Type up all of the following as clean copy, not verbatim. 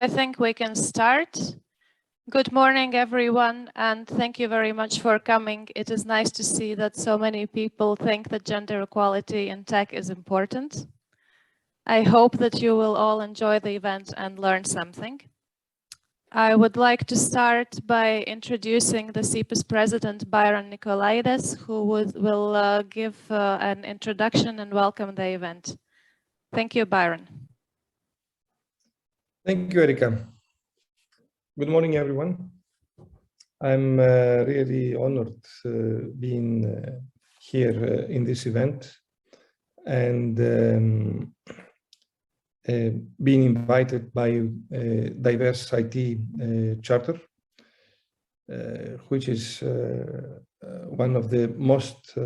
I think we can start. Good morning, everyone, and thank you very much for coming. It is nice to see that so many people think that gender equality in tech is important. I hope that you will all enjoy the event and learn something. I would like to start by introducing the CEPIS president, Byron Nicolaides, who will give an introduction and welcome the event. Thank you, Byron. Thank you, Erika. Good morning, everyone. I'm really honored being here in this event and being invited by DiversIT Charter, which is one of the most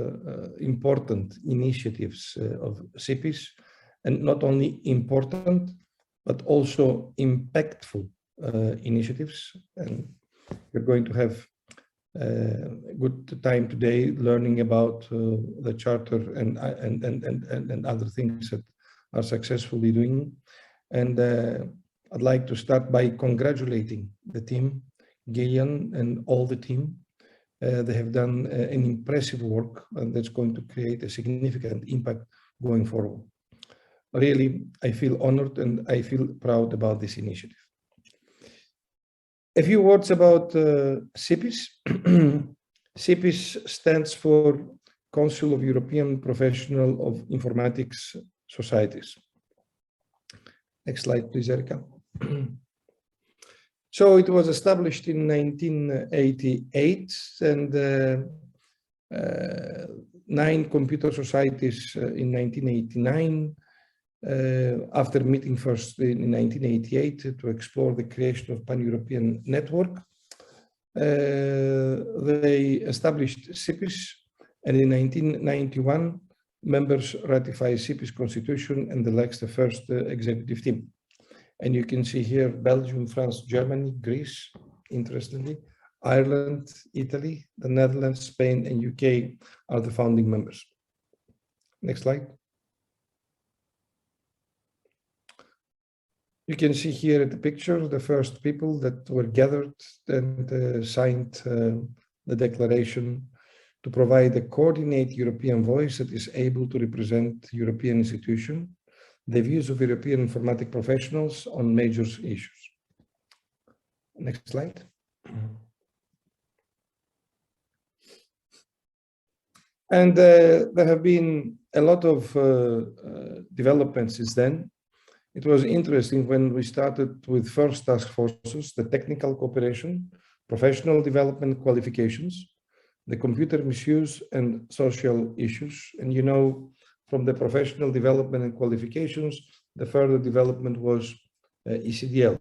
important initiatives of CEPIS, and not only important, but also impactful initiatives. And we're going to have a good time today learning about the charter and other things that are successfully doing. And I'd like to start by congratulating the team, Jillian and all the team. They have done an impressive work, and that's going to create a significant impact going forward. Really, I feel honored and I feel proud about this initiative. A few words about CEPIS. CEPIS stands for Council of European Professional of Informatics Societies. Next slide, please, Erika. So it was established in 1988, and 9 computer societies in 1989. After meeting first in 1988 to explore the creation of pan-European network, they established CEPIS, and in 1991 members ratified CEPIS constitution and elects the first executive team. And you can see here Belgium, France, Germany, Greece, interestingly, Ireland, Italy, the Netherlands, Spain, and UK are the founding members. Next slide. You can see here at the picture the first people that were gathered and signed the declaration to provide a coordinated European voice that is able to represent European institutions, the views of European informatic professionals on major issues. Next slide. And there have been a lot of developments since then. It was interesting when we started with first task forces, the technical cooperation, professional development qualifications, the computer misuse and social issues. And you know, from the professional development and qualifications, the further development was ECDL,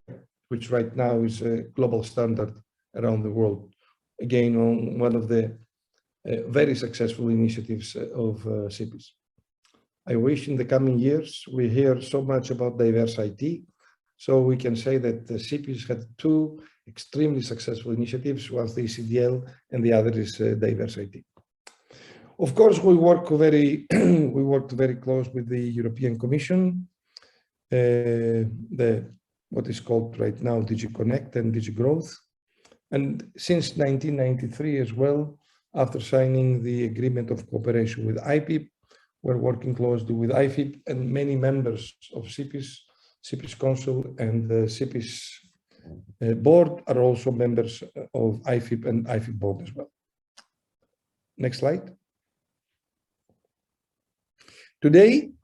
which right now is a global standard around the world. Again, on one of the very successful initiatives of CEPIS. I wish in the coming years we hear so much about DiversIT, so we can say that the CEPIS had 2 extremely successful initiatives, one the ECDL and the other is DiversIT. Of course, we worked very close with the European Commission, what is called right now DigiConnect and DigiGrowth, and since 1993 as well, after signing the agreement of cooperation with IPIP. We're working closely with IFIP, and many members of CEPIS, CEPIS Council and the CEPIS board are also members of IFIP and IFIP board as well. Next slide. Today,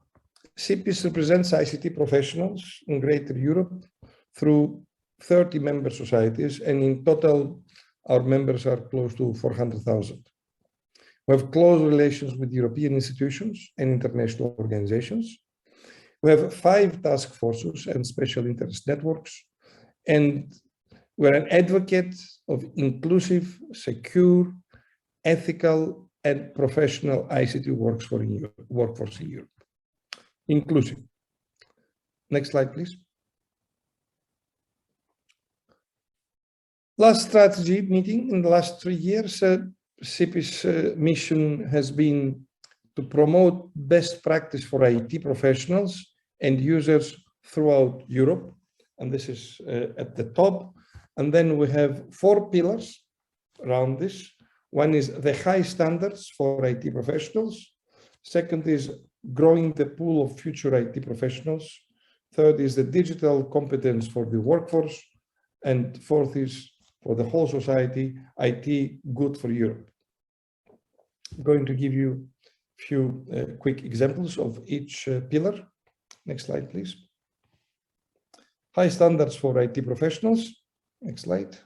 CEPIS represents ICT professionals in Greater Europe through 30 member societies, and in total, our members are close to 400,000. We have close relations with European institutions and international organizations. We have 5 task forces and special interest networks, and we're an advocate of inclusive, secure, ethical, and professional ICT workforce in Europe. Inclusive. Next slide, please. Last strategy meeting in the last 3 years, CEPIS mission has been to promote best practice for IT professionals and users throughout Europe and this is at the top. And then we have 4 pillars around this. One is the high standards for IT professionals. Second is growing the pool of future IT professionals. Third is the digital competence for the workforce. And fourth is for the whole society, IT good for Europe. I'm going to give you a few quick examples of each pillar. Next slide, please. High standards for IT professionals. Next slide.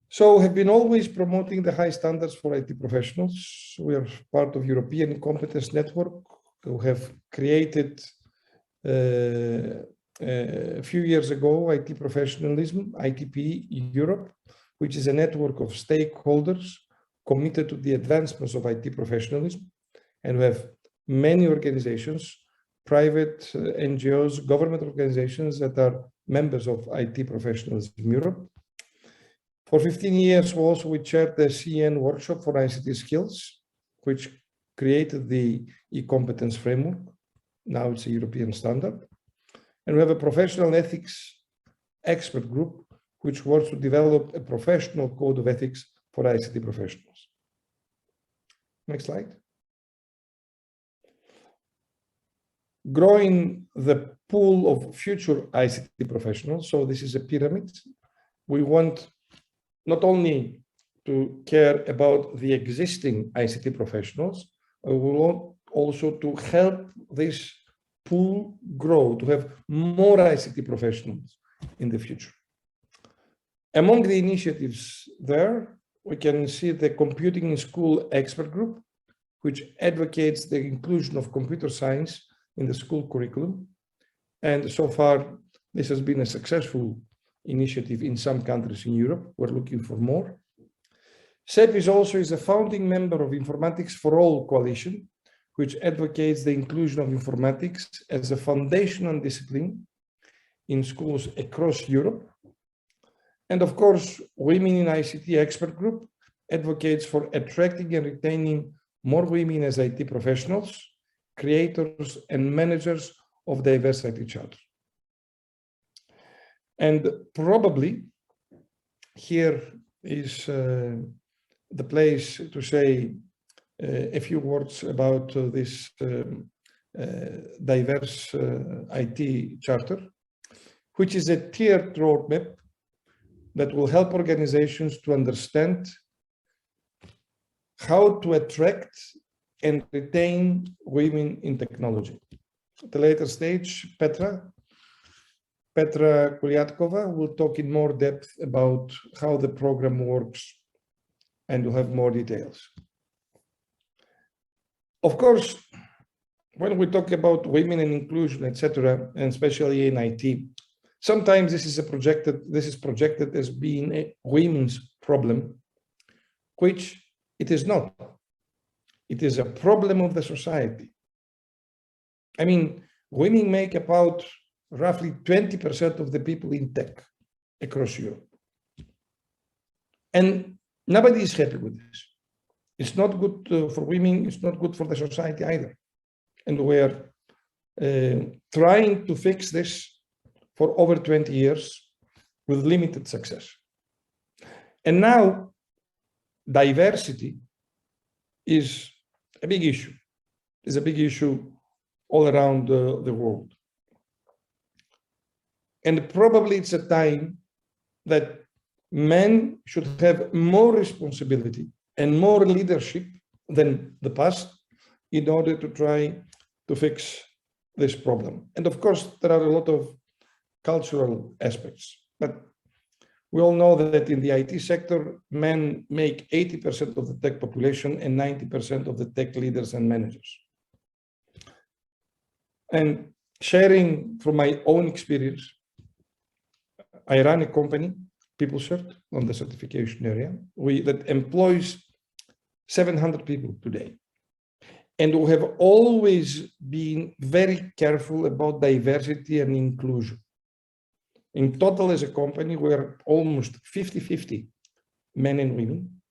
So we have been always promoting the high standards for IT professionals. We are part of European Competence Network, who have created a few years ago IT Professionalism, ITP Europe, which is a network of stakeholders committed to the advancements of IT professionalism. And we have many organizations, private NGOs, government organizations that are members of IT Professionalism Europe. For 15 years also we chaired the CN workshop for ICT skills, which created the e-competence framework. Now it's a European standard. And we have a professional ethics expert group, which wants to develop a professional code of ethics for ICT professionals. Next slide. Growing the pool of future ICT professionals. So this is a pyramid. We want not only to care about the existing ICT professionals, we want also to help this pool grow, to have more ICT professionals in the future. Among the initiatives there, we can see the Computing in School Expert Group, which advocates the inclusion of computer science in the school curriculum. And so far, this has been a successful initiative in some countries in Europe. We're looking for more. CEPIS also is a founding member of Informatics for All Coalition, which advocates the inclusion of informatics as a foundational discipline in schools across Europe. And of course, Women in ICT Expert Group advocates for attracting and retaining more women as IT professionals, creators and managers of DiversIT Charter. And probably here is the place to say a few words about this DiversIT Charter, which is a tiered roadmap that will help organizations to understand how to attract and retain women in technology. At a later stage, Petra Kotuliakova will talk in more depth about how the program works, and you'll have more details. Of course, when we talk about women and inclusion, etc., and especially in IT, sometimes this is projected as being a women's problem, which it is not. It is a problem of the society. I mean, women make about roughly 20% of the people in tech across Europe. And nobody is happy with this. It's not good for women, it's not good for the society either. And we're trying to fix this for over 20 years with limited success. And now diversity is a big issue. It's a big issue all around the world. And probably it's a time that men should have more responsibility and more leadership than the past in order to try to fix this problem. And of course, there are a lot of cultural aspects, but we all know that in the IT sector, men make 80% of the tech population and 90% of the tech leaders and managers. And sharing from my own experience, I run a company, PeopleCert, on the certification area, that employs 700 people today. And we have always been very careful about diversity and inclusion. In total, as a company, we're almost 50-50 men and women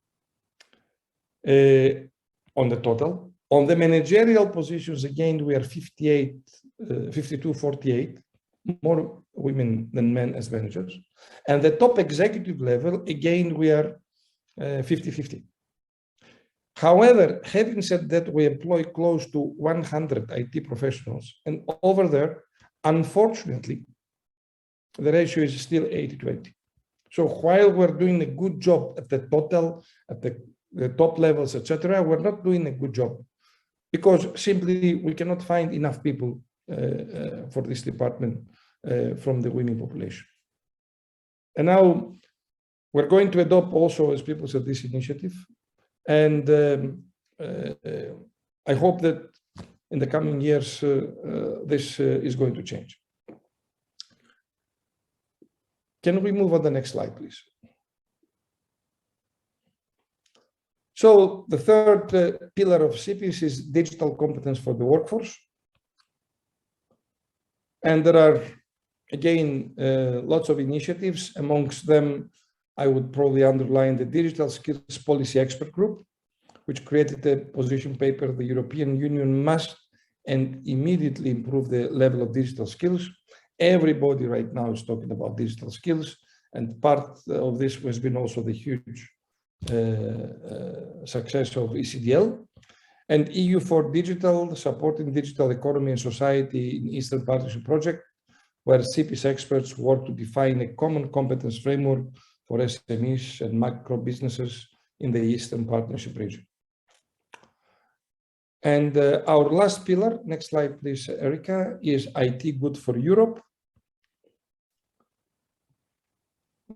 on the total. On the managerial positions, again, we are 58 52-48, more women than men as managers. And the top executive level, again, we are 50-50. However, having said that, we employ close to 100 IT professionals, and over there, unfortunately, the ratio is still 80-20. So while we're doing a good job at the total, at the top levels, etc., we're not doing a good job because simply we cannot find enough people for this department from the women population. And now we're going to adopt also, as people said, this initiative. And I hope that in the coming years, this is going to change. Can we move on the next slide, please? So the third pillar of CEPIS is digital competence for the workforce. And there are, again, lots of initiatives. Amongst them, I would probably underline the Digital Skills Policy Expert Group, which created a position paper, the European Union must and immediately improve the level of digital skills. Everybody right now is talking about digital skills, and part of this has been also the huge success of ECDL. And EU for Digital, supporting digital economy and society in Eastern Partnership Project, where CEPIS experts work to define a common competence framework for SMEs and micro businesses in the Eastern Partnership region. And our last pillar, next slide please, Erica, is IT Good for Europe.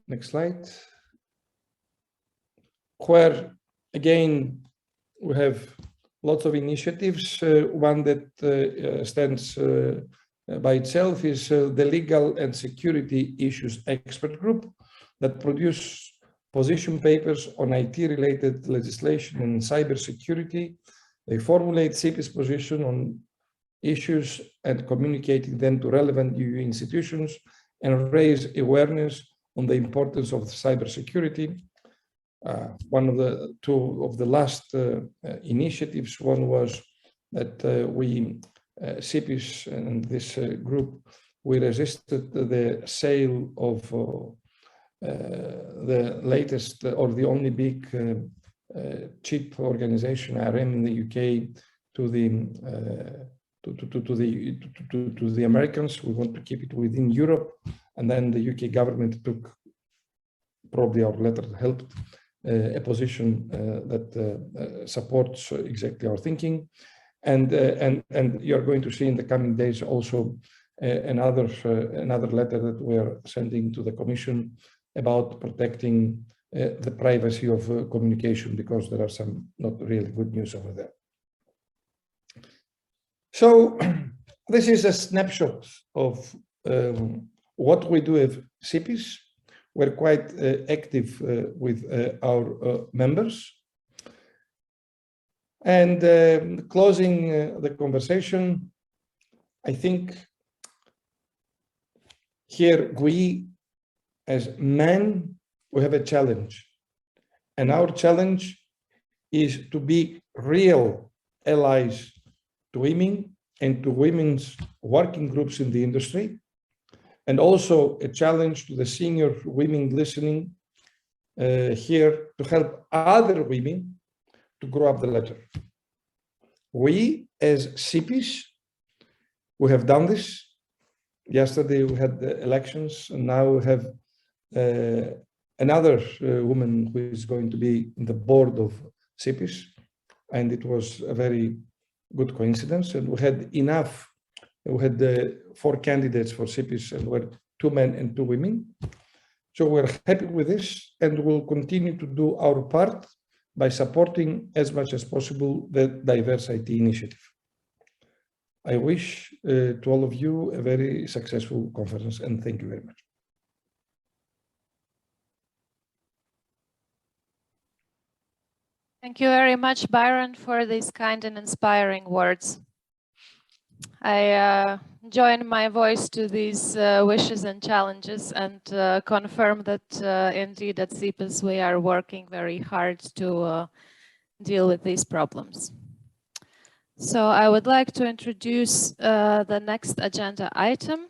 Next slide. Where, again, we have lots of initiatives. One that stands by itself is the Legal and Security Issues Expert Group that produce position papers on IT-related legislation and cybersecurity. They formulate CEPIS position on issues and communicating them to relevant EU institutions and raise awareness on the importance of cybersecurity. One of the two of the last initiatives, one was that CEPIS and this group, we resisted the sale of the latest or the only big chip organization, RM, in the UK to the Americans. We want to keep it within Europe, and then the UK government took, probably our letter helped, a position that supports exactly our thinking, and you're going to see in the coming days also another letter that we are sending to the Commission about protecting the privacy of communication, because there are some not really good news over there. So this is a snapshot of what we do at CEPIS. We're quite active with our members. And closing the conversation, I think here we, as men, we have a challenge. And our challenge is to be real allies to women and to women's working groups in the industry. And also a challenge to the senior women listening here to help other women to grow up the ladder. We, as CEPIS, we have done this. Yesterday we had the elections, and now we have another woman who is going to be in the board of CEPIS, and it was a very good coincidence. And we had enough. We had 4 candidates for CEPIS, and we're 2 men and 2 women. So we're happy with this, and we'll continue to do our part by supporting as much as possible the DiversIT initiative. I wish to all of you a very successful conference, and thank you very much. Thank you very much, Byron, for these kind and inspiring words. I join my voice to these wishes and challenges, and confirm that indeed at CEPIS we are working very hard to deal with these problems. So I would like to introduce the next agenda item.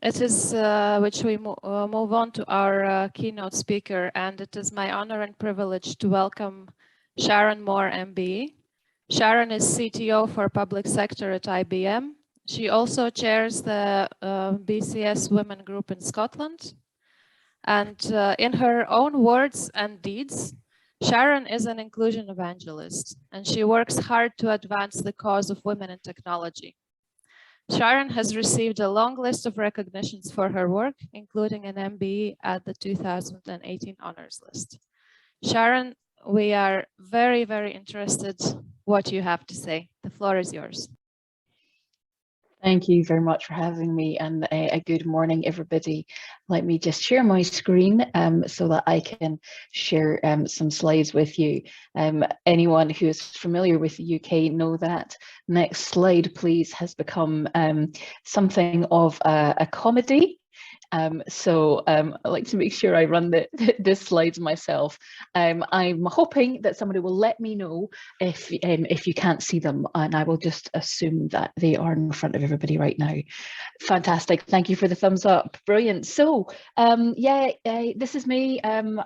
It is which we move on to our keynote speaker, and it is my honor and privilege to welcome Sharon Moore, MBE. Sharon is CTO for Public Sector at IBM. She also chairs the BCS Women Group in Scotland. And in her own words and deeds, Sharon is an inclusion evangelist, and she works hard to advance the cause of women in technology. Sharon has received a long list of recognitions for her work, including an MBE at the 2018 honors list. Sharon, we are very, very interested what you have to say. The floor is yours. Thank you very much for having me, and a good morning, everybody. Let me just share my screen so that I can share some slides with you. Anyone who is familiar with the UK know that next slide, please, has become something of a comedy. I'd like to make sure I run the slides myself. I'm hoping that somebody will let me know if you can't see them, and I will just assume that they are in front of everybody right now. Fantastic, thank you for the thumbs up, brilliant. So yeah, this is me. You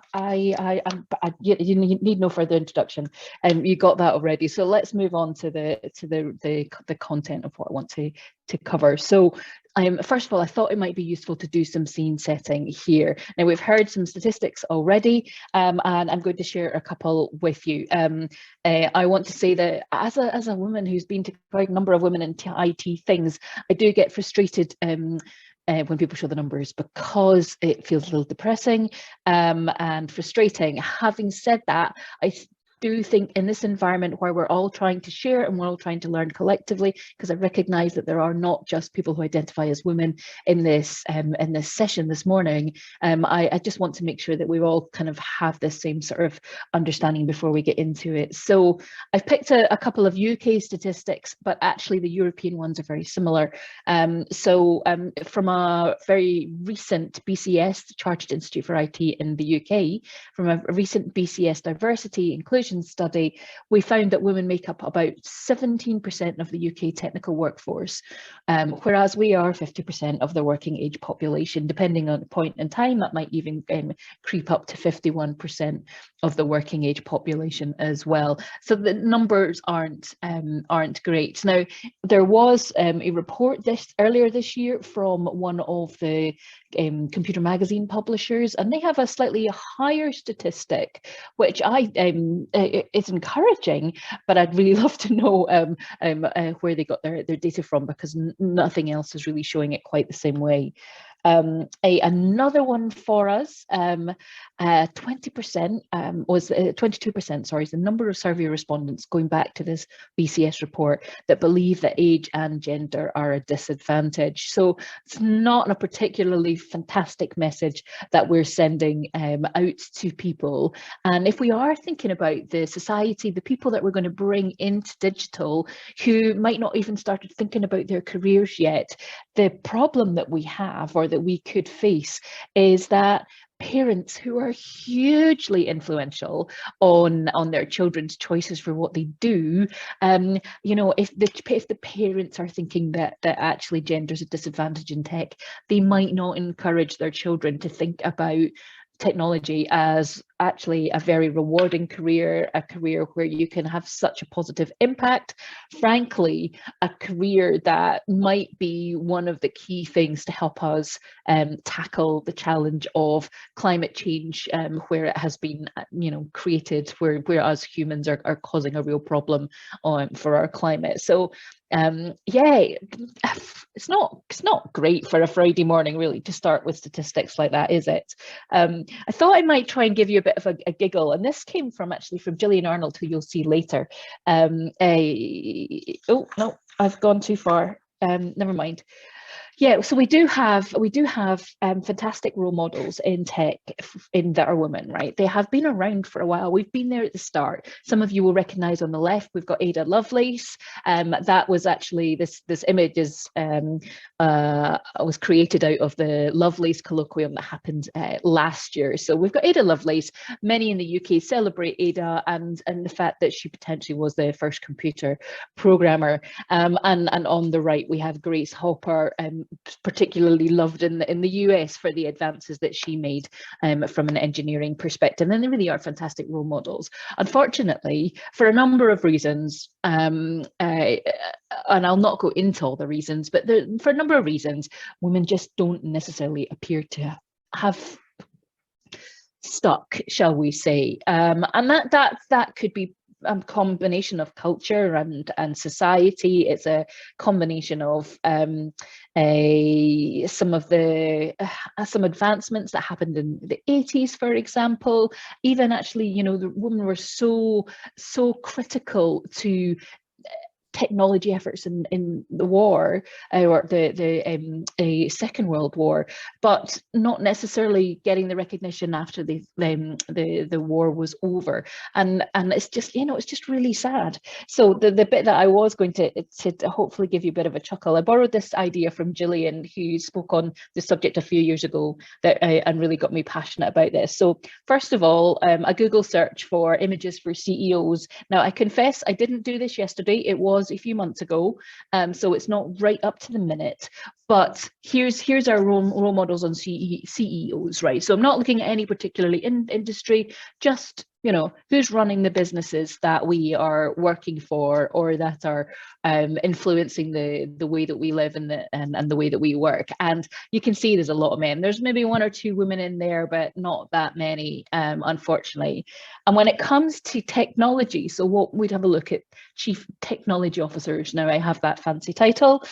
need no further introduction, you got that already. So let's move on to the content of what I want to cover. So first of all, I thought it might be useful to do some scene setting here. Now, we've heard some statistics already, and I'm going to share a couple with you. I want to say that as a woman who's been to quite a number of women in IT things, I do get frustrated when people show the numbers, because it feels a little depressing and frustrating. Having said that, I do think in this environment where we're all trying to share and we're all trying to learn collectively, because I recognize that there are not just people who identify as women in this session this morning, I just want to make sure that we all kind of have this same sort of understanding before we get into it. So I've picked a couple of UK statistics, but actually the European ones are very similar. From a very recent BCS, the Chartered Institute for IT in the UK, from a recent BCS diversity inclusion study, we found that women make up about 17% of the UK technical workforce, whereas we are 50% of the working age population. Depending on the point in time, that might even creep up to 51% of the working age population as well. So the numbers aren't great. Now, there was a report earlier this year from one of the computer magazine publishers, and they have a slightly higher statistic, which it's encouraging, but I'd really love to know where they got their data from, because nothing else is really showing it quite the same way. Another one for us, 20% was 22%, sorry, is the number of survey respondents, going back to this BCS report, that believe that age and gender are a disadvantage. So it's not a particularly fantastic message that we're sending out to people. And if we are thinking about the society, the people that we're going to bring into digital, who might not even started thinking about their careers yet, the problem that we have, or that we could face, is that parents who are hugely influential on their children's choices for what they do, you know, if the parents are thinking that actually gender is a disadvantage in tech, they might not encourage their children to think about technology as actually a very rewarding career, a career where you can have such a positive impact, frankly, a career that might be one of the key things to help us tackle the challenge of climate change, where it has been, you know, created, where us humans are causing a real problem for our climate. So yeah, it's not great for a Friday morning, really, to start with statistics like that, is it? I thought I might try and give you a bit of a giggle, and this came from Jillian Arnold, who you'll see later. Oh no, I've gone too far. Never mind. Yeah, so we do have fantastic role models in tech that are women, right? They have been around for a while. We've been there at the start. Some of you will recognise on the left, we've got Ada Lovelace. That was actually this image was created out of the Lovelace colloquium that happened last year. So we've got Ada Lovelace. Many in the UK celebrate Ada and the fact that she potentially was the first computer programmer. And on the right we have Grace Hopper, particularly loved in the US for the advances that she made from an engineering perspective. And they really are fantastic role models. Unfortunately, for a number of reasons, and I'll not go into all the reasons, but for a number of reasons, women just don't necessarily appear to have stuck, shall we say, and that could be a combination of culture and society. It's a combination of some advancements that happened in the 80s, for example. Even actually, you know, the women were so critical to technology efforts in the war, or the Second World War, but not necessarily getting the recognition after the war was over, and it's just, you know, it's just really sad. So the bit that I was going to hopefully give you a bit of a chuckle, I borrowed this idea from Jillian, who spoke on the subject a few years ago, and really got me passionate about this. So first of all, a Google search for images for CEOs. Now I confess I didn't do this yesterday, it was a few months ago, so it's not right up to the minute, but here's our role models on CEOs, right? So I'm not looking at any particularly industry, just, you know, who's running the businesses that we are working for, or that are influencing the way that we live and the way that we work. And you can see there's a lot of men. There's maybe one or two women in there, but not that many, unfortunately. And when it comes to technology, so what we'd have a look at Chief Technology Officers. Now I have that fancy title,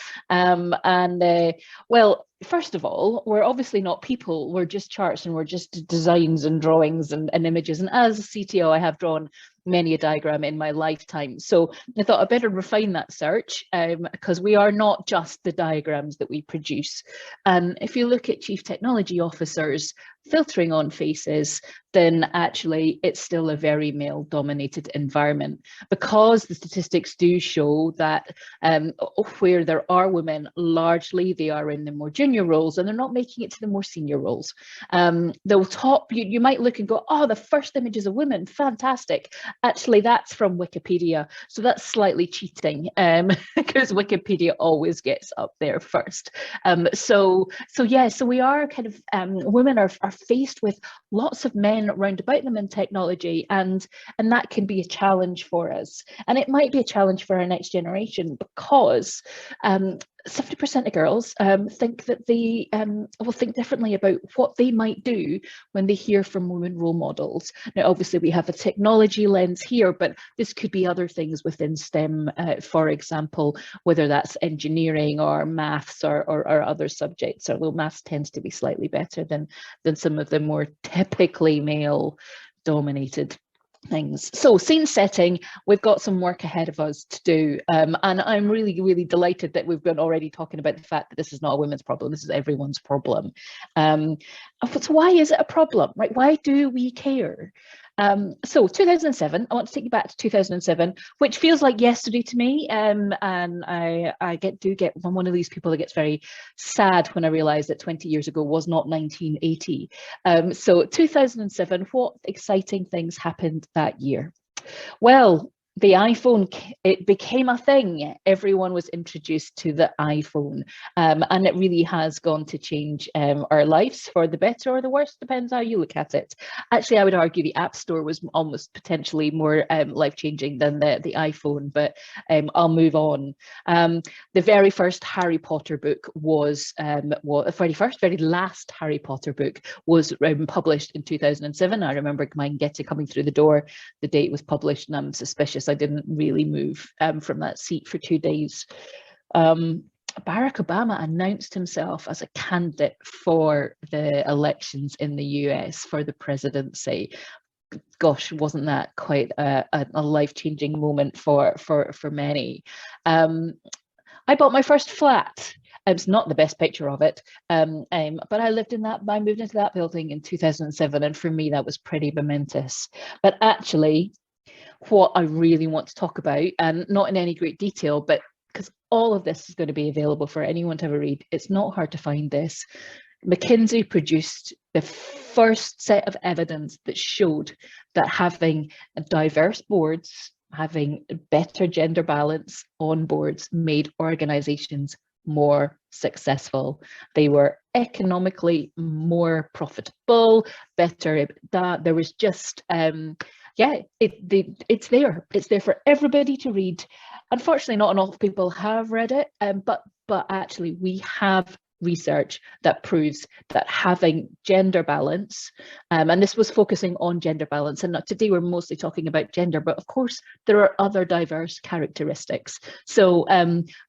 well, first of all, we're obviously not people, we're just charts and we're just designs and drawings and images. And as a CTO, I have drawn many a diagram in my lifetime. So I thought I better refine that search, because we are not just the diagrams that we produce. If you look at Chief Technology Officers, filtering on faces, then actually it's still a very male dominated environment, because the statistics do show that where there are women, largely they are in the more junior roles and they're not making it to the more senior roles. The top, you might look and go, oh, the first image is a woman, fantastic. Actually, that's from Wikipedia, so that's slightly cheating, because Wikipedia always gets up there first. So we are kind of, women are faced with lots of men round about them in technology, and that can be a challenge for us, and it might be a challenge for our next generation, because 70% of girls think that they will think differently about what they might do when they hear from women role models. Now, obviously, we have a technology lens here, but this could be other things within STEM, for example, whether that's engineering or maths or other subjects, although maths tends to be slightly better than some of the more typically male-dominated things. So scene setting, we've got some work ahead of us to do, and I'm really delighted that we've been already talking about the fact that this is not a women's problem, this is everyone's problem. So why is it a problem, right? Why do we care? So 2007, I want to take you back to 2007, which feels like yesterday to me, and I I'm one of these people that gets very sad when I realize that 20 years ago was not 1980. So 2007, what exciting things happened that year? Well, the iPhone, it became a thing. Everyone was introduced to the iPhone, and it really has gone to change our lives for the better or the worse, depends how you look at it. Actually, I would argue the App Store was almost potentially more life-changing than the iPhone, but I'll move on. The very first Harry Potter book was, the very last Harry Potter book was published in 2007. I remember mine coming through the door the day it was published, and I'm suspicious I didn't really move from that seat for 2 days. Barack Obama announced himself as a candidate for the elections in the US for the presidency. Gosh, wasn't that quite a life-changing moment for many? I bought my first flat. It's not the best picture of it, but I moved into that building in 2007, and for me that was pretty momentous. But actually, what I really want to talk about, and not in any great detail, but because all of this is going to be available for anyone to have a read, it's not hard to find this. McKinsey produced the first set of evidence that showed that having diverse boards, having better gender balance on boards, made organizations more successful. They were economically more profitable, better. There was just it's there for everybody to read. Unfortunately, not enough people have read it, but actually we have research that proves that having gender balance, and this was focusing on gender balance, and today we're mostly talking about gender, but of course there are other diverse characteristics. So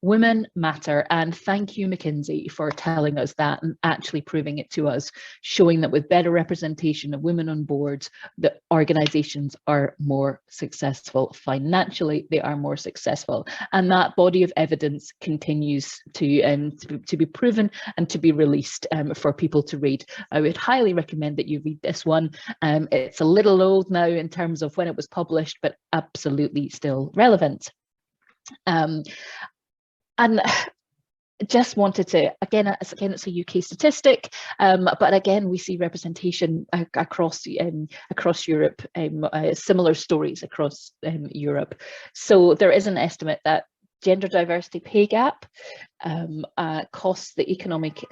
women matter, and thank you McKinsey for telling us that and actually proving it to us, showing that with better representation of women on boards, the organizations are more successful financially, they are more successful, and that body of evidence continues to be proven and to be released for people to read. I would highly recommend that you read this one. It's a little old now in terms of when it was published, but absolutely still relevant. And just wanted to, again, it's a UK statistic, but again, we see representation across Europe, similar stories across Europe. So there is an estimate that gender diversity pay gap costs the economic,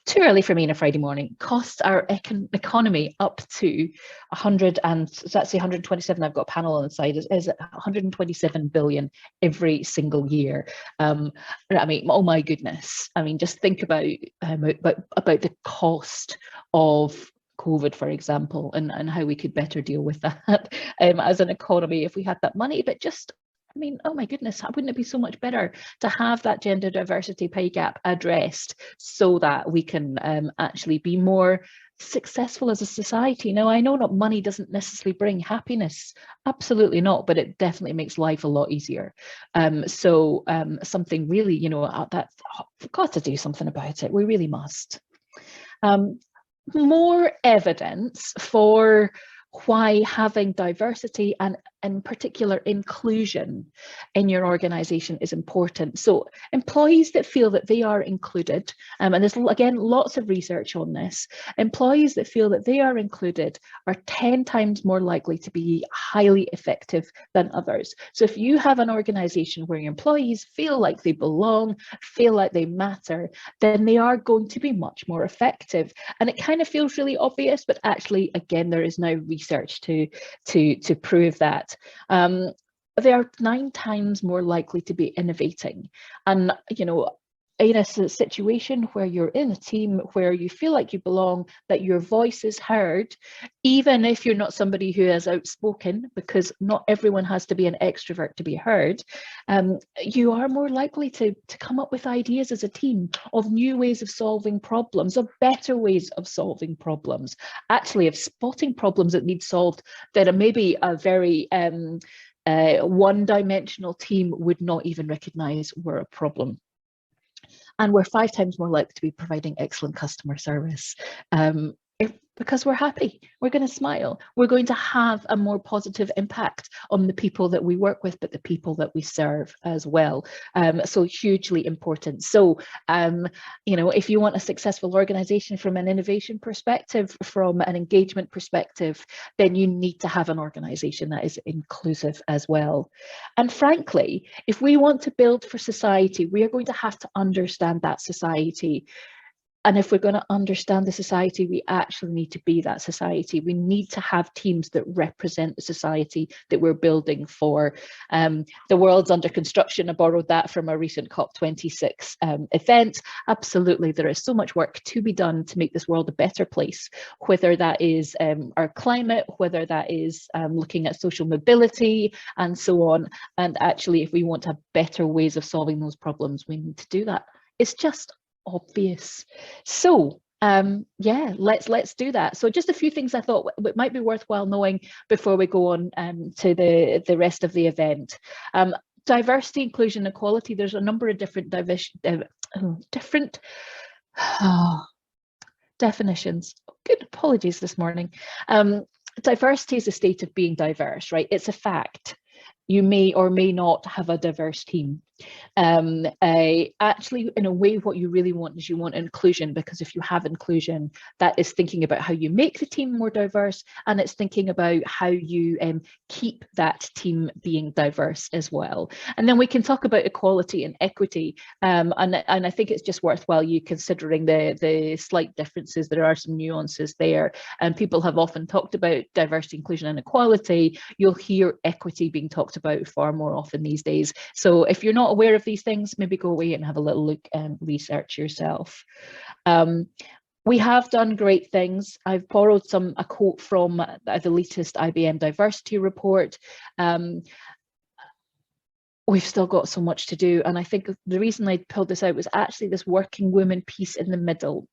too early for me on a Friday morning, costs our economy up to 100, and that's the 127, I've got a panel on the side, is 127 billion every single year. I mean, oh my goodness. I mean, just think about the cost of COVID, for example, and how we could better deal with that as an economy if we had that money. But just, I mean, oh my goodness, wouldn't it be so much better to have that gender diversity pay gap addressed so that we can actually be more successful as a society? Now, I know not money doesn't necessarily bring happiness, absolutely not, but it definitely makes life a lot easier. Something really, you know, we've got to do something about it. We really must. More evidence for why having diversity and in particular inclusion in your organization is important. So employees that feel that they are included, and there's again lots of research on this, employees that feel that they are included are 10 times more likely to be highly effective than others. So if you have an organization where your employees feel like they belong, feel like they matter, then they are going to be much more effective. And it kind of feels really obvious, but actually, again, there is now research to prove that. They are 9 times more likely to be innovating. And, you know, in a situation where you're in a team where you feel like you belong, that your voice is heard, even if you're not somebody who is outspoken, because not everyone has to be an extrovert to be heard, you are more likely to come up with ideas as a team of new ways of solving problems, of better ways of solving problems, actually of spotting problems that need solved that are maybe a very one-dimensional team would not even recognize were a problem. And we're 5 times more likely to be providing excellent customer service because we're happy, we're going to smile, we're going to have a more positive impact on the people that we work with, but the people that we serve as well. So hugely important. So, you know, if you want a successful organization from an innovation perspective, from an engagement perspective, then you need to have an organization that is inclusive as well. And frankly, if we want to build for society, we are going to have to understand that society. And if we're going to understand the society, we actually need to be that society. We need to have teams that represent the society that we're building for. The world's under construction. I borrowed that from a recent COP26 event. Absolutely, there is so much work to be done to make this world a better place, whether that is our climate, whether that is looking at social mobility and so on. And actually, if we want to have better ways of solving those problems, we need to do that. It's just obvious. So yeah, let's do that. So just a few things I thought it might be worthwhile knowing before we go on to the rest of the event. diversity, inclusion, equality, there's a number of different definitions. Good, apologies this morning. Diversity is a state of being diverse, right? It's a fact. You may or may not have a diverse team. Actually, in a way, what you really want is you want inclusion, because if you have inclusion, that is thinking about how you make the team more diverse, and it's thinking about how you keep that team being diverse as well. And then we can talk about equality and equity, and I think it's just worthwhile you considering the slight differences. There are some nuances there, and people have often talked about diversity, inclusion, and equality. You'll hear equity being talked about far more often these days. So if you're not aware of these things, maybe go away and have a little look and research yourself. We have done great things. I've borrowed a quote from the latest IBM diversity report. We've still got so much to do, and I think the reason I pulled this out was actually this working woman piece in the middle.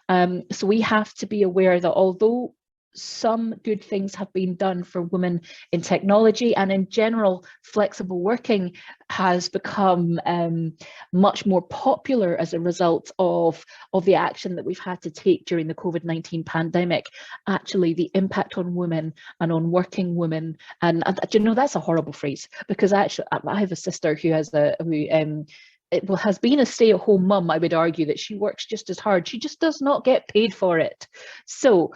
So we have to be aware that although some good things have been done for women in technology, and in general, flexible working has become much more popular as a result of the action that we've had to take during the COVID-19 pandemic. Actually, the impact on women and on working women, and you know, that's a horrible phrase, because actually I have a sister who has has been a stay-at-home mum. I would argue that she works just as hard. She just does not get paid for it. So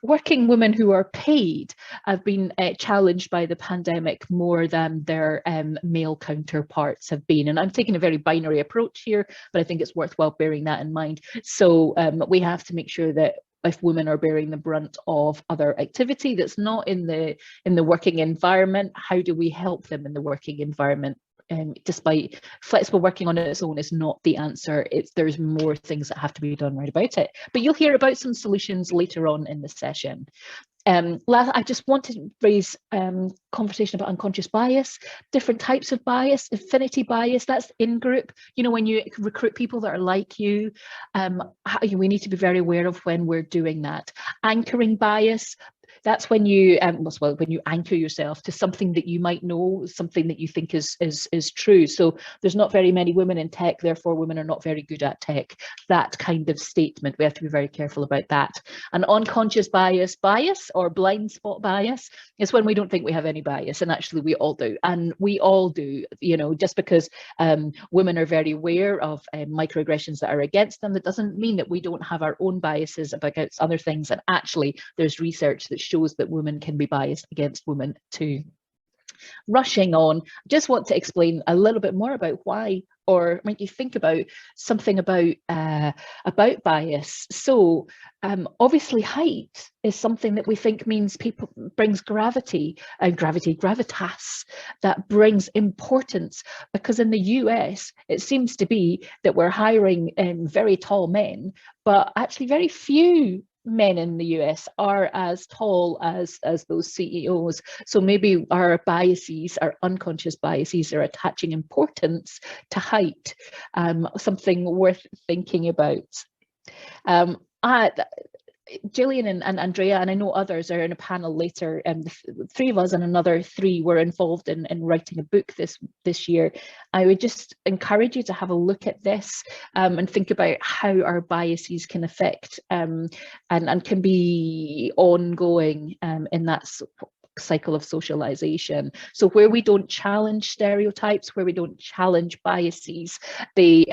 working women who are paid have been challenged by the pandemic more than their male counterparts have been. And I'm taking a very binary approach here, but I think it's worthwhile bearing that in mind. So we have to make sure that if women are bearing the brunt of other activity that's not in the working environment, how do we help them in the working environment? Despite flexible working on its own is not the answer, there's more things that have to be done right about it. But you'll hear about some solutions later on in the session. I just want to raise conversation about unconscious bias, different types of bias. Affinity bias, that's in-group. You know, when you recruit people that are like you, we need to be very aware of when we're doing that. Anchoring bias, that's when you when you anchor yourself to something that you might know, something that you think is true. So there's not very many women in tech, therefore women are not very good at tech. That kind of statement, we have to be very careful about that. And unconscious bias or blind spot bias is when we don't think we have any bias, and actually we all do. And we all do, you know, just because women are very aware of microaggressions that are against them, that doesn't mean that we don't have our own biases about other things. And actually there's research that shows that women can be biased against women too. Rushing on, just want to explain a little bit more about why, or might you think about something about bias. So obviously height is something that we think means people brings gravity and gravitas, that brings importance, because in the US it seems to be that we're hiring very tall men, but actually very few men in the US are as tall as those CEOs. So maybe our biases, our unconscious biases, are attaching importance to height, something worth thinking about. Jillian and Andrea, and I know others are in a panel later, the three of us and another three were involved in writing a book this year. I would just encourage you to have a look at this and think about how our biases can affect and can be ongoing in that cycle of socialization. So where we don't challenge stereotypes, where we don't challenge biases, they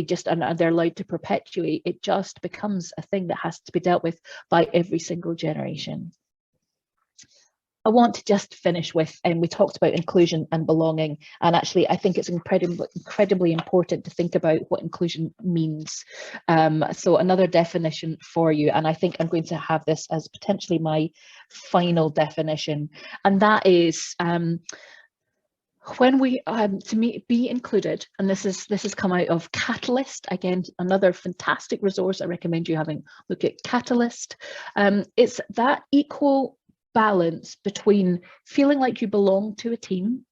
just, and they're allowed to perpetuate, it just becomes a thing that has to be dealt with by every single generation. I want to just finish with, we talked about inclusion and belonging, and actually I think it's incredibly important to think about what inclusion means. So another definition for you, and I think I'm going to have this as potentially my final definition, and that is when we be included, and this has come out of Catalyst, again another fantastic resource. I recommend you having a look at Catalyst. It's that equal balance between feeling like you belong to a team,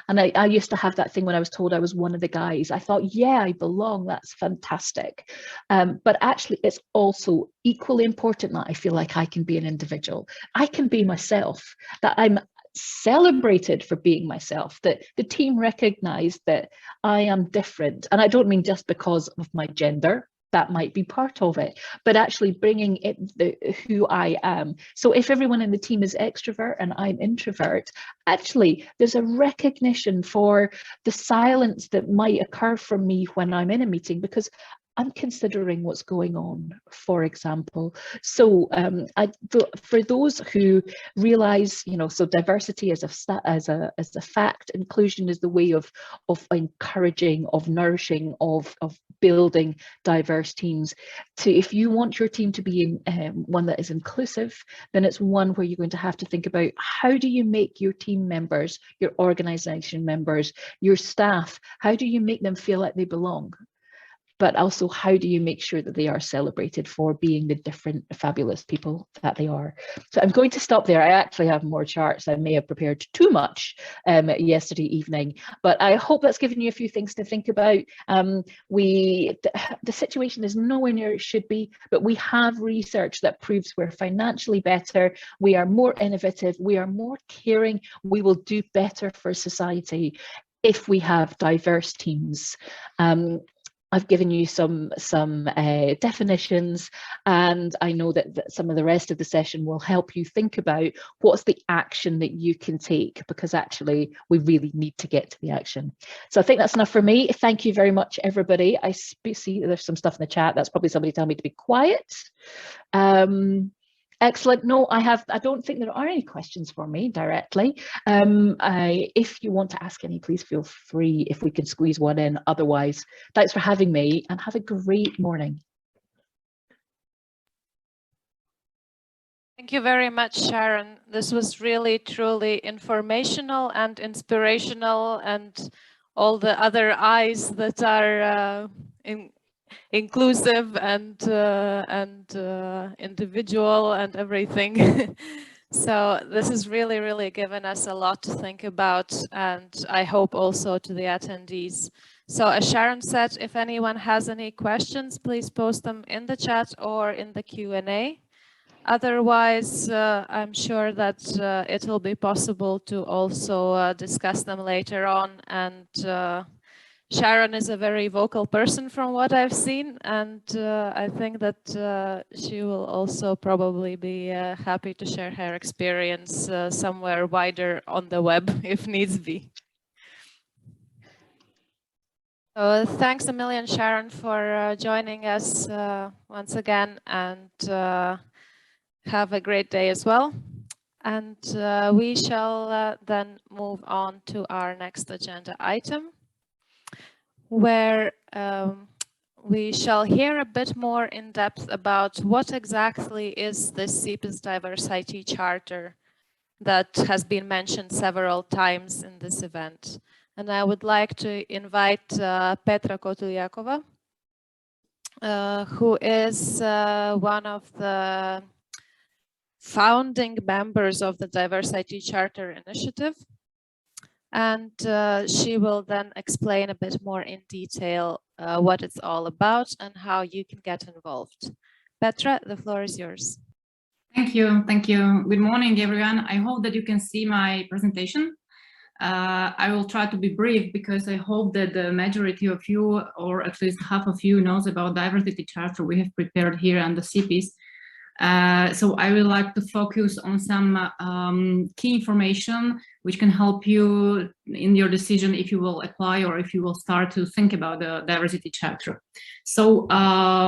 and I used to have that thing when I was told I was one of the guys. I thought, yeah, I belong, that's fantastic, but actually it's also equally important that I feel like I can be an individual, I can be myself, that I'm celebrated for being myself, that the team recognized that I am different. And I don't mean just because of my gender, that might be part of it, but actually bringing it who I am. So if everyone in the team is extrovert and I'm introvert, actually there's a recognition for the silence that might occur from me when I'm in a meeting, because I'm considering what's going on, for example. So for those who realize, you know, so diversity as a fact, inclusion is the way of encouraging, of nourishing, of building diverse teams. To, if you want your team to be one that is inclusive, then it's one where you're going to have to think about, how do you make your team members, your organization members, your staff, how do you make them feel like they belong? But also, how do you make sure that they are celebrated for being the different fabulous people that they are? So I'm going to stop there. I actually have more charts. I may have prepared too much yesterday evening, but I hope that's given you a few things to think about. The situation is nowhere near it should be, but we have research that proves we're financially better, we are more innovative, we are more caring, we will do better for society if we have diverse teams. I've given you some definitions, and I know that some of the rest of the session will help you think about what's the action that you can take, because actually we really need to get to the action. So I think that's enough for me. Thank you very much, everybody. I see there's some stuff in the chat. That's probably somebody telling me to be quiet. Excellent. No, I don't think there are any questions for me directly. If you want to ask any, please feel free, if we can squeeze one in. Otherwise, thanks for having me and have a great morning. Thank you very much, Sharon. This was really, truly informational and inspirational, and all the other eyes that are inclusive and individual and everything. So this has really, really given us a lot to think about, and I hope also to the attendees. So as Sharon said, if anyone has any questions, please post them in the chat or in the Q&A. Otherwise, I'm sure that it will be possible to also discuss them later on, and Sharon is a very vocal person from what I've seen, and I think that she will also probably be happy to share her experience somewhere wider on the web if needs be. So thanks a million, Sharon, for joining us once again, and have a great day as well. And we shall then move on to our next agenda item, where we shall hear a bit more in depth about what exactly is this CEPIS DiversIT Charter that has been mentioned several times in this event. And I would like to invite Petra Kotuliakova, who is one of the founding members of the DiversIT Charter initiative. And she will then explain a bit more in detail what it's all about and how you can get involved. Petra, the floor is yours. Thank you. Thank you. Good morning, everyone. I hope that you can see my presentation. I will try to be brief because I hope that the majority of you, or at least half of you, knows about DiversIT Charter we have prepared here under CEPIS. So I would like to focus on some key information which can help you in your decision if you will apply or if you will start to think about the DiversIT Charter. So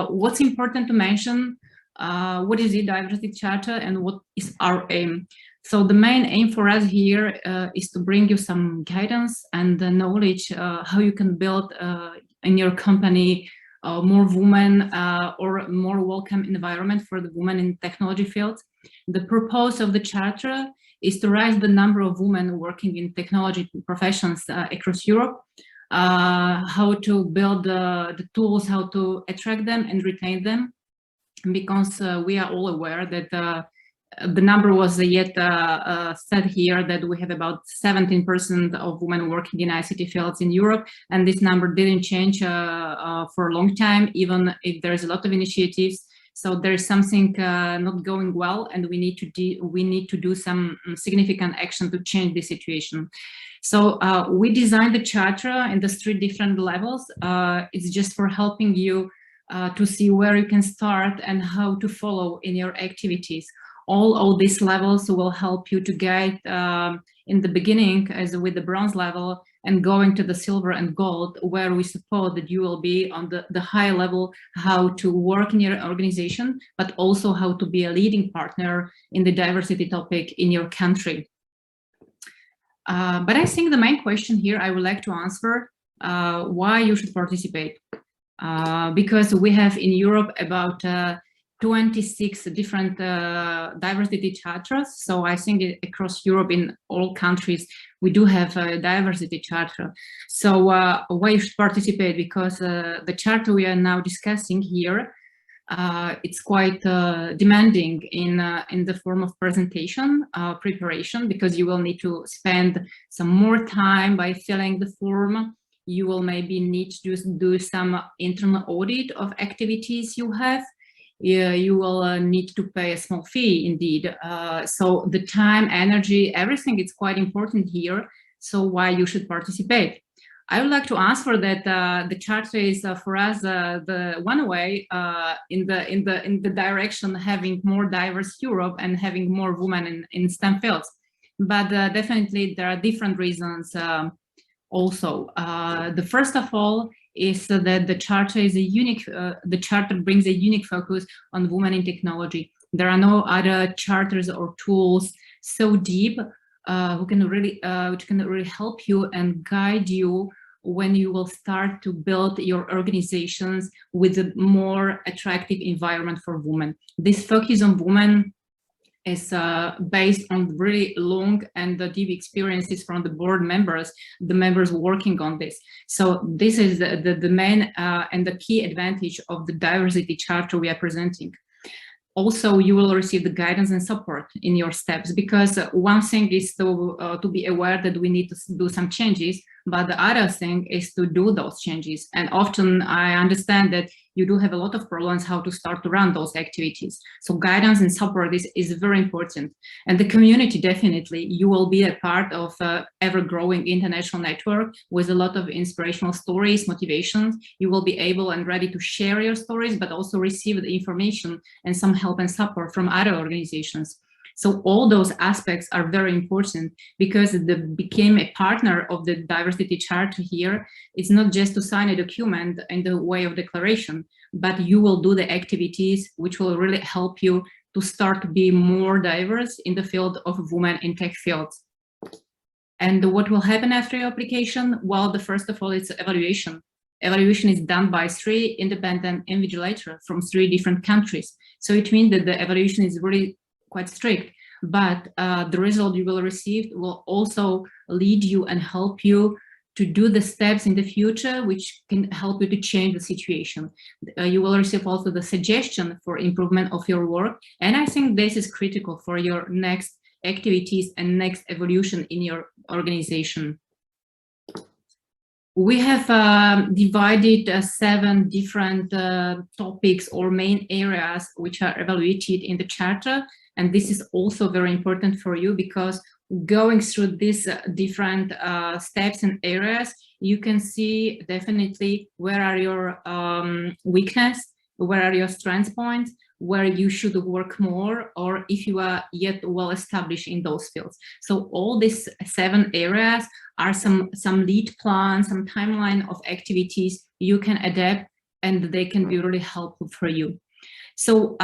what's important to mention, what is the DiversIT Charter and what is our aim? So the main aim for us here is to bring you some guidance and the knowledge how you can build in your company more women or more welcome environment for the women in technology fields. The purpose of the charter is to raise the number of women working in technology professions across Europe, how to build the tools, how to attract them and retain them, because we are all aware that the number was yet said here that we have about 17% of women working in ICT fields in Europe, and this number didn't change for a long time, even if there is a lot of initiatives. So there is something not going well, and we need to do some significant action to change the situation. So we designed the charter in the 3 different levels. It's just for helping you to see where you can start and how to follow in your activities. All these levels will help you to guide in the beginning, as with the bronze level, and going to the silver and gold, where we suppose that you will be on the high level, how to work in your organization, but also how to be a leading partner in the diversity topic in your country. But I think the main question here I would like to answer, why you should participate. Because we have in Europe about 26 different diversity charters. So I think across Europe, in all countries, we do have a diversity charter. So why you should participate? Because the charter we are now discussing here, it's quite demanding in the form of presentation preparation, because you will need to spend some more time by filling the form. You will maybe need to do some internal audit of activities you have. You will need to pay a small fee indeed. So the time, energy, everything is quite important here. So why you should participate? I would like to answer that the charter is for us the one way in the direction having more diverse Europe and having more women in STEM fields. But definitely there are different reasons also. The first of all is that the charter is a unique. The charter brings a unique focus on women in technology. There are no other charters or tools so deep which can really help you and guide you when you will start to build your organizations with a more attractive environment for women. This focus on women is based on really long and deep experiences from the board members, the members working on this. So this is the main and the key advantage of the diversity charter we are presenting. Also, you will receive the guidance and support in your steps, because one thing is to be aware that we need to do some changes, but the other thing is to do those changes. And often I understand that you do have a lot of problems how to start to run those activities. So guidance and support is very important. And the community, definitely, you will be a part of ever-growing international network with a lot of inspirational stories, motivations. You will be able and ready to share your stories, but also receive the information and some help and support from other organizations. So all those aspects are very important, because they became a partner of the diversity charter here. It's not just to sign a document in the way of declaration, but you will do the activities which will really help you to start to be more diverse in the field of women in tech fields. And what will happen after your application? Well, first of all, it's evaluation. Evaluation is done by 3 independent invigilators from 3 different countries. So it means that the evaluation is really quite strict, but the result you will receive will also lead you and help you to do the steps in the future which can help you to change the situation. You will receive also the suggestion for improvement of your work, and I think this is critical for your next activities and next evolution in your organization. We have divided 7 different topics or main areas which are evaluated in the charter. And this is also very important for you, because going through these different steps and areas, you can see definitely where are your weaknesses, where are your strength points, where you should work more, or if you are yet well established in those fields. So all these 7 areas are some lead plans, some timeline of activities you can adapt, and they can be really helpful for you. So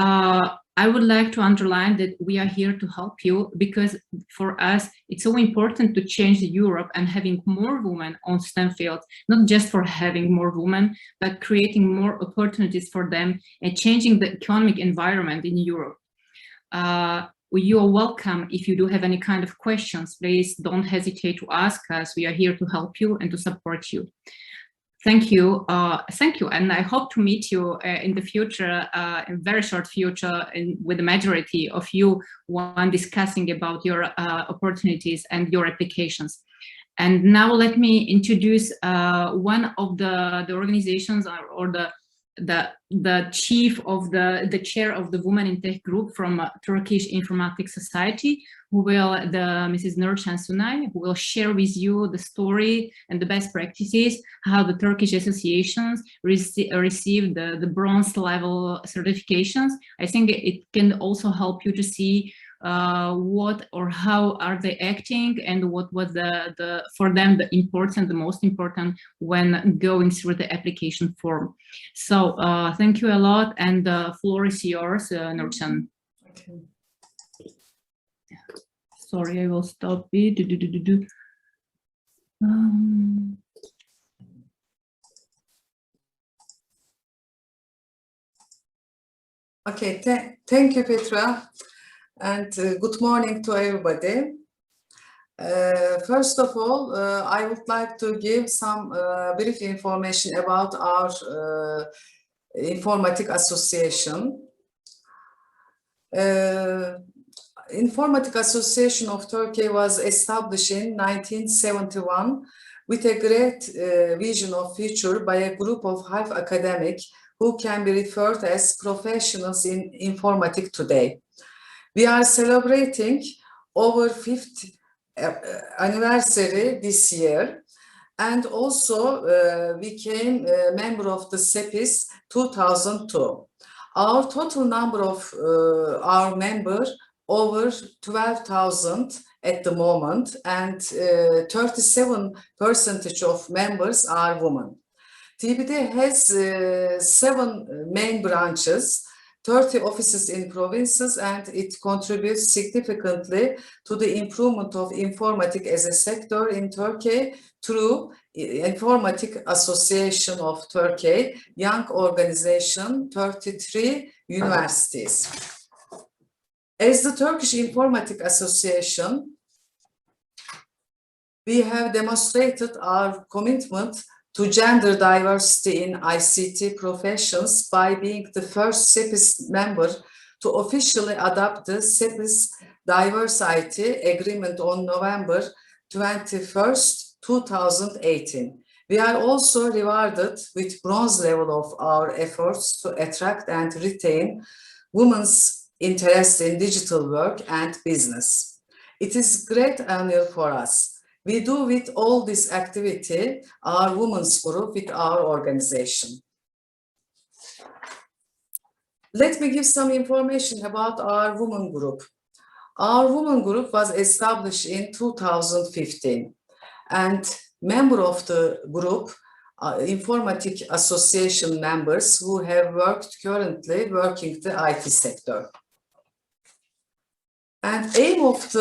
I would like to underline that we are here to help you, because for us, it's so important to change Europe and having more women on STEM fields, not just for having more women, but creating more opportunities for them and changing the economic environment in Europe. You are welcome. If you do have any kind of questions, please don't hesitate to ask us. We are here to help you and to support you. Thank you, and I hope to meet you in the future, in very short future, with the majority of you when discussing about your opportunities and your applications. And now let me introduce one of the organizations or the the chief of the chair of the Women in Tech group from Turkish Informatics Society, Mrs. Nurcan Sunay, who will share with you the story and the best practices, how the Turkish associations received the bronze level certifications. I think it can also help you to see what or how are they acting and what was for them the most important when going through the application form. So thank you a lot, and the floor is yours, Nurcan. Okay. Sorry, I will stop it. Okay, thank you, Petra, and good morning to everybody. First of all, I would like to give some brief information about our Informatic Association. Informatic Association of Turkey was established in 1971 with a great vision of future by a group of half academic who can be referred as professionals in informatics today. We are celebrating over 50th anniversary this year, and also became a member of the CEPIS 2002. Our total number of our members over 12,000 at the moment, and 37% of members are women. TBD has 7 main branches, 30 offices in provinces, and it contributes significantly to the improvement of informatics as a sector in Turkey through Informatic Association of Turkey, young organization, 33 universities. As the Turkish Informatic Association, we have demonstrated our commitment to gender diversity in ICT professions by being the first CEPIS member to officially adopt the CEPIS DiversIT agreement on November 21st, 2018. We are also rewarded with bronze level of our efforts to attract and retain women's interest in digital work and business. It is a great honor for us. We do with all this activity, our women's group with our organization. Let me give some information about our women group. Our women group was established in 2015, and member of the group Informatic Association members who have currently working the IT sector. And aim of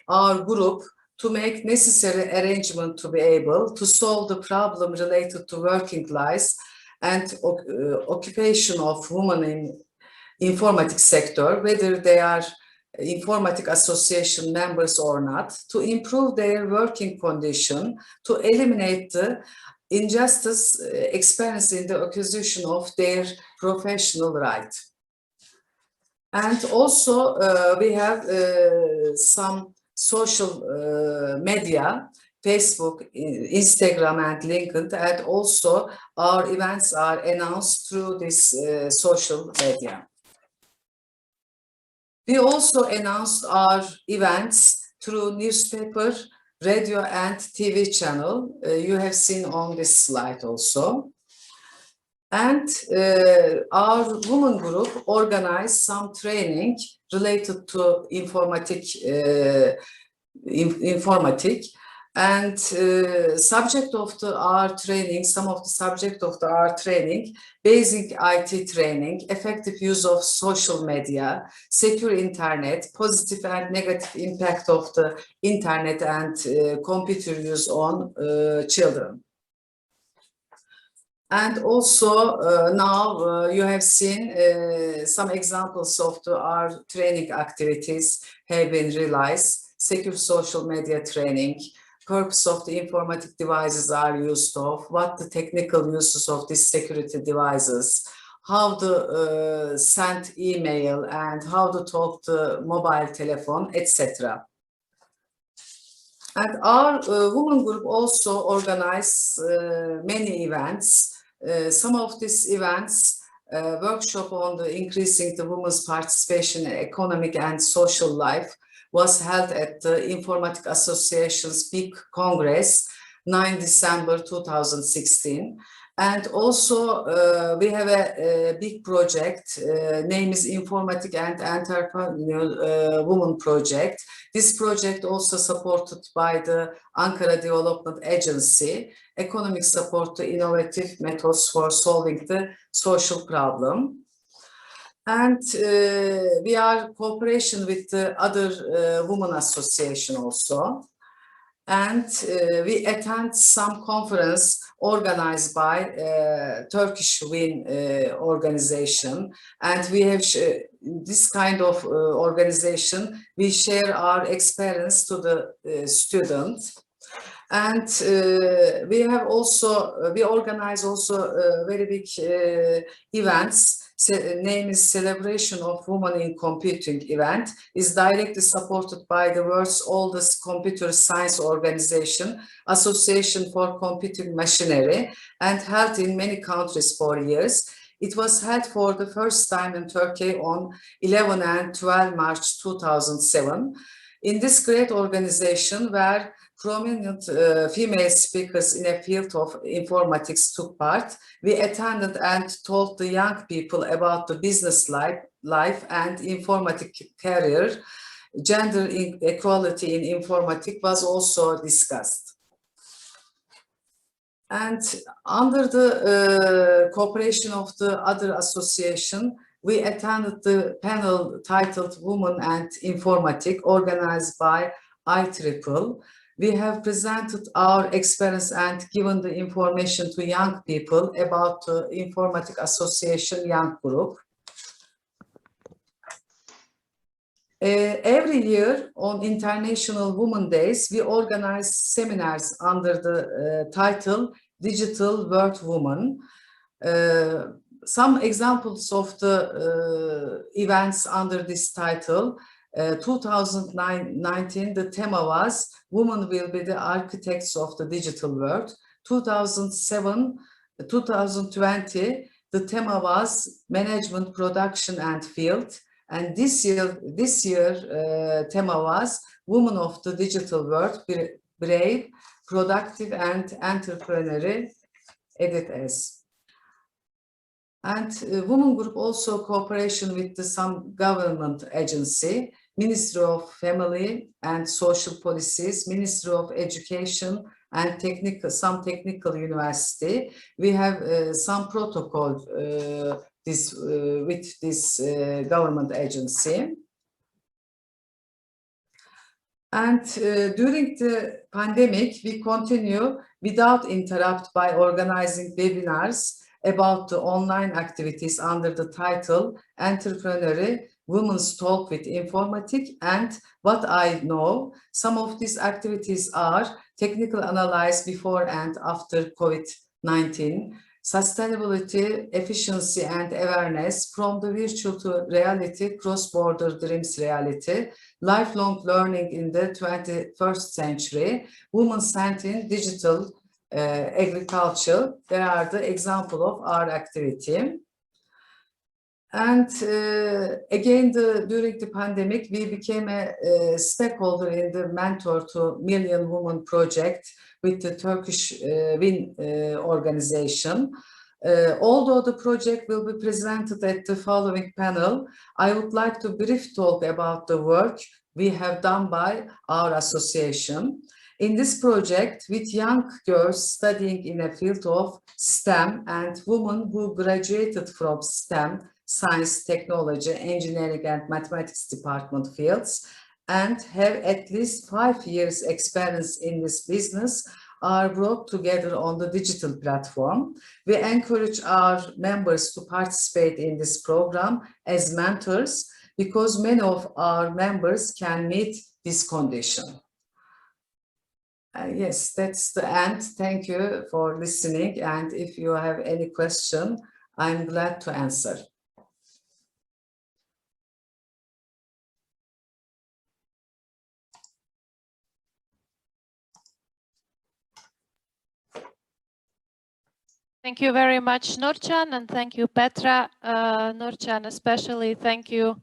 our group to make necessary arrangement to be able to solve the problem related to working lives and occupation of women in informatics sector, whether they are Informatic Association members or not, to improve their working condition, to eliminate the injustice experienced in the acquisition of their professional right. And also we have some social media, Facebook, Instagram, and LinkedIn, and also our events are announced through this social media. We also announced our events through newspaper, radio, and TV channel. You have seen on this slide also. And our women group organized some training related to informatic, and subject of our training, some of the subject of our training, basic IT training, effective use of social media, secure internet, positive and negative impact of the internet and computer use on children. And also now you have seen some examples of our training activities have been realized. Secure social media training, purpose of the informatic devices are used of, what the technical uses of these security devices, how to send email and how to talk to mobile telephone, etc. And our women group also organized many events some of these events, workshop on the increasing the women's participation in economic and social life was held at the Informatic Association's big Congress, 9 December 2016. And also we have a big project, name is Informatic and Entrepreneurial Women Project. This project also supported by the Ankara Development Agency, economic support to innovative methods for solving the social problem. And we are cooperation with the other women association also. And we attend some conference organized by Turkish WIN organization. And we have this kind of organization, we share our experience to the students. And we have also, we organize also very big events. Name is Celebration of Women in Computing event, is directly supported by the world's oldest computer science organization, Association for Computing Machinery, and held in many countries for years. It was held for the first time in Turkey on 11 and 12 March 2007. In this great organization where prominent female speakers in a field of informatics took part, we attended and told the young people about the business life and informatic career. Gender equality in informatics was also discussed. And under the cooperation of the other association, we attended the panel titled Women and Informatic, organized by IEEE. We have presented our experience and given the information to young people about the Informatic Association Young Group. Every year on International Women Days, we organize seminars under the title Digital World Woman. Some examples of the events under this title. 2019, the theme was Women Will Be the Architects of the Digital World. 2020, the theme was Management, Production and Field. And this year theme was Women of the Digital World, Brave, Productive and Entrepreneurial, edit as. And Women Group also cooperation with some government agency, Ministry of Family and Social Policies, Ministry of Education and some technical university. We have some protocol with this government agency. And during the pandemic, we continue without interrupt by organizing webinars about the online activities under the title Entrepreneurial Women's Talk with Informatic and What I Know. Some of these activities are technical analysis before and after COVID-19, sustainability, efficiency and awareness from the virtual to reality, cross-border dreams reality, lifelong learning in the 21st century, women-centered digital agriculture. They are the example of our activity. And again, during the pandemic, we became a stakeholder in the Mentor to Million Women project with the Turkish WIN organization. Although the project will be presented at the following panel, I would like to brief talk about the work we have done by our association. In this project, with young girls studying in a field of STEM and women who graduated from STEM, science, technology, engineering, and mathematics department fields, and have at least 5 years experience in this business, are brought together on the digital platform. We encourage our members to participate in this program as mentors because many of our members can meet this condition. Yes, that's the end. Thank you for listening. And if you have any question, I'm glad to answer. Thank you very much, Nurcan, and thank you, Petra. Nurcan, especially thank you.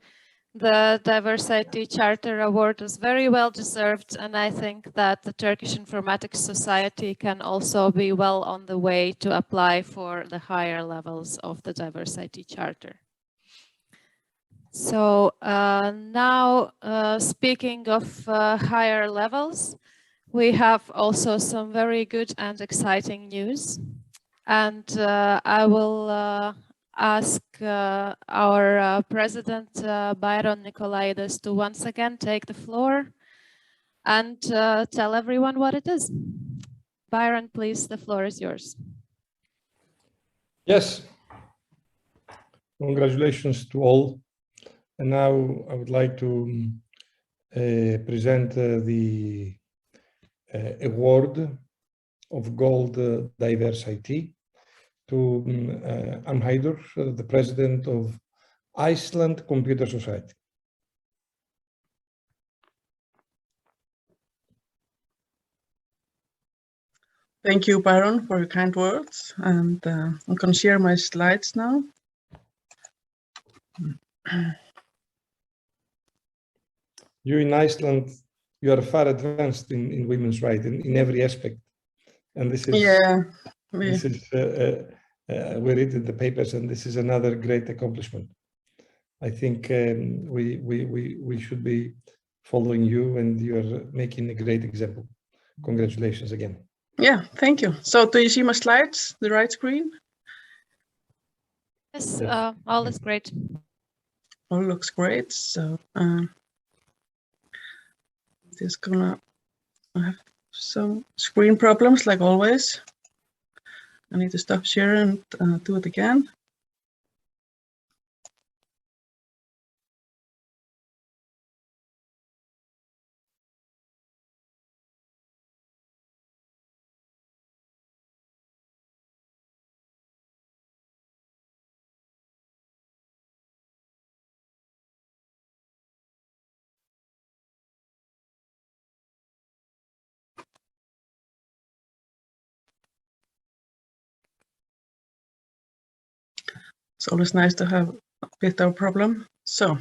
The DiversIT Charter Award is very well deserved, and I think that the Turkish Informatics Society can also be well on the way to apply for the higher levels of the DiversIT Charter. So now, speaking of higher levels, we have also some very good and exciting news. And I will ask our President, Byron Nicolaidis, to once again take the floor and tell everyone what it is. Byron, please, the floor is yours. Yes. Congratulations to all. And now I would like to present the award of Gold DiversIT to Reinhard, the president of Iceland Computer Society. Thank you, Byron, for your kind words. And I'm going to share my slides now. You in Iceland, you are far advanced in women's rights in every aspect. And this is, we read in the papers, and this is another great accomplishment. I think we should be following you, and you are making a great example. Congratulations again. Yeah, thank you. So do you see my slides, the right screen? Yes, all is great. All looks great. So just gonna have some screen problems like always. I need to stop sharing and do it again. It's always nice to have a bit of a problem. So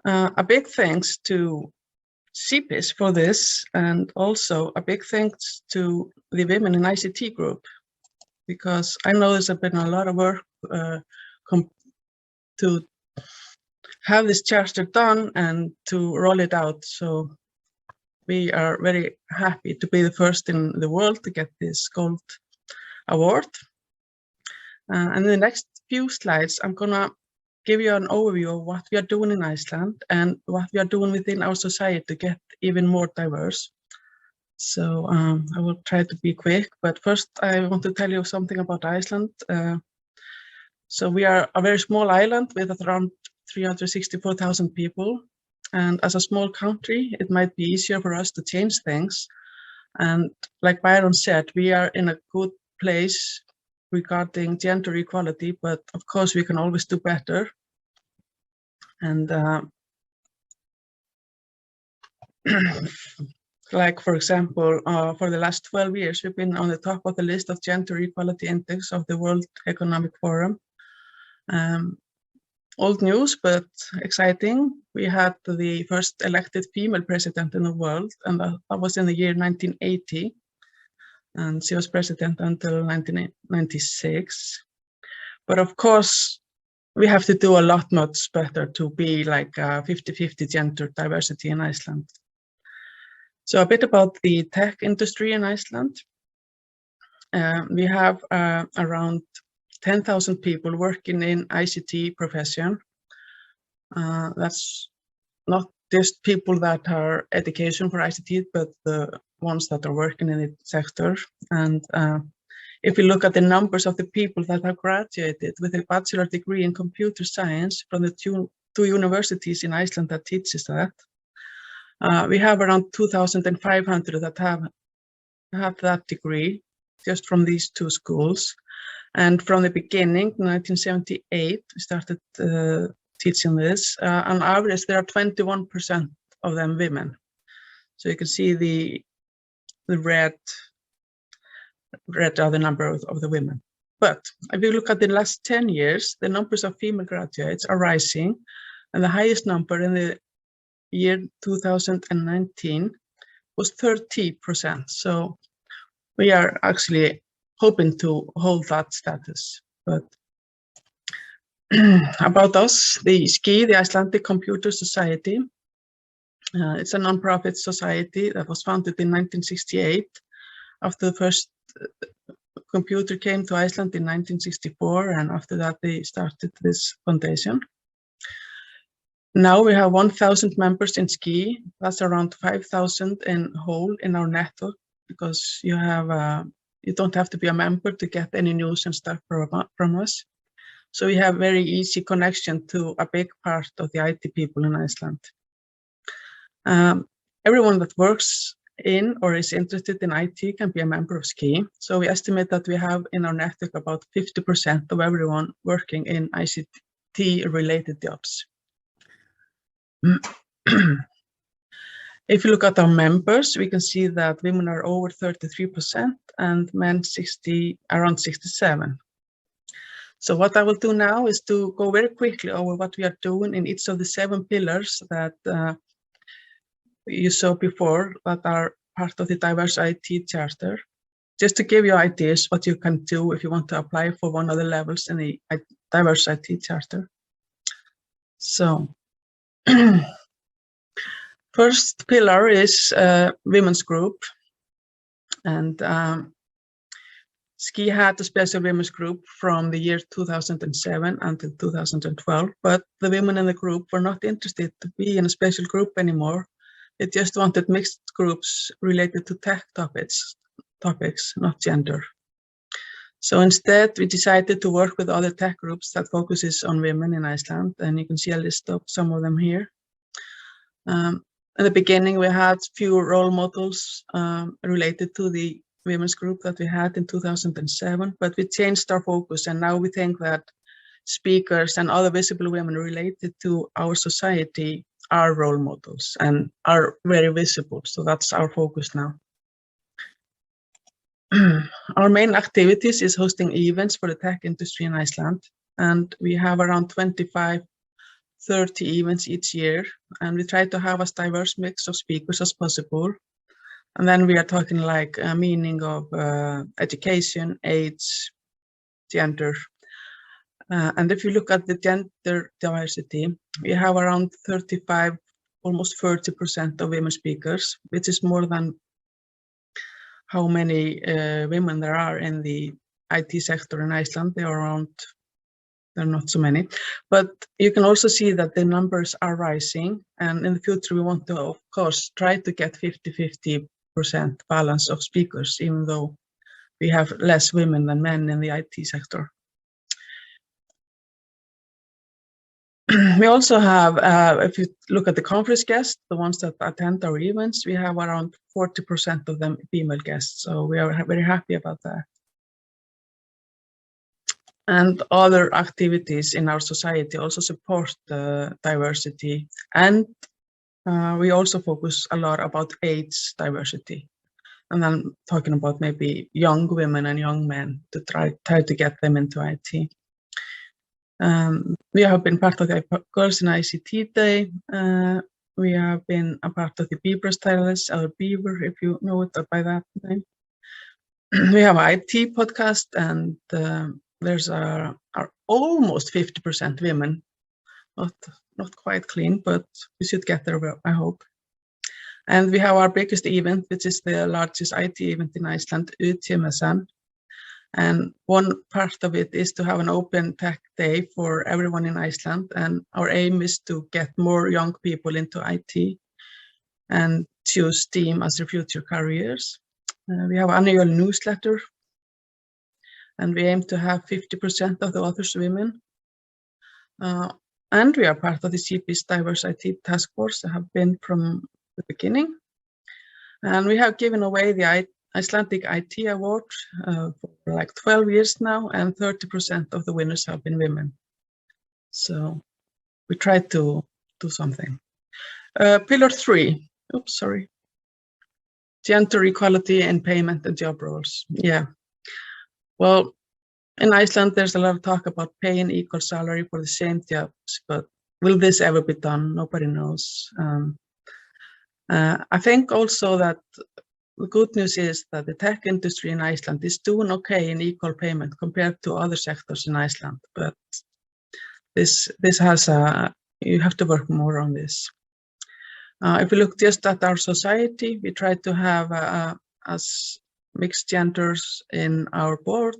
a big thanks to CEPIS for this, and also a big thanks to the Women in ICT group, because I know there's been a lot of work to have this charter done and to roll it out. So we are very happy to be the first in the world to get this gold award. And in the next few slides, I'm gonna give you an overview of what we are doing in Iceland and what we are doing within our society to get even more diverse. So I will try to be quick, but first I want to tell you something about Iceland. So we are a very small island with around 364,000 people. And as a small country, it might be easier for us to change things. And like Byron said, we are in a good place regarding gender equality, but of course we can always do better. And like, for example, for the last 12 years, we've been on the top of the list of gender equality index of the World Economic Forum. Old news, but exciting. We had the first elected female president in the world, and that was in the year 1980. And she was president until 1996. But of course, we have to do a lot much better to be like 50-50 gender diversity in Iceland. So a bit about the tech industry in Iceland. We have around 10,000 people working in ICT profession. That's not just people that are education for ICT, but the ones that are working in the sector. And if we look at the numbers of the people that have graduated with a bachelor degree in computer science from the two universities in Iceland that teaches that, we have around 2,500 that have that degree just from these two schools. And from the beginning, 1978, we started teaching this. On average, there are 21% of them women. So you can see the red the number of the women. But if you look at the last 10 years, the numbers of female graduates are rising, and the highest number in the year 2019 was 30%. So we are actually hoping to hold that status. But about us, the SCI, the Icelandic Computer Society, it's a non-profit society that was founded in 1968 after the first computer came to Iceland in 1964, and after that they started this foundation. Now we have 1,000 members in SCI. That's around 5,000 in whole in our network, because you don't have to be a member to get any news and stuff from us. So we have very easy connection to a big part of the IT people in Iceland. Everyone that works in or is interested in IT can be a member of SCI. So we estimate that we have in our network about 50% of everyone working in ICT related jobs. If you look at our members, we can see that women are over 33% and men around 67%. So what I will do now is to go very quickly over what we are doing in each of the 7 pillars that you saw before, that are part of the DiversIT Charter, just to give you ideas what you can do if you want to apply for one of the levels in the DiversIT Charter. So first pillar is women's group, and SCI had a special women's group from the year 2007 until 2012, but the women in the group were not interested to be in a special group anymore. They just wanted mixed groups related to tech topics, not gender. So instead, we decided to work with other tech groups that focuses on women in Iceland, and you can see a list of some of them here. In the beginning, we had few role models related to the women's group that we had in 2007, but we changed our focus, and now we think that speakers and other visible women related to our society are role models and are very visible. So that's our focus now. Our main activities is hosting events for the tech industry in Iceland, and we have around 25-30 events each year, and we try to have as diverse mix of speakers as possible. And then we are talking like a meaning of education, age, gender. And if you look at the gender diversity, we have around 35, almost 30% of women speakers, which is more than how many women there are in the IT sector in Iceland. They are around, there are not so many, but you can also see that the numbers are rising. And in the future, we want to, of course, try to get 50-50% balance of speakers, even though we have less women than men in the IT sector. We also have, if you look at the conference guests, the ones that attend our events, we have around 40% of them female guests. So we are very happy about that. And other activities in our society also support diversity. And we also focus a lot about age diversity. And I'm talking about maybe young women and young men to try to get them into IT. We have been part of the Girls in ICT Day. We have been a part of the Beaver Stylist, or Beaver, if you know it by that name. We have an IT podcast, and there's are almost 50% women. Not quite clean, but we should get there, I hope. And we have our biggest event, which is the largest IT event in Iceland, UTMSN. And one part of it is to have an open tech day for everyone in Iceland. And our aim is to get more young people into IT and choose STEAM as their future careers. We have an annual newsletter, and we aim to have 50% of the authors women. And we are part of the CEPIS DiversIT task force. I have been from the beginning. And we have given away the Icelandic IT Award for like 12 years now, and 30% of the winners have been women. So we try to do something. Pillar 3, gender equality in payment and job roles. Yeah, Well, in Iceland, there's a lot of talk about paying equal salary for the same jobs, but will this ever be done? Nobody knows. I think also that the good news is that the tech industry in Iceland is doing okay in equal payment compared to other sectors in Iceland, but this has you have to work more on this. If we look just at our society, we try to have as mixed genders in our board.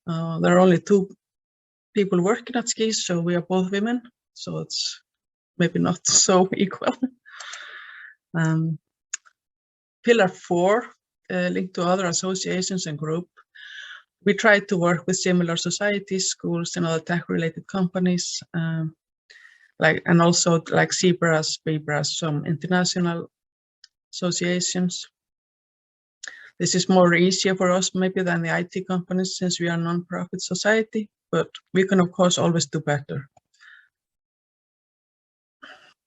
There are only 2 people working at Kpis, so we are both women, so it's maybe not so equal. Pillar 4, linked to other associations and group. We try to work with similar societies, schools, and other tech-related companies, and also like CEPIS, PIBRAS, some international associations. This is more easier for us maybe than the IT companies since we are a non-profit society, but we can of course always do better.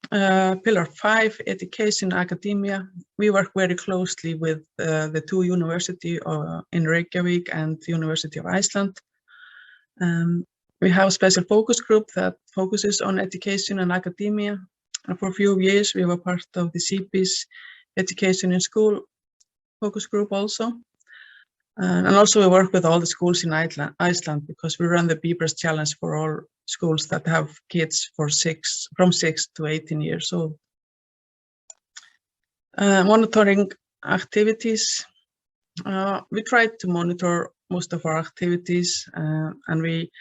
Pillar 5, education, academia. We work very closely with the 2 universities in Reykjavik and the University of Iceland. We have a special focus group that focuses on education and academia. And for a few years, we were part of the CEPIS education in school focus group also. And also we work with all the schools in Iceland because we run the PIBRAS challenge for all schools that have kids from 6 to 18 years old. Monitoring activities. We try to monitor most of our activities and we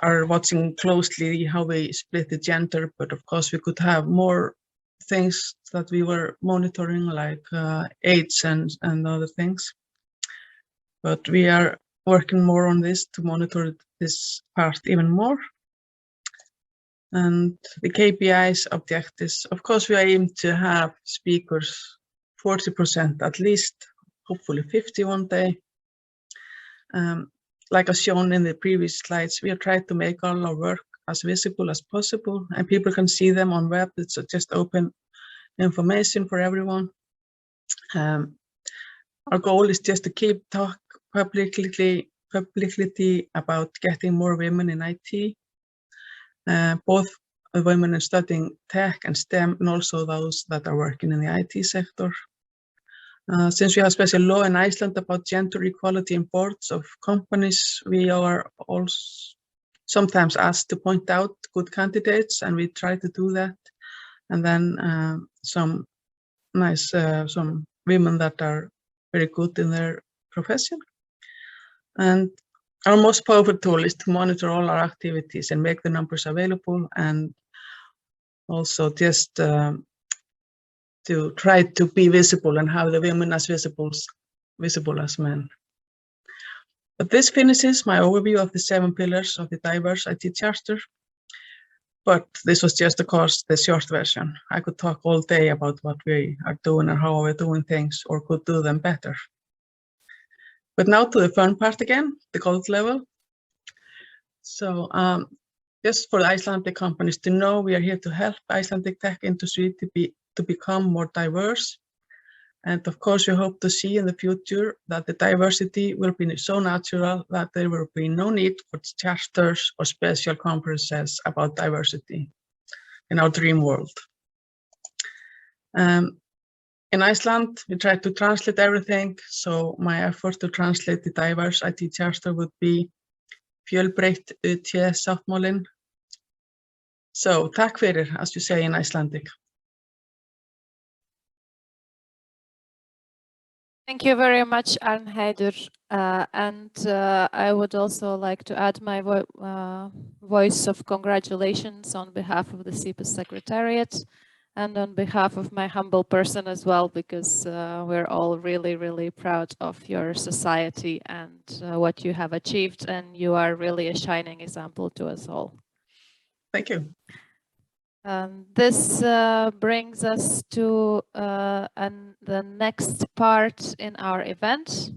are watching closely how we split the gender, but of course we could have more things that we were monitoring like age and other things. But we are working more on this to monitor this part even more. And the Kpis objectives, of course, we aim to have speakers 40% at least, hopefully 50 one day. Like as shown in the previous slides, we have tried to make all our work as visible as possible, and people can see them on web. It's just open information for everyone. Our goal is just to keep talk publicly about getting more women in IT, both women studying tech and STEM, and also those that are working in the IT sector. Since we have special law in Iceland about gender equality in boards of companies, we are also sometimes asked to point out good candidates, and we try to do that. And then some women that are very good in their profession. And our most powerful tool is to monitor all our activities and make the numbers available, and also just to try to be visible and have the women as visible as men. But this finishes my overview of the 7 pillars of the DiversIT Charter. But this was just, of course, the short version. I could talk all day about what we are doing and how we're doing things, or could do them better. But now to the fun part again, the gold level. So just for the Icelandic companies to know, we are here to help Icelandic tech industry to become more diverse. And of course, we hope to see in the future that the diversity will be so natural that there will be no need for charters or special conferences about diversity in our dream world. In Iceland, we try to translate everything. So my effort to translate the DiversIT Charter would be fjölbreytt sáttmálinn. So, takk fyrir, as you say in Icelandic. Thank you very much, Reinhard. I would also like to add my voice of congratulations on behalf of the CEPIS Secretariat and on behalf of my humble person as well, because we're all really, really proud of your society and what you have achieved, and you are really a shining example to us all. Thank you. This brings us to the next part in our event,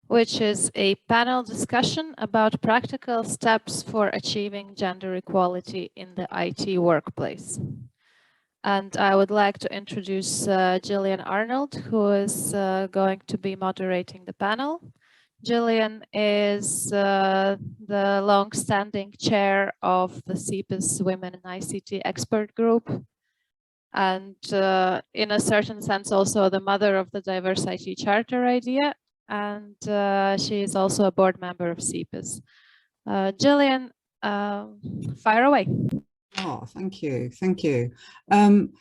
which is a panel discussion about practical steps for achieving gender equality in the IT workplace. And I would like to introduce Jillian Arnold, who is going to be moderating the panel. Jillian is the long-standing chair of the CEPIS Women in ICT Expert Group, and in a certain sense also the mother of the DiversIT Charter idea, and she is also a board member of CEPIS. Jillian, fire away. Oh, thank you. Thank you. Thank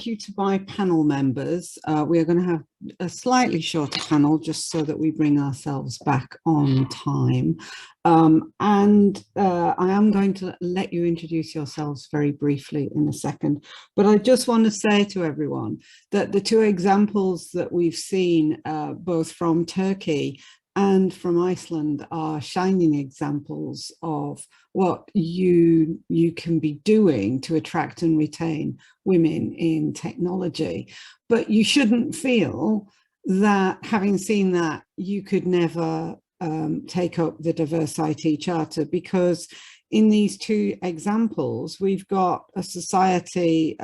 you to my panel members. We are going to have a slightly shorter panel just so that we bring ourselves back on time. I am going to let you introduce yourselves very briefly in a second. But I just want to say to everyone that the two examples that we've seen, both from Turkey and from Iceland, are shining examples of what you can be doing to attract and retain women in technology. But you shouldn't feel that, having seen that, you could never take up the DiversIT Charter, because in these two examples, we've got a society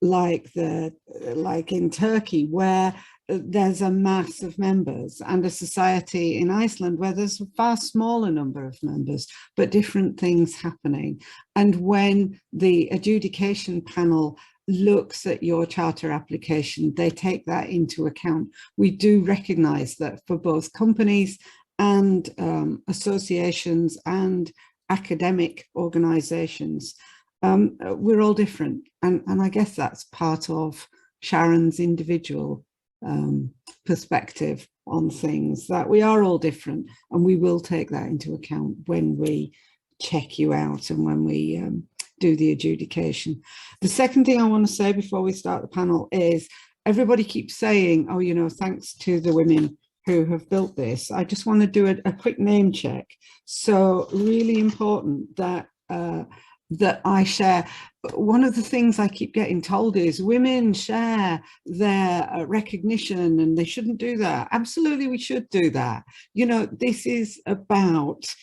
like in Turkey, where there's a mass of members, and a society in Iceland where there's a far smaller number of members, but different things happening. And when the adjudication panel looks at your charter application, they take that into account. We do recognize that for both companies and associations and academic organizations, we're all different. And I guess that's part of Sharon's individual perspective on things, that we are all different, and we will take that into account when we check you out and when we do the adjudication. The second thing I want to say before we start the panel is, everybody keeps saying, oh, you know, thanks to the women who have built this. I just want to do a quick name check. So really important that that I share. One of the things I keep getting told is women share their recognition and they shouldn't do that. Absolutely, we should do that. You know, this is about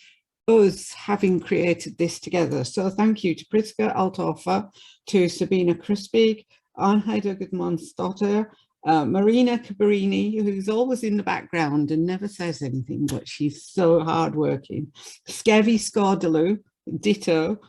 us having created this together. So thank you to Priska Althofer, to Sabina Krispig, Arnheide Gudmundsdottir, Marina Cabarini, who's always in the background and never says anything, but she's so hardworking. Skevi Skordelu, ditto.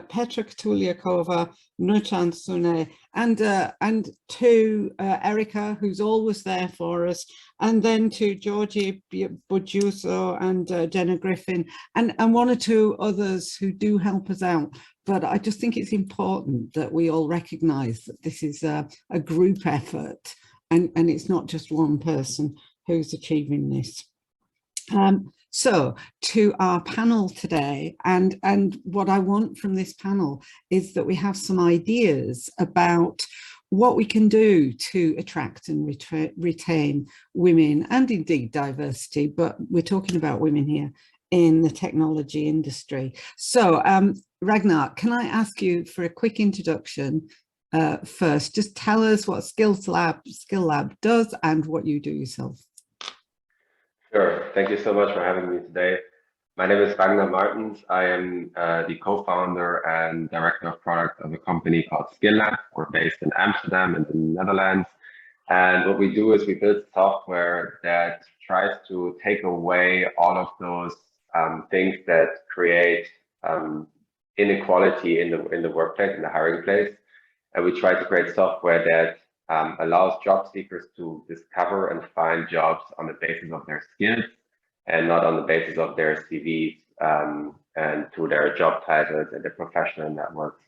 Petra Kotuliakova, Nurchan Sune, and to Erica, who's always there for us, and then to Georgie Budjuso and Jenna Griffin, and one or two others who do help us out. But I just think it's important that we all recognise that this is a group effort, and it's not just one person who's achieving this. So to our panel today, and what I want from this panel is that we have some ideas about what we can do to attract and retain women, and indeed diversity, but we're talking about women here in the technology industry. So Ragnar, can I ask you for a quick introduction first? Just tell us what Skill Lab does and what you do yourself. Sure. Thank you so much for having me today. My name is Ragnar Martens. I am the co-founder and director of product of a company called Skill Lab. We're based in Amsterdam in the Netherlands. And what we do is we build software that tries to take away all of those things that create inequality in the workplace, in the hiring place. And we try to create software that allows job seekers to discover and find jobs on the basis of their skills and not on the basis of their CVs and through their job titles and their professional networks.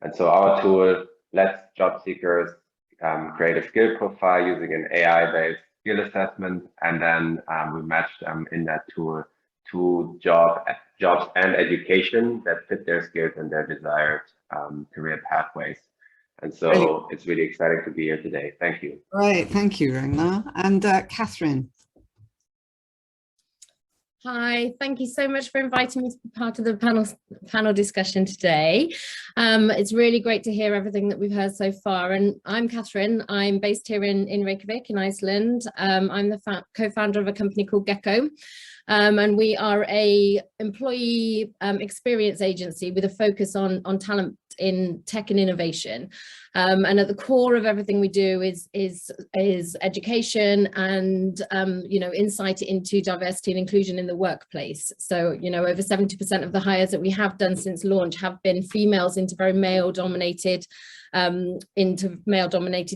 And so our tool lets job seekers create a skill profile using an AI-based skill assessment, and then we match them in that tool to jobs and education that fit their skills and their desired career pathways. And so it's really exciting to be here today. Thank you. Great, thank you, Ragnar. And Catherine. Hi, thank you so much for inviting me to be part of the panel discussion today. It's really great to hear everything that we've heard so far. And I'm Catherine. I'm based here in Reykjavik in Iceland. I'm the co-founder of a company called Gecko. And we are a employee experience agency with a focus on talent in tech and innovation. And at the core of everything we do is education and insight into diversity and inclusion in the workplace. So over 70% of the hires that we have done since launch have been females into very male-dominated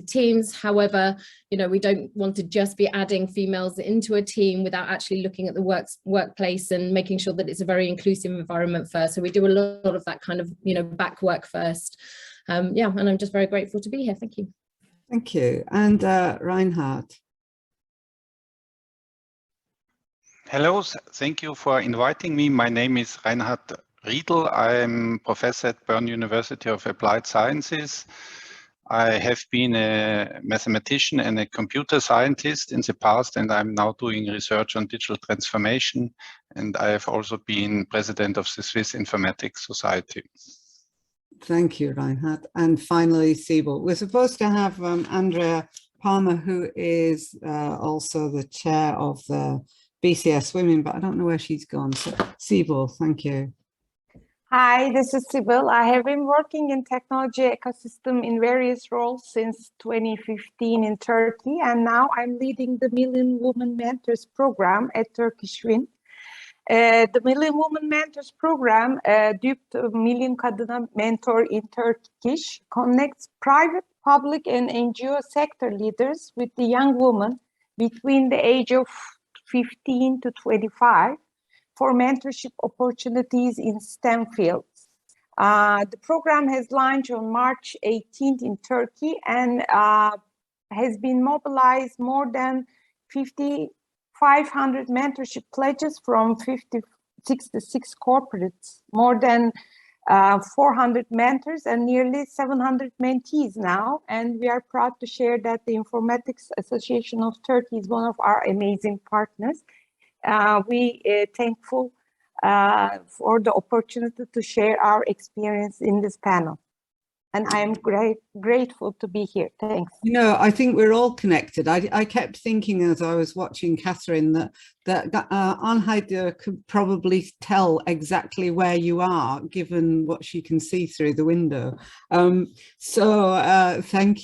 teams. However, we don't want to just be adding females into a team without actually looking at the workplace and making sure that it's a very inclusive environment first. So we do a lot of that kind of back work first. And I'm just very grateful to be here. Thank you. Thank you. And Reinhard. Hello, thank you for inviting me. My name is Reinhard Riedel. I'm professor at Bern University of Applied Sciences. I have been a mathematician and a computer scientist in the past, and I'm now doing research on digital transformation. And I have also been president of the Swiss Informatics Society. Thank you, Reinhard. And finally, Sibyl. We're supposed to have Andrea Palmer, who is also the chair of the BCS Women, but I don't know where she's gone. So, Sibyl, thank you. Hi, this is Sibyl. I have been working in technology ecosystem in various roles since 2015 in Turkey, and now I'm leading the Million Women Mentors program at Turkish Win. The Million Women Mentors program, dubbed Million Kadına Mentor in Turkish, connects private, public, and NGO sector leaders with the young women between the age of 15 to 25 for mentorship opportunities in STEM fields. The program has launched on March 18th in Turkey and has been mobilized more than 5,500 mentorship pledges from 66 corporates, more than 400 mentors and nearly 700 mentees now. And we are proud to share that the Informatics Association of Turkey is one of our amazing partners. We are thankful for the opportunity to share our experience in this panel. And I am grateful to be here. Thanks. I think we're all connected. I kept thinking as I was watching Catherine that Anheide could probably tell exactly where you are, given what she can see through the window. Thank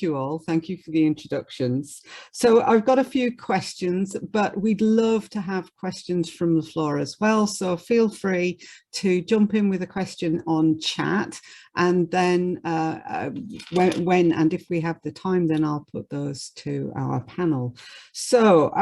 you all. Thank you for the introductions. So I've got a few questions, but we'd love to have questions from the floor as well. So feel free to jump in with a question on chat, and then when and if we have the time, then I'll put those to our panel. So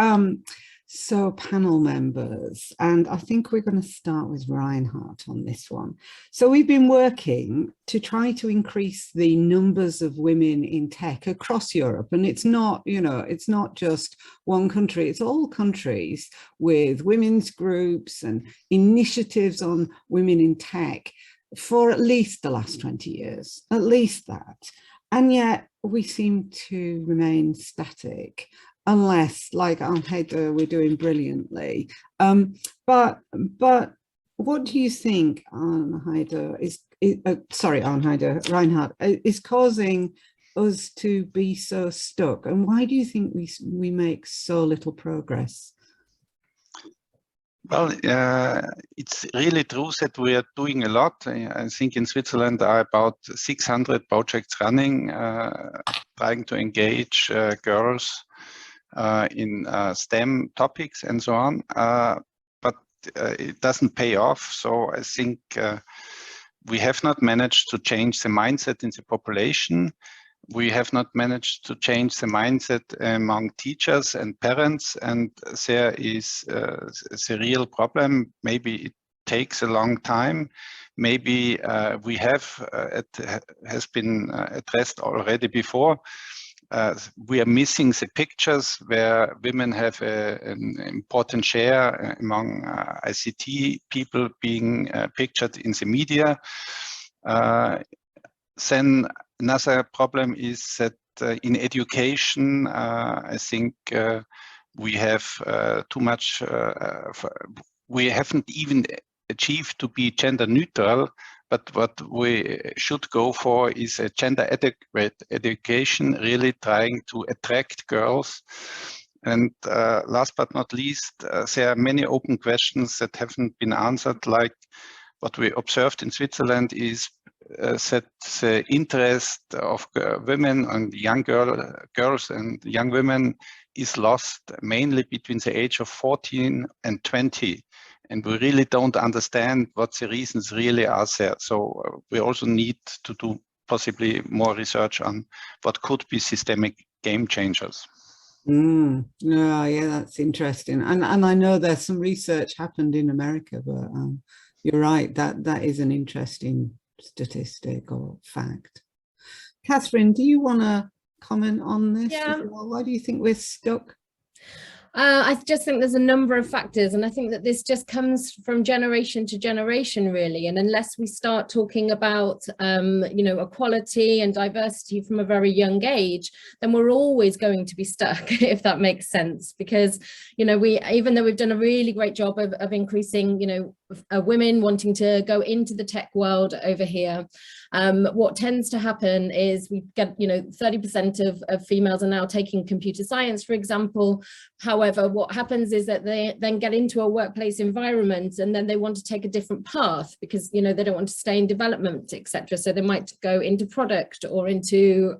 panel members, and I think we're going to start with Reinhard on this one. So we've been working to try to increase the numbers of women in tech across Europe, and it's not, it's not just one country, it's all countries with women's groups and initiatives on women in tech for at least the last 20 years, at least that. And yet we seem to remain static, unless, like Anheide, we're doing brilliantly. But what do you think, Reinhard, is causing us to be so stuck? And why do you think we make so little progress? Well, it's really true that we are doing a lot. I think in Switzerland there are about 600 projects running, trying to engage girls in STEM topics and so on, but it doesn't pay off. So I think we have not managed to change the mindset in the population. We have not managed to change the mindset among teachers and parents, and there is a real problem. Maybe it takes a long time. Maybe we have, it has been addressed already before. We are missing the pictures where women have an important share among ICT people being pictured in the media. Then another problem is that in education, I think we have too much, we haven't even achieved to be gender neutral, but what we should go for is a gender adequate education, really trying to attract girls. And last but not least, there are many open questions that haven't been answered, like what we observed in Switzerland is that the interest of women and young girls and young women is lost mainly between the age of 14 and 20. And we really don't understand what the reasons really are there. So we also need to do possibly more research on what could be systemic game changers. Yeah, that's interesting. And I know there's some research happened in America, but you're right, that is an interesting statistic or fact. Catherine, do you want to comment on this? Yeah. Why do you think we're stuck? I just think there's a number of factors, and I think that this just comes from generation to generation, really. And unless we start talking about, you know, equality and diversity from a very young age, then we're always going to be stuck, if that makes sense. Because, you know, even though we've done a really great job of increasing, you know, women wanting to go into the tech world over here, what tends to happen is we get, you know, 30% of females are now taking computer science, for example. However, what happens is that they then get into a workplace environment and then they want to take a different path because, you know, they don't want to stay in development, etc. So they might go into product or into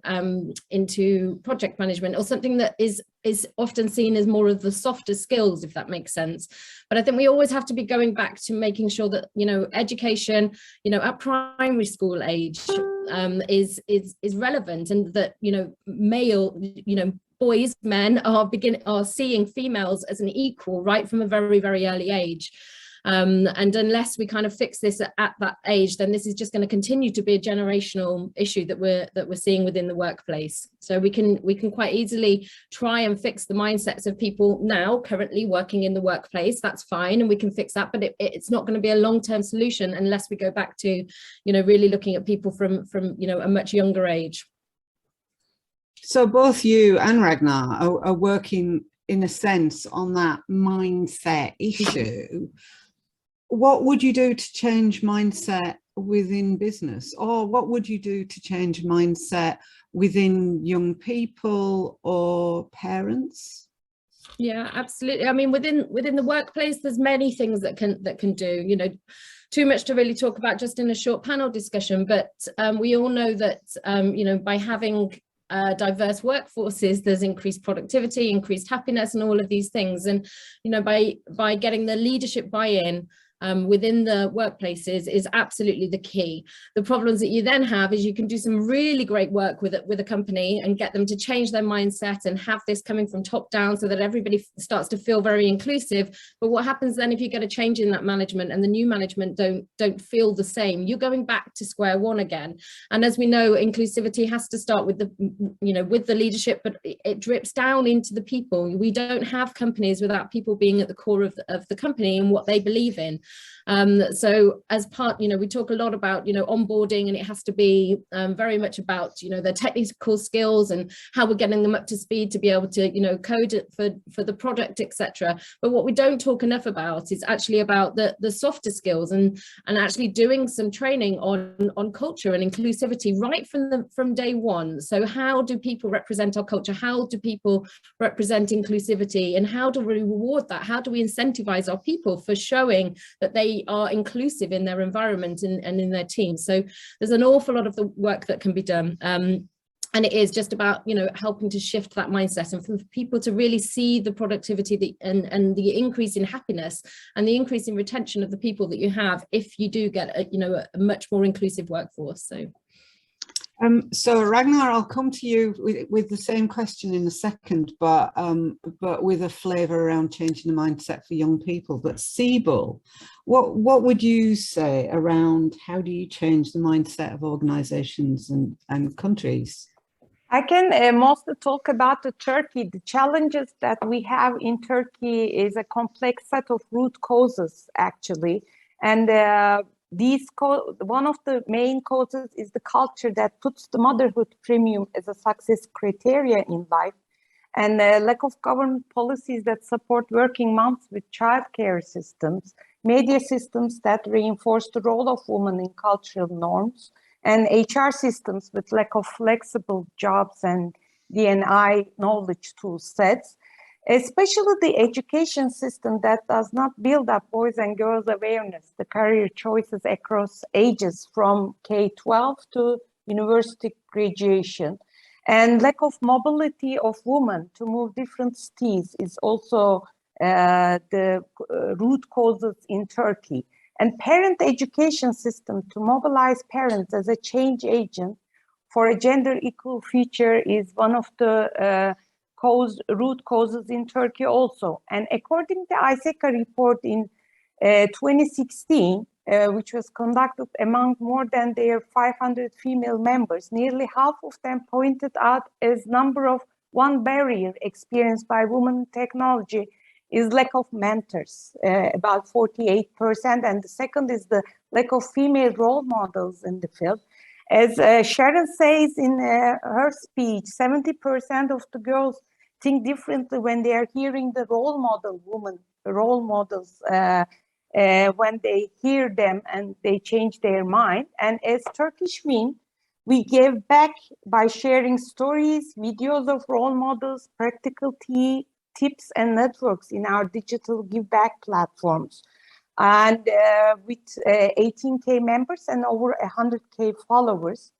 project management or something that is often seen as more of the softer skills, if that makes sense. But I think we always have to be going back to making sure that, you know, education, you know, at primary school age is relevant, and that, you know, boys, men are seeing females as an equal right from a very, very early age. And unless we kind of fix this at that age, then this is just going to continue to be a generational issue that we're seeing within the workplace. So we can quite easily try and fix the mindsets of people now currently working in the workplace. That's fine, and we can fix that, but it's not going to be a long-term solution unless we go back to, you know, really looking at people from you know, a much younger age. So both you and Ragnar are working in a sense on that mindset issue. What would you do to change mindset within business, or what would you do to change mindset within young people or parents? Yeah, absolutely. I mean, within the workplace, there's many things that can do, you know, too much to really talk about just in a short panel discussion, but we all know that, you know, by having diverse workforces, there's increased productivity, increased happiness, and all of these things. And, you know, by getting the leadership buy-in within the workplaces is absolutely the key. The problems that you then have is you can do some really great work with a company and get them to change their mindset and have this coming from top down so that everybody starts to feel very inclusive. But what happens then if you get a change in that management and the new management don't feel the same? You're going back to square one again. And as we know, inclusivity has to start with the, you know, with the leadership, but it drips down into the people. We don't have companies without people being at the core of the company and what they believe in. So as part, you know, we talk a lot about, you know, onboarding, and it has to be very much about, you know, their technical skills and how we're getting them up to speed to be able to, you know, code it for the product, etc. But what we don't talk enough about is actually about the softer skills and actually doing some training on culture and inclusivity right from day one. So how do people represent our culture? How do people represent inclusivity? And how do we reward that? How do we incentivize our people for showing that they are inclusive in their environment and in their team? So there's an awful lot of the work that can be done. And it is just about, you know, helping to shift that mindset and for people to really see the productivity and the increase in happiness and the increase in retention of the people that you have if you do get a, you know, a much more inclusive workforce. So Ragnar, I'll come to you with the same question in a second, but with a flavour around changing the mindset for young people. But Sibyl, what would you say around how do you change the mindset of organisations and countries? I can mostly talk about Turkey. The challenges that we have in Turkey is a complex set of root causes, actually, and one of the main causes is the culture that puts the motherhood premium as a success criteria in life, and lack of government policies that support working moms with childcare systems, media systems that reinforce the role of women in cultural norms, and HR systems with lack of flexible jobs and D&I knowledge tool sets. especially the education system that does not build up boys and girls awareness, the career choices across ages from K-12 to university graduation. And lack of mobility of women to move different cities is also the root causes in Turkey. And parent education system to mobilize parents as a change agent for a gender equal future is one of the root causes in Turkey also. And according to ISECA report in 2016, which was conducted among more than their 500 female members, nearly half of them pointed out as number of one barrier experienced by women in technology is lack of mentors, about 48%. And the second is the lack of female role models in the field. As Sharon says in her speech, 70% of the girls think differently when they are hearing the role model women, role models, when they hear them and they change their mind. And as Turkish Win, we give back by sharing stories, videos of role models, practical tips and networks in our digital give back platforms. And with 18K members and over 100K followers,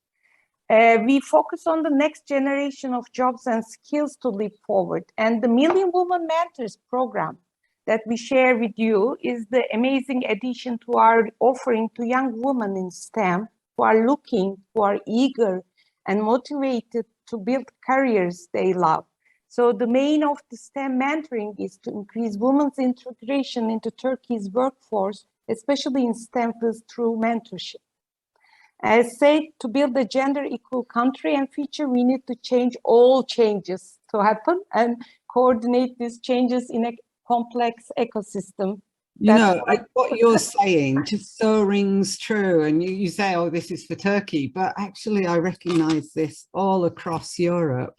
we focus on the next generation of jobs and skills to leap forward. And the Million Women Mentors program that we share with you is the amazing addition to our offering to young women in STEM who are looking, who are eager and motivated to build careers they love. So the main of the STEM mentoring is to increase women's integration into Turkey's workforce, especially in STEM fields through mentorship. As said, to build a gender equal country and future, we need to change all changes to happen and coordinate these changes in a complex ecosystem. You know, what you're saying just so rings true. And you say, oh, this is for Turkey, but actually I recognize this all across Europe.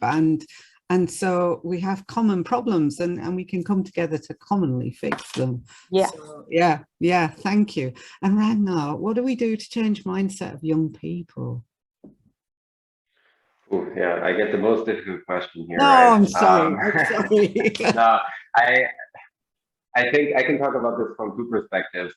And so we have common problems and we can come together to commonly fix them. Yeah. So, yeah, thank you. And Ragnar, what do we do to change mindset of young people? Ooh, yeah, I get the most difficult question here. No, right? I'm sorry. I'm sorry. No, I think I can talk about this from two perspectives.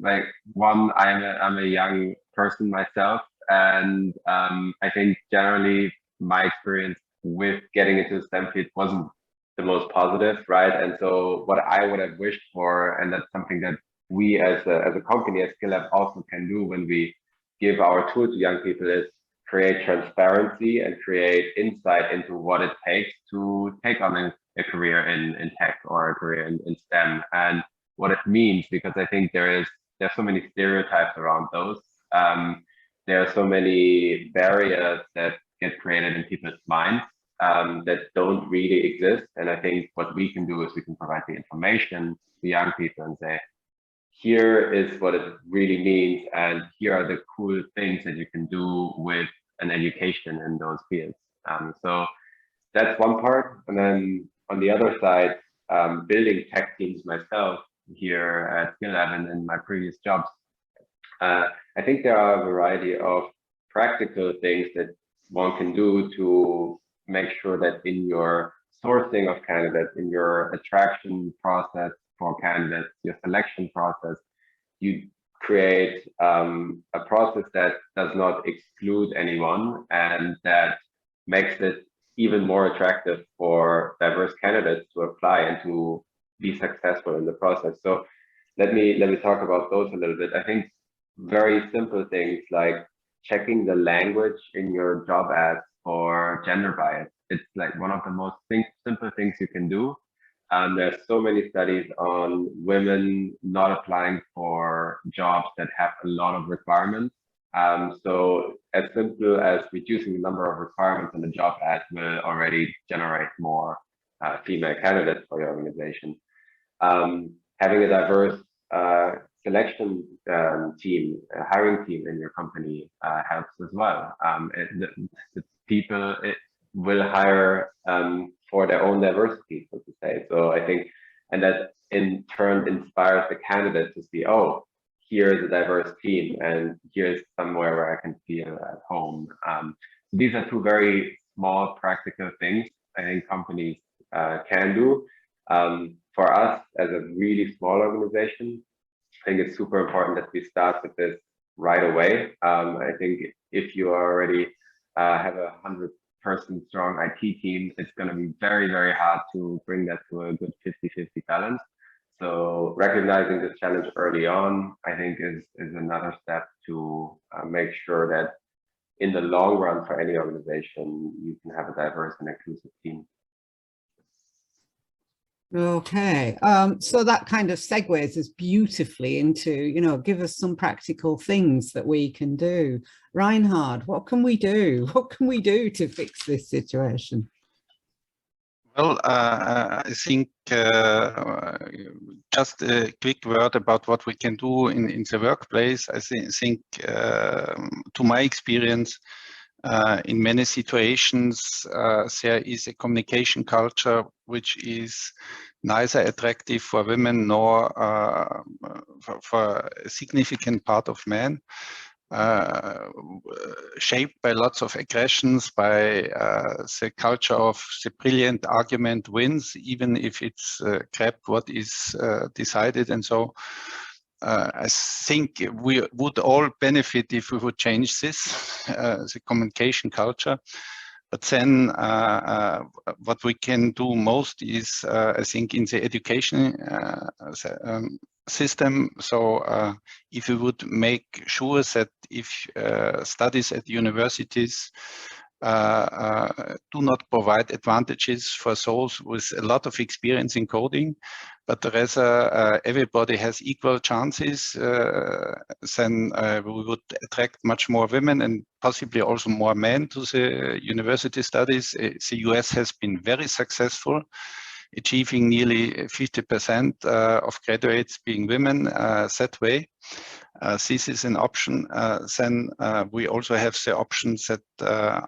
Like one, I'm a young person myself, and I think generally my experience with getting into the STEM field wasn't the most positive, right? And so what I would have wished for, and that's something that we as a company, as SkillLab also can do when we give our tool to young people, is create transparency and create insight into what it takes to take on a career in tech or a career in STEM and what it means, because I think there's so many stereotypes around those. There are so many barriers that get created in people's minds that don't really exist. And I think what we can do is we can provide the information to young people and say, here is what it really means, and here are the cool things that you can do with an education in those fields. So that's one part. And then on the other side, building tech teams myself here at SkillLab and in my previous jobs, I think there are a variety of practical things that one can do to make sure that in your sourcing of candidates, in your attraction process for candidates, your selection process, you create a process that does not exclude anyone and that makes it even more attractive for diverse candidates to apply and to be successful in the process. So let me talk about those a little bit. I think very simple things like checking the language in your job ads for gender bias. It's like one of the most simple things you can do. There's so many studies on women not applying for jobs that have a lot of requirements. So as simple as reducing the number of requirements in the job ad will already generate more female candidates for your organization. Having a diverse selection team, a hiring team in your company helps as well. People will hire for their own diversity, so to say. So I think, and that in turn inspires the candidate to see, oh, here's a diverse team and here's somewhere where I can feel at home. These are two very small practical things I think companies can do. For us as a really small organization, I think it's super important that we start with this right away. I think if you already have a 100-person strong IT team, it's going to be very, very hard to bring that to a good 50-50 balance. So recognizing this challenge early on, I think is another step to make sure that in the long run for any organization, you can have a diverse and inclusive team. Okay, so that kind of segues us beautifully into, you know, give us some practical things that we can do. Reinhard, what can we do? What can we do to fix this situation? Well, I think just a quick word about what we can do in the workplace. I think to my experience, in many situations, there is a communication culture which is neither attractive for women nor for a significant part of men, shaped by lots of aggressions, by the culture of the brilliant argument wins, even if it's crap what is decided. And so I think we would all benefit if we would change this, the communication culture. But then what we can do most is, I think, in the education system. So if we would make sure that if studies at universities do not provide advantages for those with a lot of experience in coding, but rather everybody has equal chances, then we would attract much more women and possibly also more men to the university studies. The US has been very successful, achieving nearly 50% of graduates being women that way. This is an option. Then we also have the options that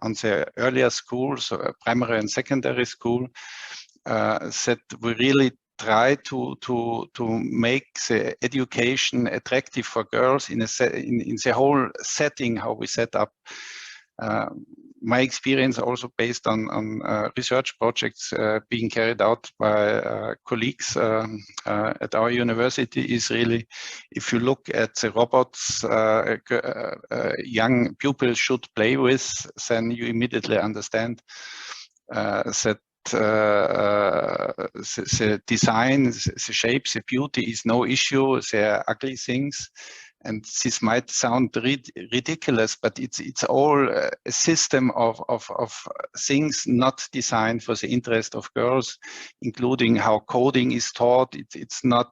on the earlier schools, primary and secondary school, that we really try to make the education attractive for girls in the whole setting, how we set up. My experience also based on research projects being carried out by colleagues at our university is really, if you look at the robots young pupils should play with, then you immediately understand that the design, the shapes, the beauty is no issue. They're ugly things. And this might sound ridiculous, but it's all a system of things not designed for the interest of girls, including how coding is taught. It's not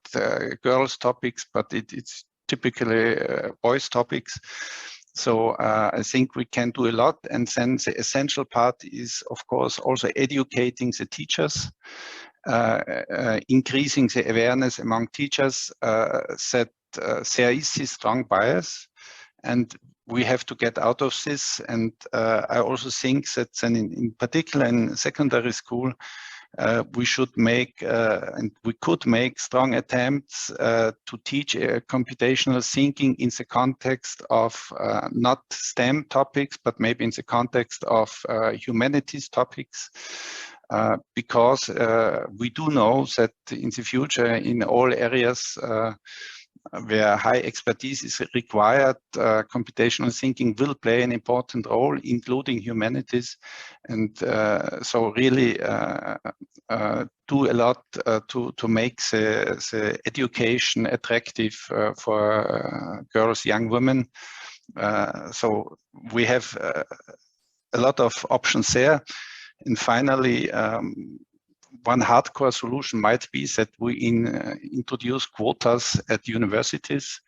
girls' topics, but it's typically boys' topics. So I think we can do a lot. And then the essential part is, of course, also educating the teachers, increasing the awareness among teachers that there is this strong bias, and we have to get out of this. And I also think that then in particular in secondary school, we should make and we could make strong attempts to teach computational thinking in the context of not STEM topics, but maybe in the context of humanities topics. Because we do know that in the future, in all areas where high expertise is required, computational thinking will play an important role, including humanities. And so really do a lot to make the education attractive for girls, young women. So we have a lot of options there. And finally, one hardcore solution might be that we introduce quotas at universities,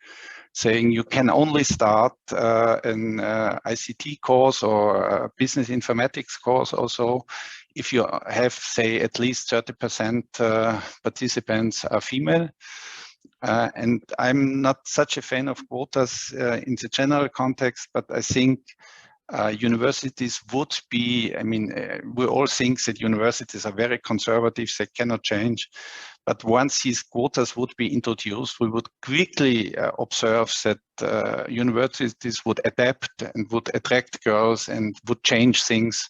saying you can only start an ICT course or a business informatics course also if you have, say, at least 30% participants are female. And I'm not such a fan of quotas in the general context, but I think universities would be, I mean, we all think that universities are very conservative, they cannot change. But once these quotas would be introduced, we would quickly observe that universities would adapt and would attract girls and would change things.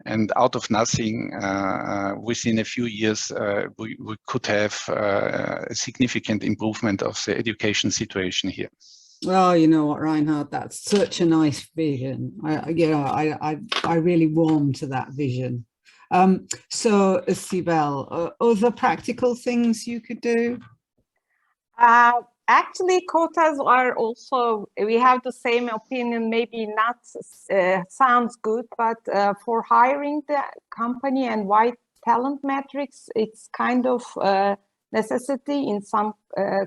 And out of nothing, within a few years, we could have a significant improvement of the education situation here. Oh, you know what, Reinhard, that's such a nice vision. I really warm to that vision. So, Sibel, other practical things you could do? Actually, quotas are also, we have the same opinion, maybe not sounds good, but for hiring the company and white talent metrics, it's kind of necessity in some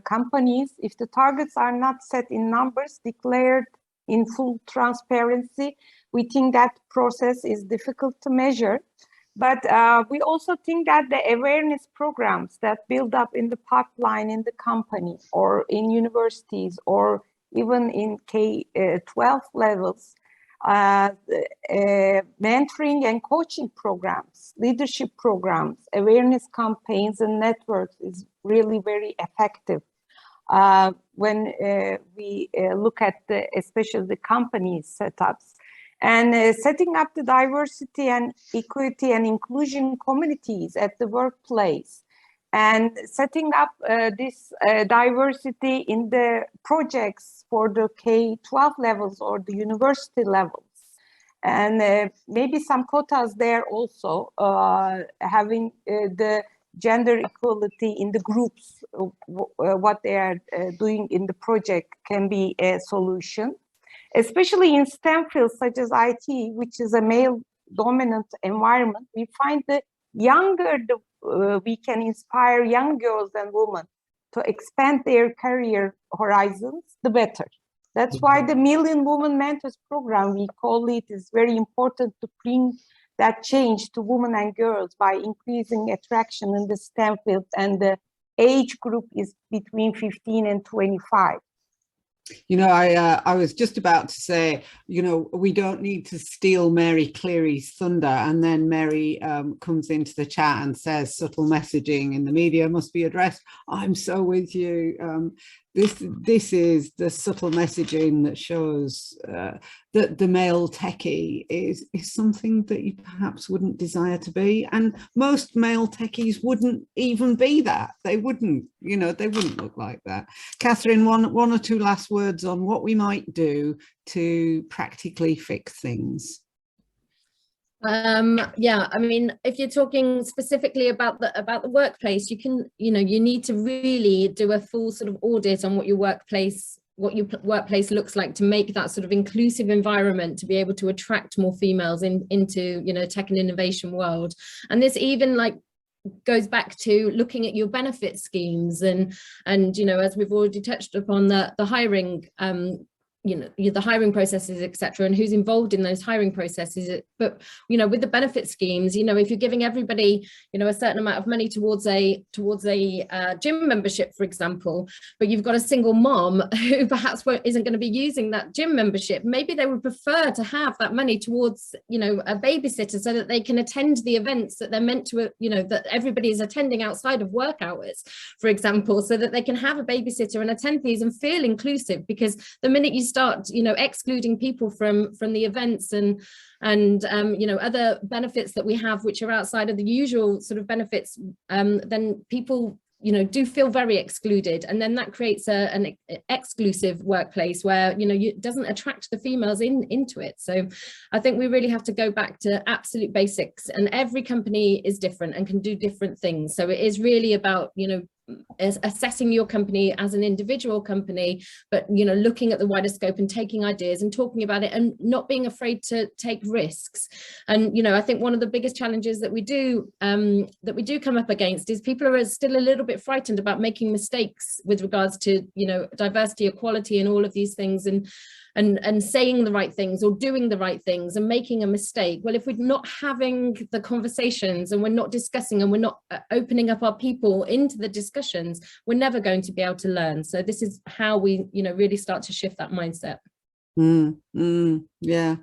companies. If the targets are not set in numbers, declared in full transparency, we think that process is difficult to measure. But we also think that the awareness programs that build up in the pipeline in the company or in universities or even in K-12 levels, mentoring and coaching programs, leadership programs, awareness campaigns and networks is really very effective. When we look at especially the companies setups. And setting up the diversity and equity and inclusion communities at the workplace and setting up this diversity in the projects for the K-12 levels or the university levels. And maybe some quotas there also, having the gender equality in the groups, what they are doing in the project can be a solution. Especially in STEM fields such as IT, which is a male-dominant environment, we find the younger we can inspire young girls and women to expand their career horizons, the better. That's why the Million Women Mentors program, we call it, is very important to bring that change to women and girls by increasing attraction in the STEM field, and the age group is between 15 and 25. You know, I was just about to say, you know, we don't need to steal Mary Cleary's thunder, and then Mary comes into the chat and says subtle messaging in the media must be addressed. I'm so with you. This is the subtle messaging that shows that the male techie is something that you perhaps wouldn't desire to be, and most male techies wouldn't even be that. They wouldn't, you know, they wouldn't look like that. Catherine, one or two last words on what we might do to practically fix things. Yeah, I mean, if you're talking specifically about the workplace, you can, you know, you need to really do a full sort of audit on what your workplace looks like to make that sort of inclusive environment to be able to attract more females into, you know, tech and innovation world. And this even like goes back to looking at your benefit schemes and you know, as we've already touched upon, the hiring you know, the hiring processes, etc., and who's involved in those hiring processes. But, you know, with the benefit schemes, you know, if you're giving everybody, you know, a certain amount of money towards a gym membership, for example, but you've got a single mom who perhaps isn't going to be using that gym membership, maybe they would prefer to have that money towards, you know, a babysitter so that they can attend the events that they're meant to, you know, that everybody is attending outside of work hours, for example, so that they can have a babysitter and attend these and feel inclusive. Because the minute you start, you know, excluding people from the events and you know, other benefits that we have which are outside of the usual sort of benefits, then people, you know, do feel very excluded, and then that creates an exclusive workplace where, you know, it doesn't attract the females into it. So I think we really have to go back to absolute basics, and every company is different and can do different things. So it is really about, you know, assessing your company as an individual company, but, you know, looking at the wider scope and taking ideas and talking about it and not being afraid to take risks. And, you know, I think one of the biggest challenges that we do come up against is people are still a little bit frightened about making mistakes with regards to, you know, diversity, equality and all of these things, and saying the right things or doing the right things and making a mistake. Well, if we're not having the conversations and we're not discussing and we're not opening up our people into the discussions, we're never going to be able to learn. So this is how we, you know, really start to shift that mindset. Yeah.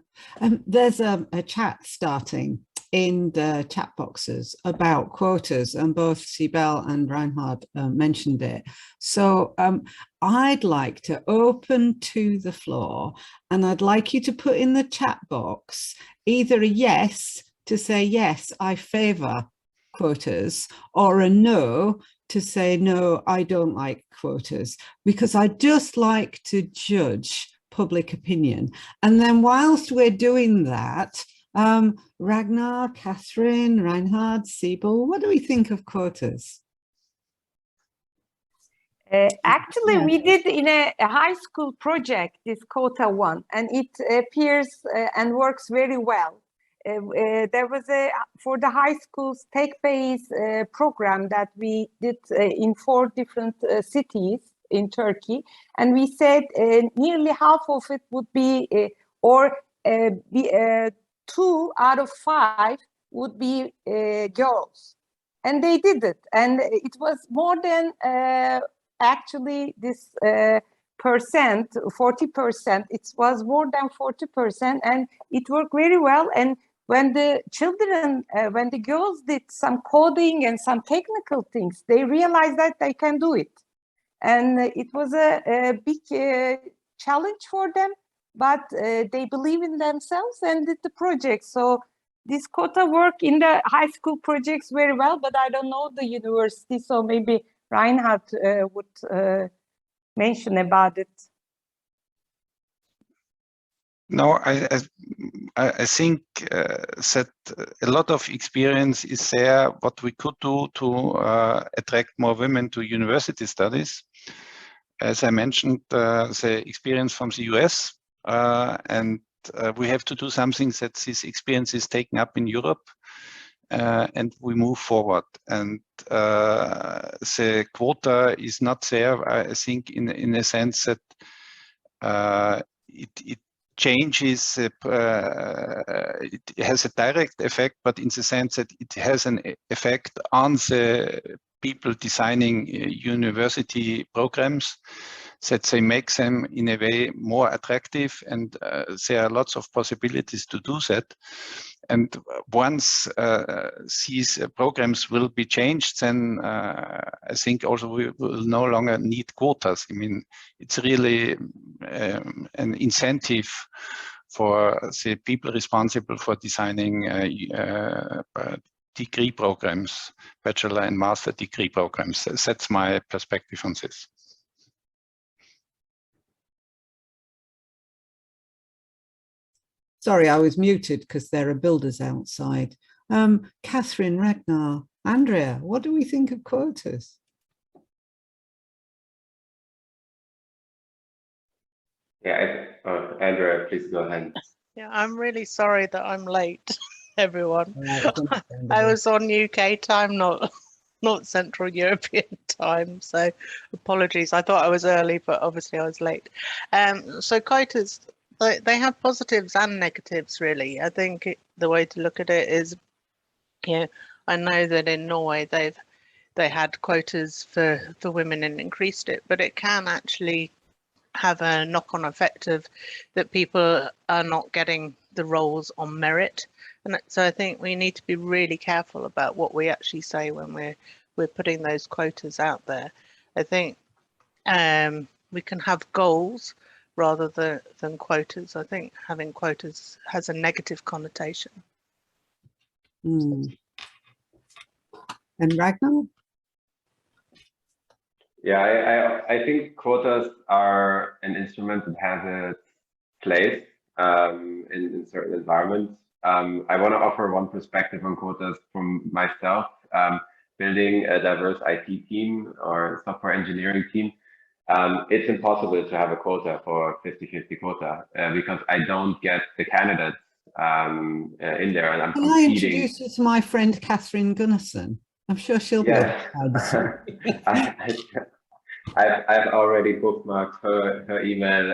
There's a chat starting. in the chat boxes about quotas, and both Sibel and Reinhard mentioned it. So I'd like to open to the floor, and I'd like you to put in the chat box either a yes to say, yes, I favour quotas, or a no to say, no, I don't like quotas, because I just like to judge public opinion. And then whilst we're doing that, Ragnar, Catherine, Reinhard, Sibel, what do we think of quotas? Actually, we did in a high school project, this quota one, and it appears and works very well. There was for the high schools Kpis program that we did in 4 different cities in Turkey, and we said nearly half of it would be 2 out of 5 would be girls, and they did it, and it was more than actually this percent, 40%. It was more than 40%, and it worked very well. And when the children, when the girls did some coding and some technical things, they realized that they can do it, and it was a big challenge for them. But they believe in themselves and did the project. So this quota work in the high school projects very well, but I don't know the university. So maybe Reinhard would mention about it. No, I think that a lot of experience is there, what we could do to attract more women to university studies. As I mentioned, the experience from the US, and we have to do something that this experience is taken up in Europe, and we move forward. And the quota is not there, I think, in a sense that it changes, it has a direct effect, but in the sense that it has an effect on the people designing university programs, that they make them in a way more attractive, and there are lots of possibilities to do that. And once these programs will be changed, then I think also we will no longer need quotas. I mean, it's really an incentive for the people responsible for designing degree programs, bachelor and master degree programs. That's my perspective on this. Sorry, I was muted because there are builders outside. Catherine, Ragnar, Andrea, what do we think of quotas? Yeah, Andrea, please go ahead. Yeah, I'm really sorry that I'm late, everyone. I was on UK time, not Central European time, so apologies. I thought I was early, but obviously I was late. So quotas, they have positives and negatives, really. I think the way to look at it is, you know, I know that in Norway they had quotas for women and increased it, but it can actually have a knock-on effect of that people are not getting the roles on merit. And so I think we need to be really careful about what we actually say when we're putting those quotas out there. I think we can have goals rather than quotas. I think having quotas has a negative connotation. And Ragnar? Yeah, I think quotas are an instrument that has its place in certain environments. I want to offer one perspective on quotas from myself, building a diverse IT team or software engineering team. It's impossible to have a quota for 50-50 quota because I don't get the candidates in there, and I'm Can competing. I introduce you to my friend Catherine Gunnarsson? I'm sure she'll be able to answer. I've already bookmarked her email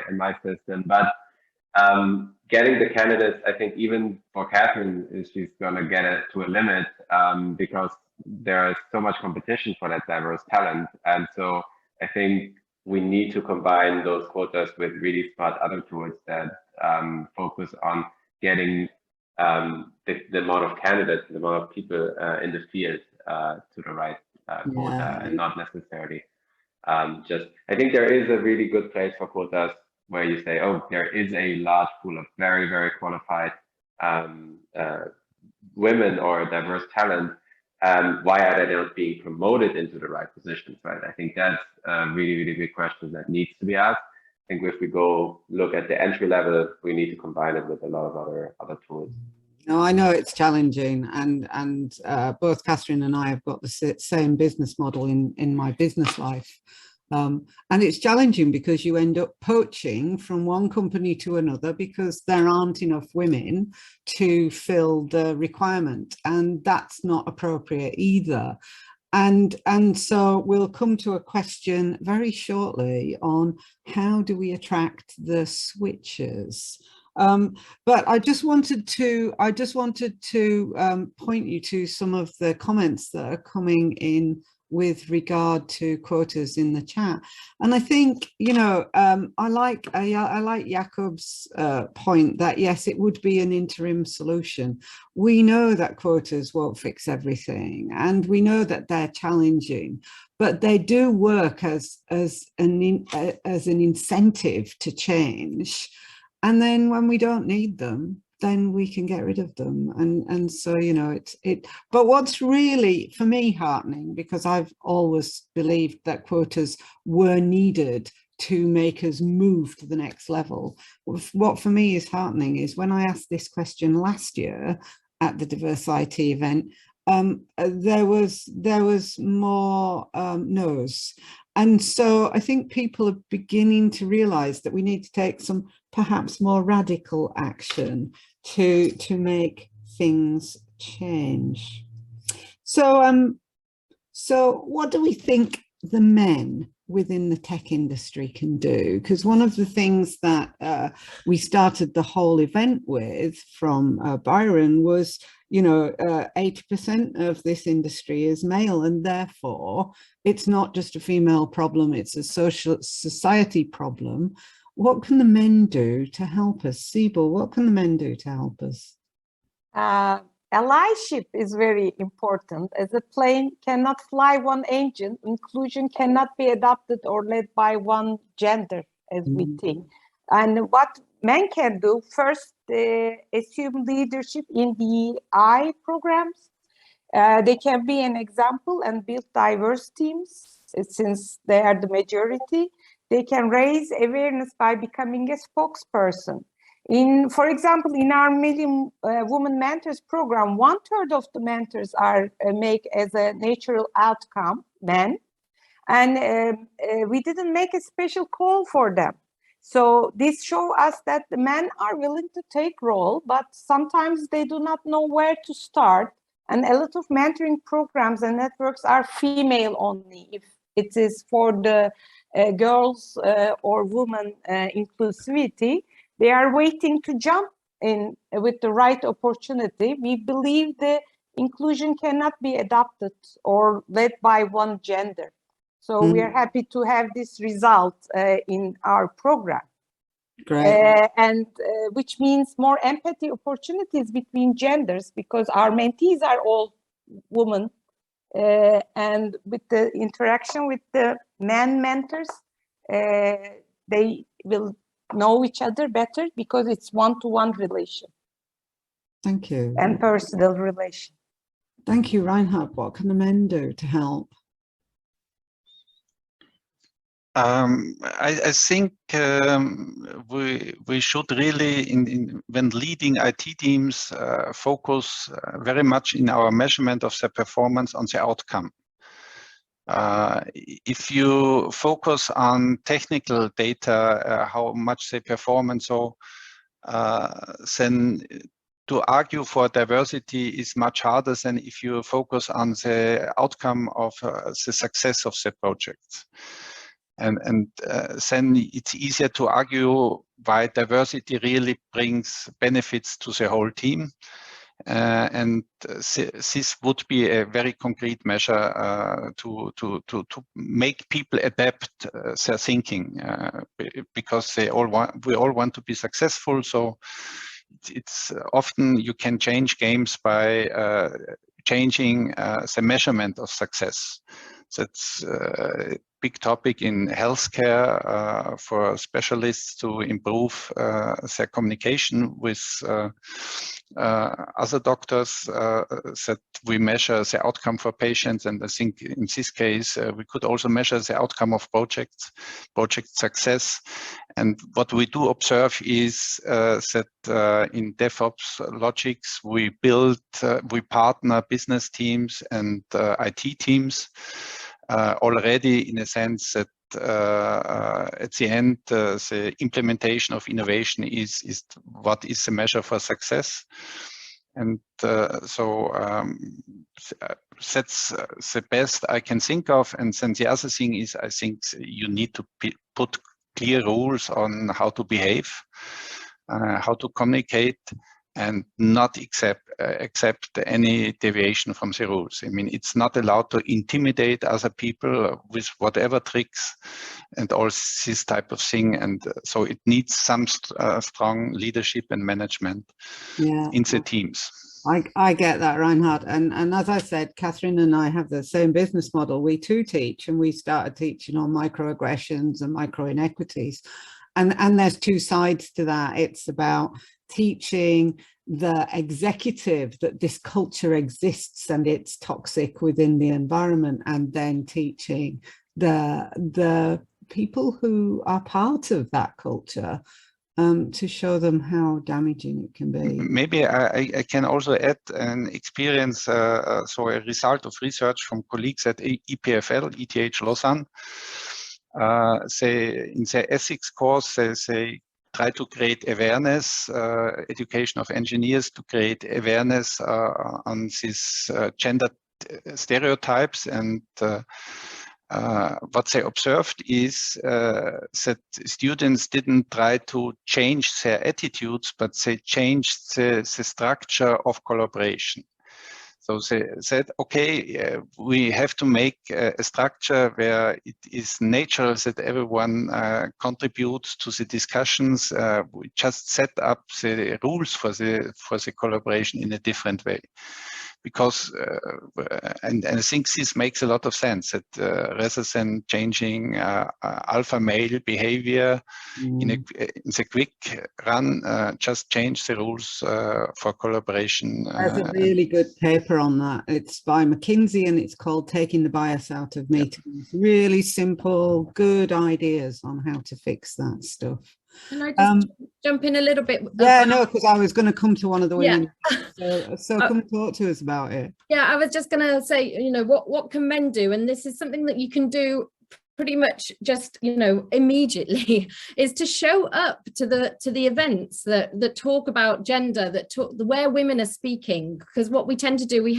in my system, but getting the candidates, I think even for Catherine, she's gonna get it to a limit because there is so much competition for that diverse talent, and so I think we need to combine those quotas with really smart other tools that focus on getting the amount of candidates, the amount of people in the field to the right quota, and not necessarily I think there is a really good place for quotas where you say, oh, there is a large pool of very, very qualified women or diverse talent. Why are they not being promoted into the right positions, right? I think that's a really, really big question that needs to be asked. I think if we go look at the entry level, we need to combine it with a lot of other tools. No, I know it's challenging, and both Catherine and I have got the same business model in my business life. And it's challenging because you end up poaching from one company to another because there aren't enough women to fill the requirement, and that's not appropriate either. And so we'll come to a question very shortly on how do we attract the switchers. But I just wanted to point you to some of the comments that are coming in with regard to quotas in the chat. And I think, you know, I like Jakob's point that yes, it would be an interim solution. We know that quotas won't fix everything, and we know that they're challenging, but they do work as an incentive to change. And then when we don't need them, then we can get rid of them. And so, you know, but what's really, for me, heartening, because I've always believed that quotas were needed to make us move to the next level. What for me is heartening is when I asked this question last year at the DiversIT event, there was more no's. And so I think people are beginning to realize that we need to take some perhaps more radical action to make things change. So, so what do we think the men within the tech industry can do? Because one of the things that we started the whole event with from Byron was, you know, 80% of this industry is male, and therefore it's not just a female problem, it's a society problem. What can the men do to help us? Sibyl, what can the men do to help us? Allyship is very important. As a plane cannot fly one engine, inclusion cannot be adopted or led by one gender, as we think. And what men can do, first, assume leadership in DEI programs. They can be an example and build diverse teams, since they are the majority. They can raise awareness by becoming a spokesperson. For example, in our Million Women Mentors program, 1/3 of the mentors are make as a natural outcome men, and we didn't make a special call for them. So this shows us that the men are willing to take role, but sometimes they do not know where to start. And a lot of mentoring programs and networks are female only. If it is for the girls or women inclusivity, they are waiting to jump in with the right opportunity. We believe the inclusion cannot be adopted or led by one gender. So we are happy to have this result in our program. Great. Which means more empathy opportunities between genders, because our mentees are all women. And with the interaction with the men mentors, they will know each other better because it's one-to-one relation. Thank you. And personal relation. Thank you, Reinhard. What can the men do to help? I think we should really, when leading IT teams, focus very much in our measurement of their performance on the outcome. If you focus on technical data, how much they perform and so, then to argue for diversity is much harder than if you focus on the outcome of the success of the project. And then it's easier to argue why diversity really brings benefits to the whole team. And this would be a very concrete measure to make people adapt their thinking, because we all want to be successful. So it's often you can change games by changing the measurement of success. That's a big topic in healthcare for specialists to improve their communication with other doctors, that we measure the outcome for patients. And I think in this case, we could also measure the outcome of project success. And what we do observe is that in DevOps logics, we partner business teams and IT teams already, in a sense that at the end, the implementation of innovation is what is the measure for success. And that's the best I can think of. And then the other thing is, I think you need to put clear rules on how to behave, how to communicate, and not accept any deviation from the rules. I mean, it's not allowed to intimidate other people with whatever tricks and all this type of thing. And so it needs some strong leadership and management in the teams. I get that, Reinhard. And as I said, Catherine and I have the same business model. We too teach, and we started teaching on microaggressions and micro inequities. And there's two sides to that. It's about teaching the executive that this culture exists and it's toxic within the environment, and then teaching the people who are part of that culture to show them how damaging it can be. Maybe I can also add an experience, so a result of research from colleagues at EPFL, ETH Lausanne. In their ethics course, they try to create awareness, education of engineers to create awareness on these gender stereotypes. And what they observed is that students didn't try to change their attitudes, but they changed the structure of collaboration. So they said, okay, we have to make a structure where it is natural that everyone contributes to the discussions. We just set up the rules for the collaboration in a different way. Because, and I think this makes a lot of sense, that rather than changing alpha male behavior in the quick run, just change the rules for collaboration. There's a really good paper on that. It's by McKinsey and it's called Taking the Bias Out of Meetings. Really simple, good ideas on how to fix that stuff. Can I just jump in a little bit? Yeah, no, because I was going to come to one of the women. Yeah. So come talk to us about it. Yeah, I was just going to say, you know, what can men do? And this is something that you can do pretty much just, you know, immediately, is to show up to the events that talk about gender, that talk where women are speaking. Because what we tend to do, we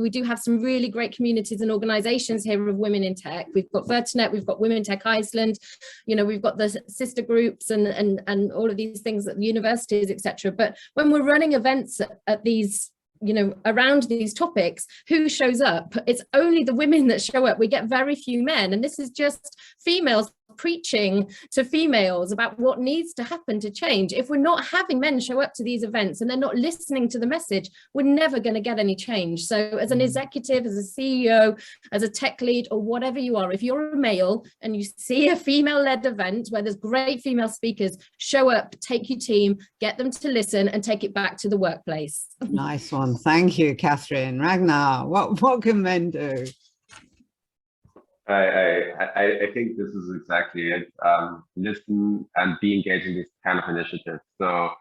do have some really great communities and organizations here of women in tech. We've got Vertinet, we've got Women Tech Iceland, you know, we've got the sister groups and all of these things at the universities, etc. But when we're running events at these, you know, around these topics, who shows up? It's only the women that show up. We get very few men, and this is just females preaching to females about what needs to happen to change. If we're not having men show up to these events and they're not listening to the message, we're never going to get any change. So as an executive, as a CEO, as a tech lead, or whatever you are, if you're a male and you see a female-led event where there's great female speakers, show up, take your team, get them to listen, and take it back to the workplace. Nice one. Thank you, Catherine. Ragnar, what can men do? I think this is exactly it. Listen and be engaged in these kind of initiatives. So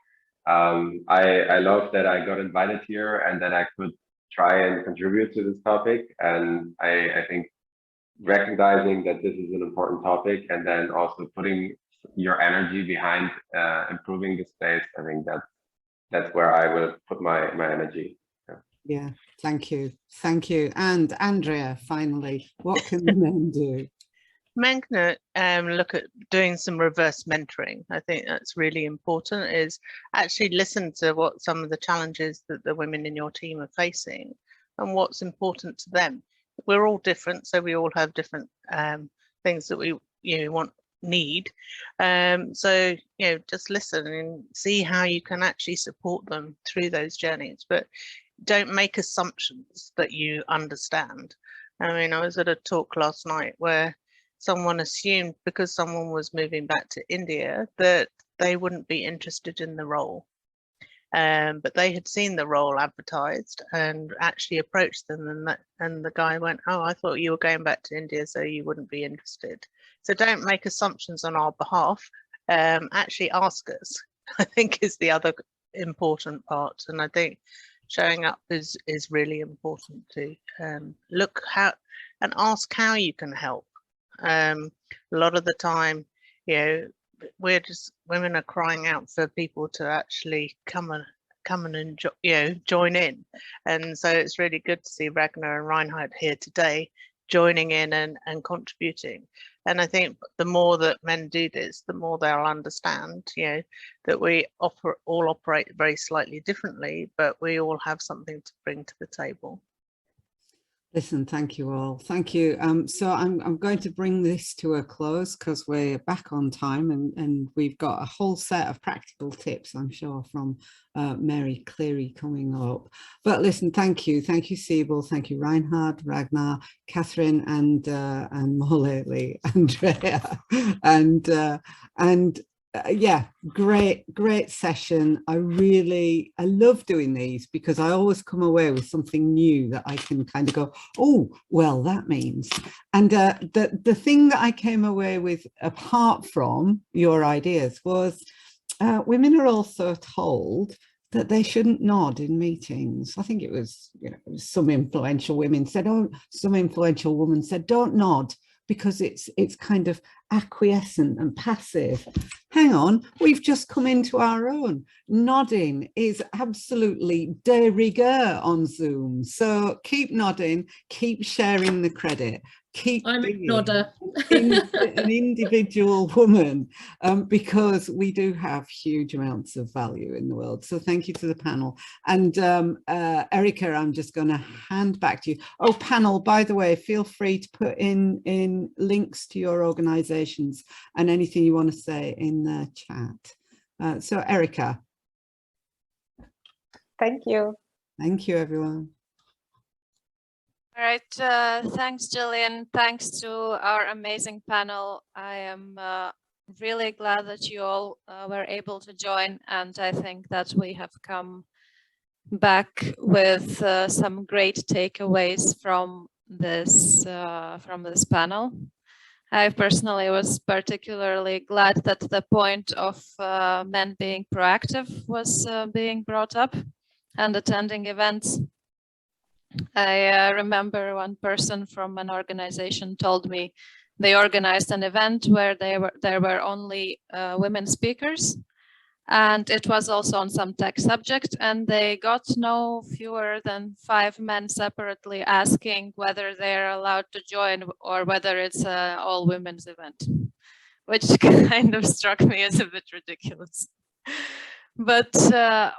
I love that I got invited here and that I could try and contribute to this topic. And I think recognizing that this is an important topic and then also putting your energy behind improving the space, I think that's where I will put my energy. Yeah, thank you. Thank you. And Andrea, finally, what can the men do? Men can look at doing some reverse mentoring. I think that's really important, is actually listen to what some of the challenges that the women in your team are facing and what's important to them. We're all different, so we all have different things that we want need. So, just listen and see how you can actually support them through those journeys, but don't make assumptions that you understand. I mean, I was at a talk last night where someone assumed because someone was moving back to India that they wouldn't be interested in the role. But they had seen the role advertised and actually approached them, and the guy went, "Oh, I thought you were going back to India, so you wouldn't be interested." So don't make assumptions on our behalf. Actually ask us, I think, is the other important part. And I think showing up is really important to look how and ask how you can help. A lot of the time, women are crying out for people to actually come and join in, and so it's really good to see Ragnar and Reinhard here today joining in and contributing. And I think the more that men do this, the more they'll understand that we all operate very slightly differently, but we all have something to bring to the table. Listen, thank you all. Thank you. So I'm going to bring this to a close because we're back on time, and we've got a whole set of practical tips, I'm sure, from Mary Cleary coming up. But listen, thank you. Thank you, Sibyl. Thank you, Reinhard, Ragnar, Catherine, and more lately, Andrea. And yeah, great session. I love doing these because I always come away with something new that I can kind of go, oh, well, that means. And the thing that I came away with, apart from your ideas, was women are also told that they shouldn't nod in meetings. I think it was, some influential women said, some influential woman said, don't nod, because it's kind of acquiescent and passive. Hang on, we've just come into our own. Nodding is absolutely de rigueur on Zoom. So keep nodding, keep sharing the credit. I'm a nodder. An individual woman, because we do have huge amounts of value in the world. So thank you to the panel. And Erica, I'm just going to hand back to you. Oh, panel, by the way, feel free to put in links to your organizations and anything you want to say in the chat. So Erica. Thank you. Thank you, everyone. All right, thanks, Jillian. Thanks to our amazing panel. I am really glad that you all were able to join, and I think that we have come back with some great takeaways from this panel. I personally was particularly glad that the point of men being proactive was being brought up and attending events. I remember one person from an organization told me they organized an event where there were only women speakers, and it was also on some tech subject, and they got no fewer than 5 men separately asking whether they're allowed to join or whether it's an all women's event, which kind of struck me as a bit ridiculous. But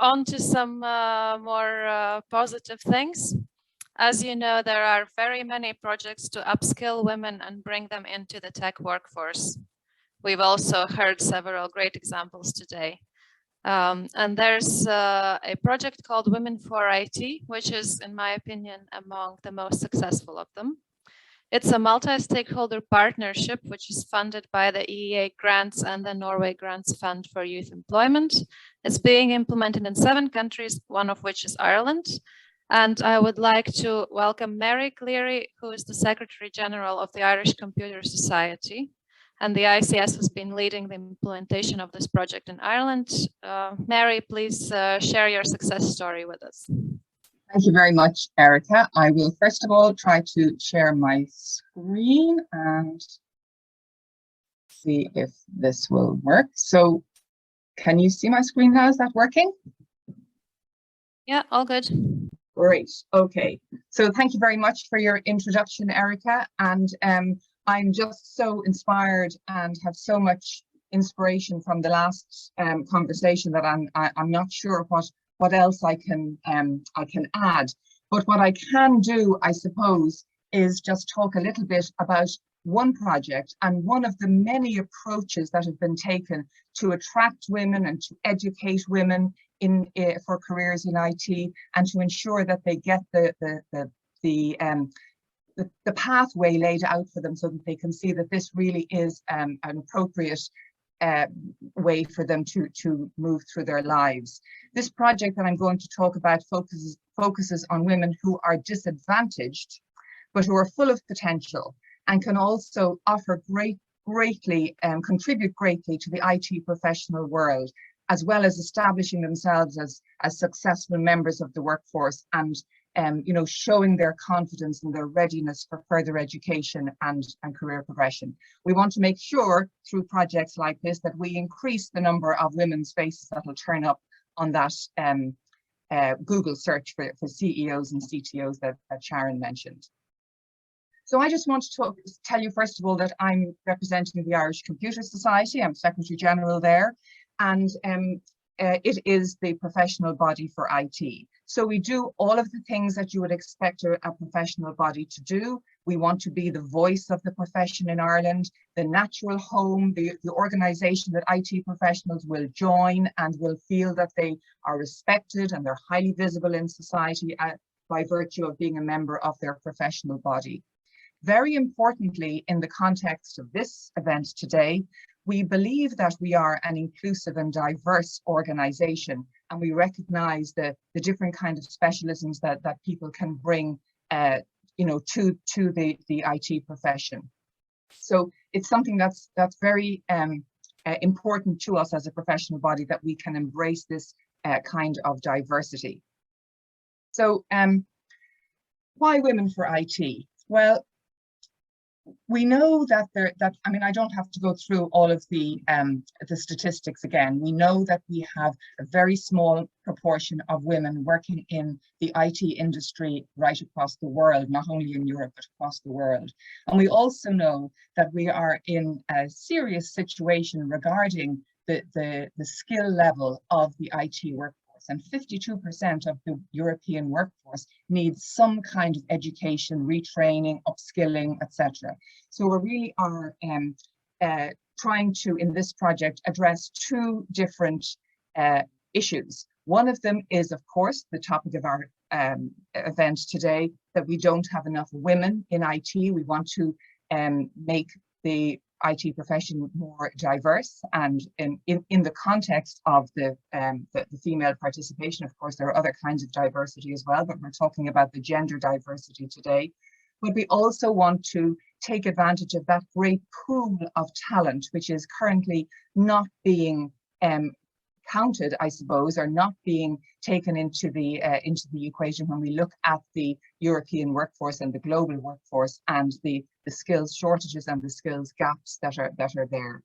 on to some more positive things. As you know, there are very many projects to upskill women and bring them into the tech workforce. We've also heard several great examples today. And there's a project called Women for IT, which is, in my opinion, among the most successful of them. It's a multi-stakeholder partnership, which is funded by the EEA grants and the Norway Grants Fund for Youth Employment. It's being implemented in 7 countries, one of which is Ireland. And I would like to welcome Mary Cleary, who is the Secretary General of the Irish Computer Society. And the ICS has been leading the implementation of this project in Ireland. Mary, please share your success story with us. Thank you very much, Erica. I will first of all try to share my screen and see if this will work. So can you see my screen now? Is that working? Yeah, all good. Great. Okay. So thank you very much for your introduction, Erica. And I'm just so inspired and have so much inspiration from the last conversation that I'm not sure what else I can add. But what I can do, I suppose, is just talk a little bit about one project and one of the many approaches that have been taken to attract women and to educate women for careers in IT, and to ensure that they get the pathway laid out for them, so that they can see that this really is an appropriate way for them to move through their lives. This project that I'm going to talk about focuses on women who are disadvantaged, but who are full of potential and can also offer contribute greatly to the IT professional world, as well as establishing themselves as successful members of the workforce, and showing their confidence and their readiness for further education and career progression. We want to make sure through projects like this that we increase the number of women's faces that will turn up on that Google search for CEOs and CTOs that Sharon mentioned. So I just want to tell you first of all that I'm representing the Irish Computer Society. I'm Secretary General there, and it is the professional body for IT. So we do all of the things that you would expect a professional body to do. We want to be the voice of the profession in Ireland, the natural home, the organisation that IT professionals will join and will feel that they are respected and they're highly visible in society by virtue of being a member of their professional body. Very importantly, in the context of this event today, we believe that we are an inclusive and diverse organisation, and we recognise the different kind of specialisms that people can bring to the IT profession. So it's something that's very important to us as a professional body, that we can embrace this kind of diversity. So why women for IT? Well, we know that I don't have to go through all of the statistics again. We know that we have a very small proportion of women working in the IT industry right across the world, not only in Europe, but across the world. And we also know that we are in a serious situation regarding the skill level of the IT workforce. And 52% of the European workforce needs some kind of education, retraining, upskilling, etc. So we really are trying to, in this project, address two different issues. One of them is, of course, the topic of our event today, that we don't have enough women in IT. We want to make the IT profession more diverse, and in the context of the female participation. Of course, there are other kinds of diversity as well, but we're talking about the gender diversity today. But we also want to take advantage of that great pool of talent, which is currently not being counted, I suppose, or not being taken into the equation when we look at the European workforce and the global workforce, and the skills shortages and the skills gaps that are there.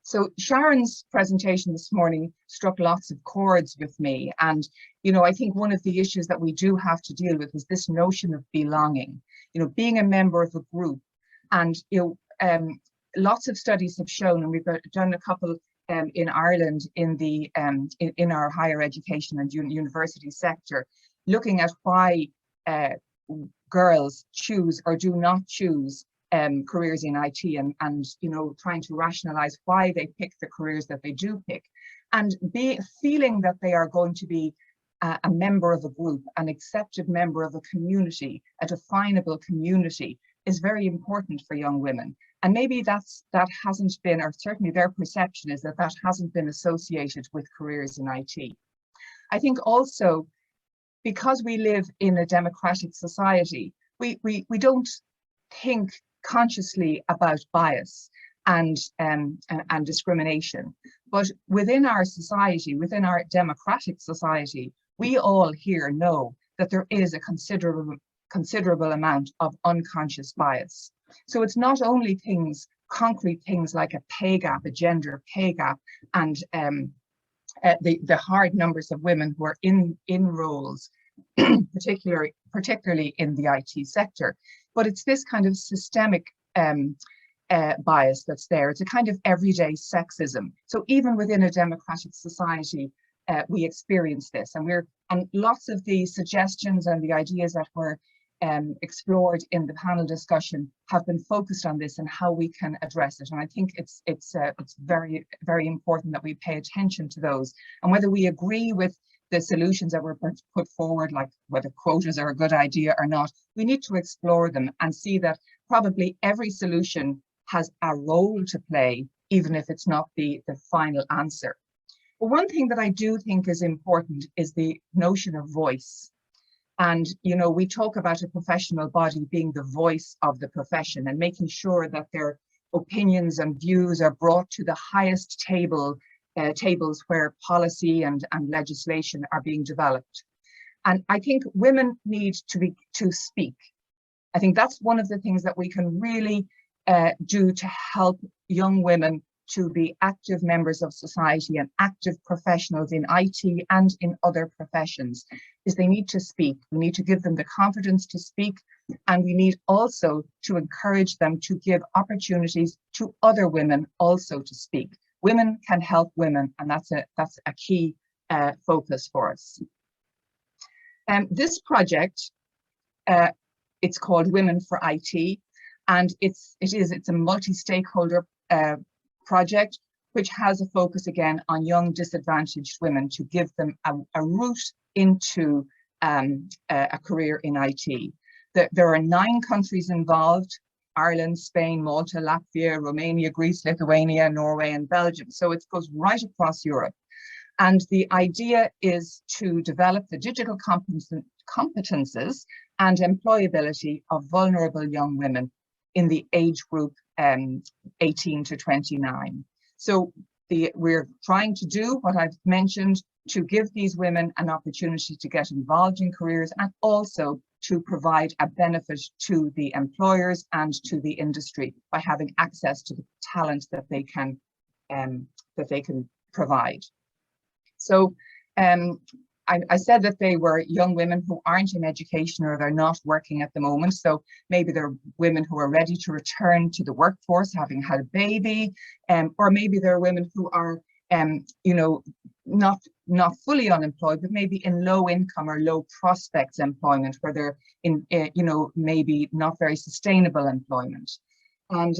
So Sharon's presentation this morning struck lots of chords with me, and I think one of the issues that we do have to deal with is this notion of belonging. Being a member of a group, and lots of studies have shown, and we've done a couple in Ireland in our higher education and university sector, looking at why girls choose or do not choose careers in IT, and trying to rationalize why they pick the careers that they do pick, and feeling that they are going to be a member of a group, an accepted member of a community, a definable community, is very important for young women. And maybe that hasn't been, or certainly their perception is that hasn't been associated with careers in IT. I think also, because we live in a democratic society, we don't think consciously about bias and discrimination. But within our society, within our democratic society, we all here know that there is a considerable amount of unconscious bias. So it's not only concrete things like a pay gap, a gender pay gap, and the hard numbers of women who are in roles, particularly in the IT sector, but it's this kind of systemic bias that's there. It's a kind of everyday sexism. So even within a democratic society, we experience this, and lots of the suggestions and the ideas that were explored in the panel discussion have been focused on this and how we can address it. And I think it's very, very important that we pay attention to those. And whether we agree with the solutions that were put forward, like whether quotas are a good idea or not, we need to explore them and see that probably every solution has a role to play, even if it's not the final answer. But one thing that I do think is important is the notion of voice. And, you know, we talk about a professional body being the voice of the profession and making sure that their opinions and views are brought to the highest tables where policy and legislation are being developed. And I think women need to speak. I think that's one of the things that we can really do to help young women to be active members of society and active professionals in IT and in other professions, is they need to speak. We need to give them the confidence to speak, and we need also to encourage them to give opportunities to other women also to speak. Women can help women, and that's a key focus for us. This project, it's called Women for IT, and it's a multi-stakeholder project which has a focus again on young disadvantaged women to give them a route into a career in IT. There are 9 countries involved: Ireland, Spain, Malta, Latvia, Romania, Greece, Lithuania, Norway, and Belgium. So it goes right across Europe. And the idea is to develop the digital competences and employability of vulnerable young women in the age group 18 to 29. So we're trying to do what I've mentioned, to give these women an opportunity to get involved in careers, and also to provide a benefit to the employers and to the industry by having access to the talent that they can provide. So I said that they were young women who aren't in education or they're not working at the moment. So maybe they're women who are ready to return to the workforce, having had a baby, or maybe they're women who are, you know, not fully unemployed, but maybe in low income or low prospects employment, where they're in, you know, maybe not very sustainable employment. And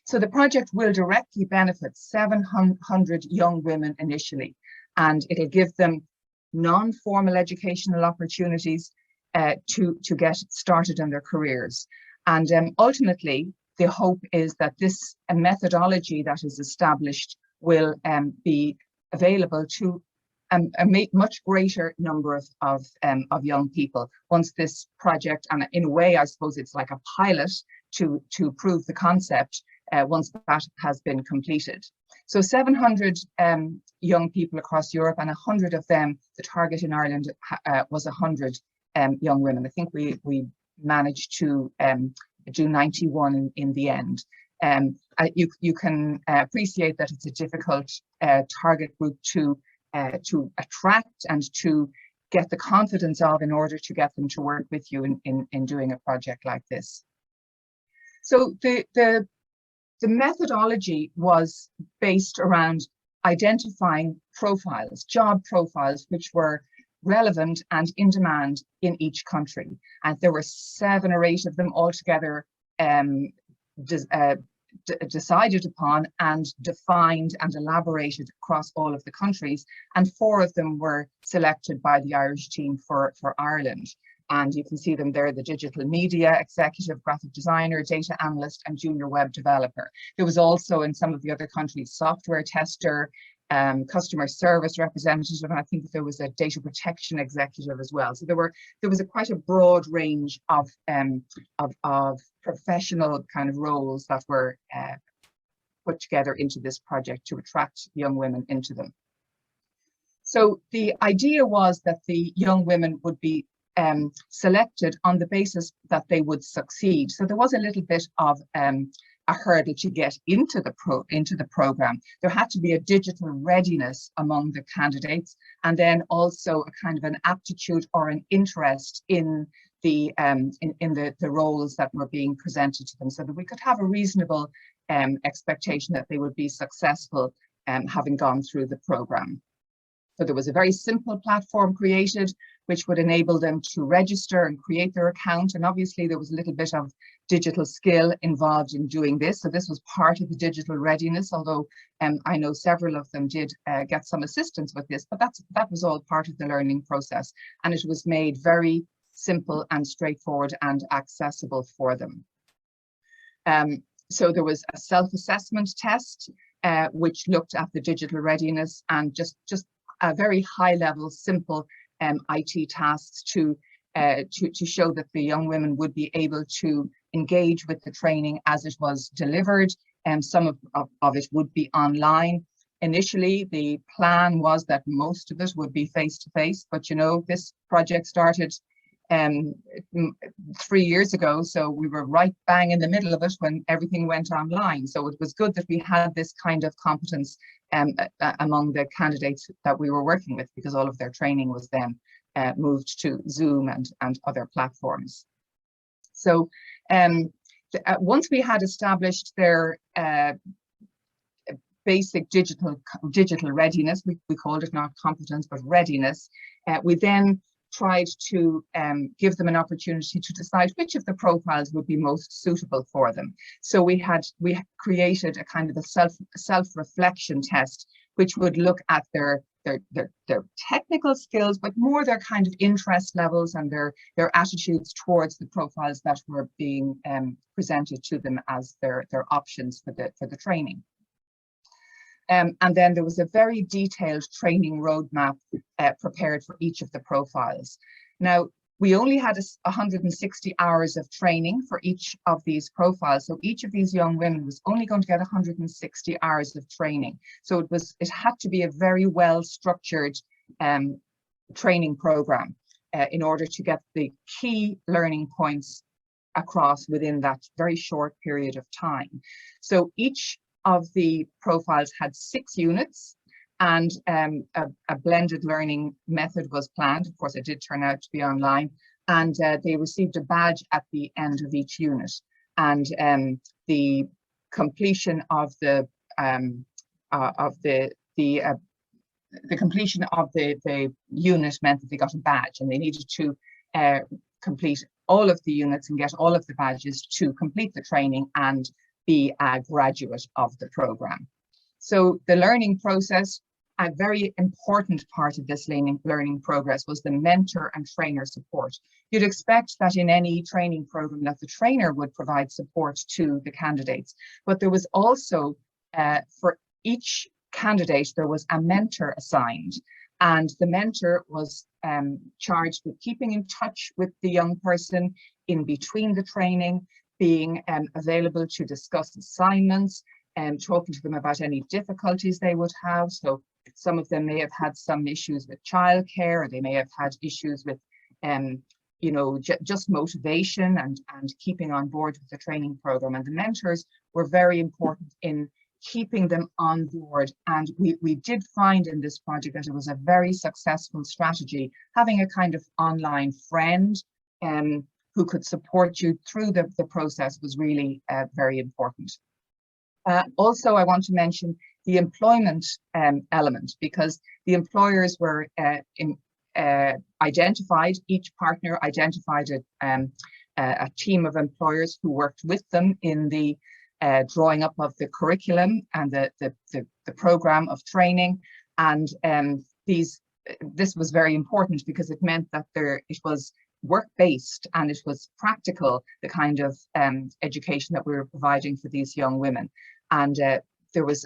so the project will directly benefit 700 young women initially, and it'll give them non-formal educational opportunities to get started in their careers. And ultimately, the hope is that this methodology that is established will be available to a much greater number of young people once this project, and in a way, I suppose it's like a pilot to prove the concept once that has been completed. So 700 young people across Europe, and 100 of them, the target in Ireland was 100 young women. I think we managed to do 91 in the end. You can appreciate that it's a difficult target group to attract and to get the confidence of in order to get them to work with you in doing a project like this. So the methodology was based around identifying profiles, job profiles, which were relevant and in demand in each country. And there were 7 or 8 of them altogether decided upon and defined and elaborated across all of the countries. And 4 of them were selected by the Irish team for Ireland. And you can see them there: the digital media executive, graphic designer, data analyst, and junior web developer. There was also, in some of the other countries, software tester, customer service representative, and I think there was a data protection executive as well. So there was quite a broad range of professional kind of roles that were put together into this project to attract young women into them. So the idea was that the young women would be selected on the basis that they would succeed. So there was a little bit of a hurdle to get into the program. There had to be a digital readiness among the candidates, and then also a kind of an aptitude or an interest in the roles that were being presented to them, so that we could have a reasonable expectation that they would be successful having gone through the program. So there was a very simple platform created, which would enable them to register and create their account. And obviously there was a little bit of digital skill involved in doing this. So this was part of the digital readiness, although I know several of them did get some assistance with this, but that was all part of the learning process. And it was made very simple and straightforward and accessible for them. So there was a self-assessment test, which looked at the digital readiness and just a very high level, simple IT tasks to show that the young women would be able to engage with the training as it was delivered. Some of it would be online. Initially, the plan was that most of it would be face-to-face, but you know, this project started 3 years ago, so we were right bang in the middle of it when everything went online. So it was good that we had this kind of competence among the candidates that we were working with, because all of their training was then moved to Zoom and other platforms. So once we had established their basic digital readiness, we called it not competence but readiness, we then tried to give them an opportunity to decide which of the profiles would be most suitable for them. So we created a kind of a self-reflection test, which would look at their technical skills, but more their kind of interest levels and their attitudes towards the profiles that were being presented to them as their options for the training. And then there was a very detailed training roadmap prepared for each of the profiles. Now, we only had 160 hours of training for each of these profiles. So each of these young women was only going to get 160 hours of training. So it had to be a very well structured training program in order to get the key learning points across within that very short period of time. So each of the profiles had 6 units, and a blended learning method was planned. Of course, it did turn out to be online, and they received a badge at the end of each unit. And the completion of the completion of the unit meant that they got a badge, and they needed to complete all of the units and get all of the badges to complete the training and be a graduate of the program. So the learning process, a very important part of this learning progress was the mentor and trainer support. You'd expect that in any training program that the trainer would provide support to the candidates, but there was also, for each candidate, there was a mentor assigned, and the mentor was charged with keeping in touch with the young person in between the training, being available to discuss assignments and talking to them about any difficulties they would have. So some of them may have had some issues with childcare, or they may have had issues with, you know, just motivation and keeping on board with the training program. And the mentors were very important in keeping them on board. And we did find in this project that it was a very successful strategy, having a kind of online friend who could support you through the process was really very important. Also, I want to mention the employment element, because the employers were identified, each partner identified a team of employers who worked with them in the drawing up of the curriculum and the program of training. And this was very important because it meant that it was work-based and it was practical, the kind of education that we were providing for these young women. And there was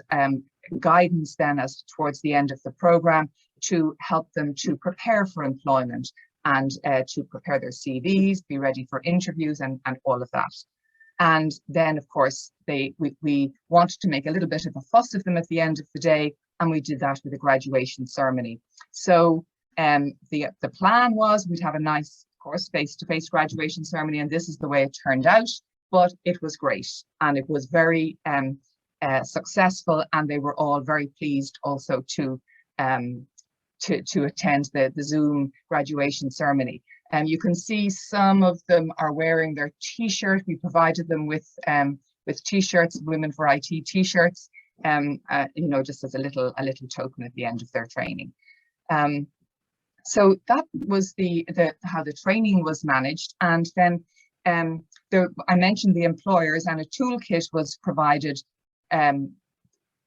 guidance then as towards the end of the program to help them to prepare for employment and to prepare their CVs, be ready for interviews and all of that. And then, of course, we wanted to make a little bit of a fuss of them at the end of the day, and we did that with a graduation ceremony. So the plan was we'd have a nice, of course, face-to-face graduation ceremony, and this is the way it turned out. But it was great, and it was very successful, and they were all very pleased also to attend the Zoom graduation ceremony. You can see some of them are wearing their T-shirt. We provided them with T-shirts, Women for IT T-shirts, you know, just as a little token at the end of their training. So that was how the training was managed. And then I mentioned the employers, and a toolkit was provided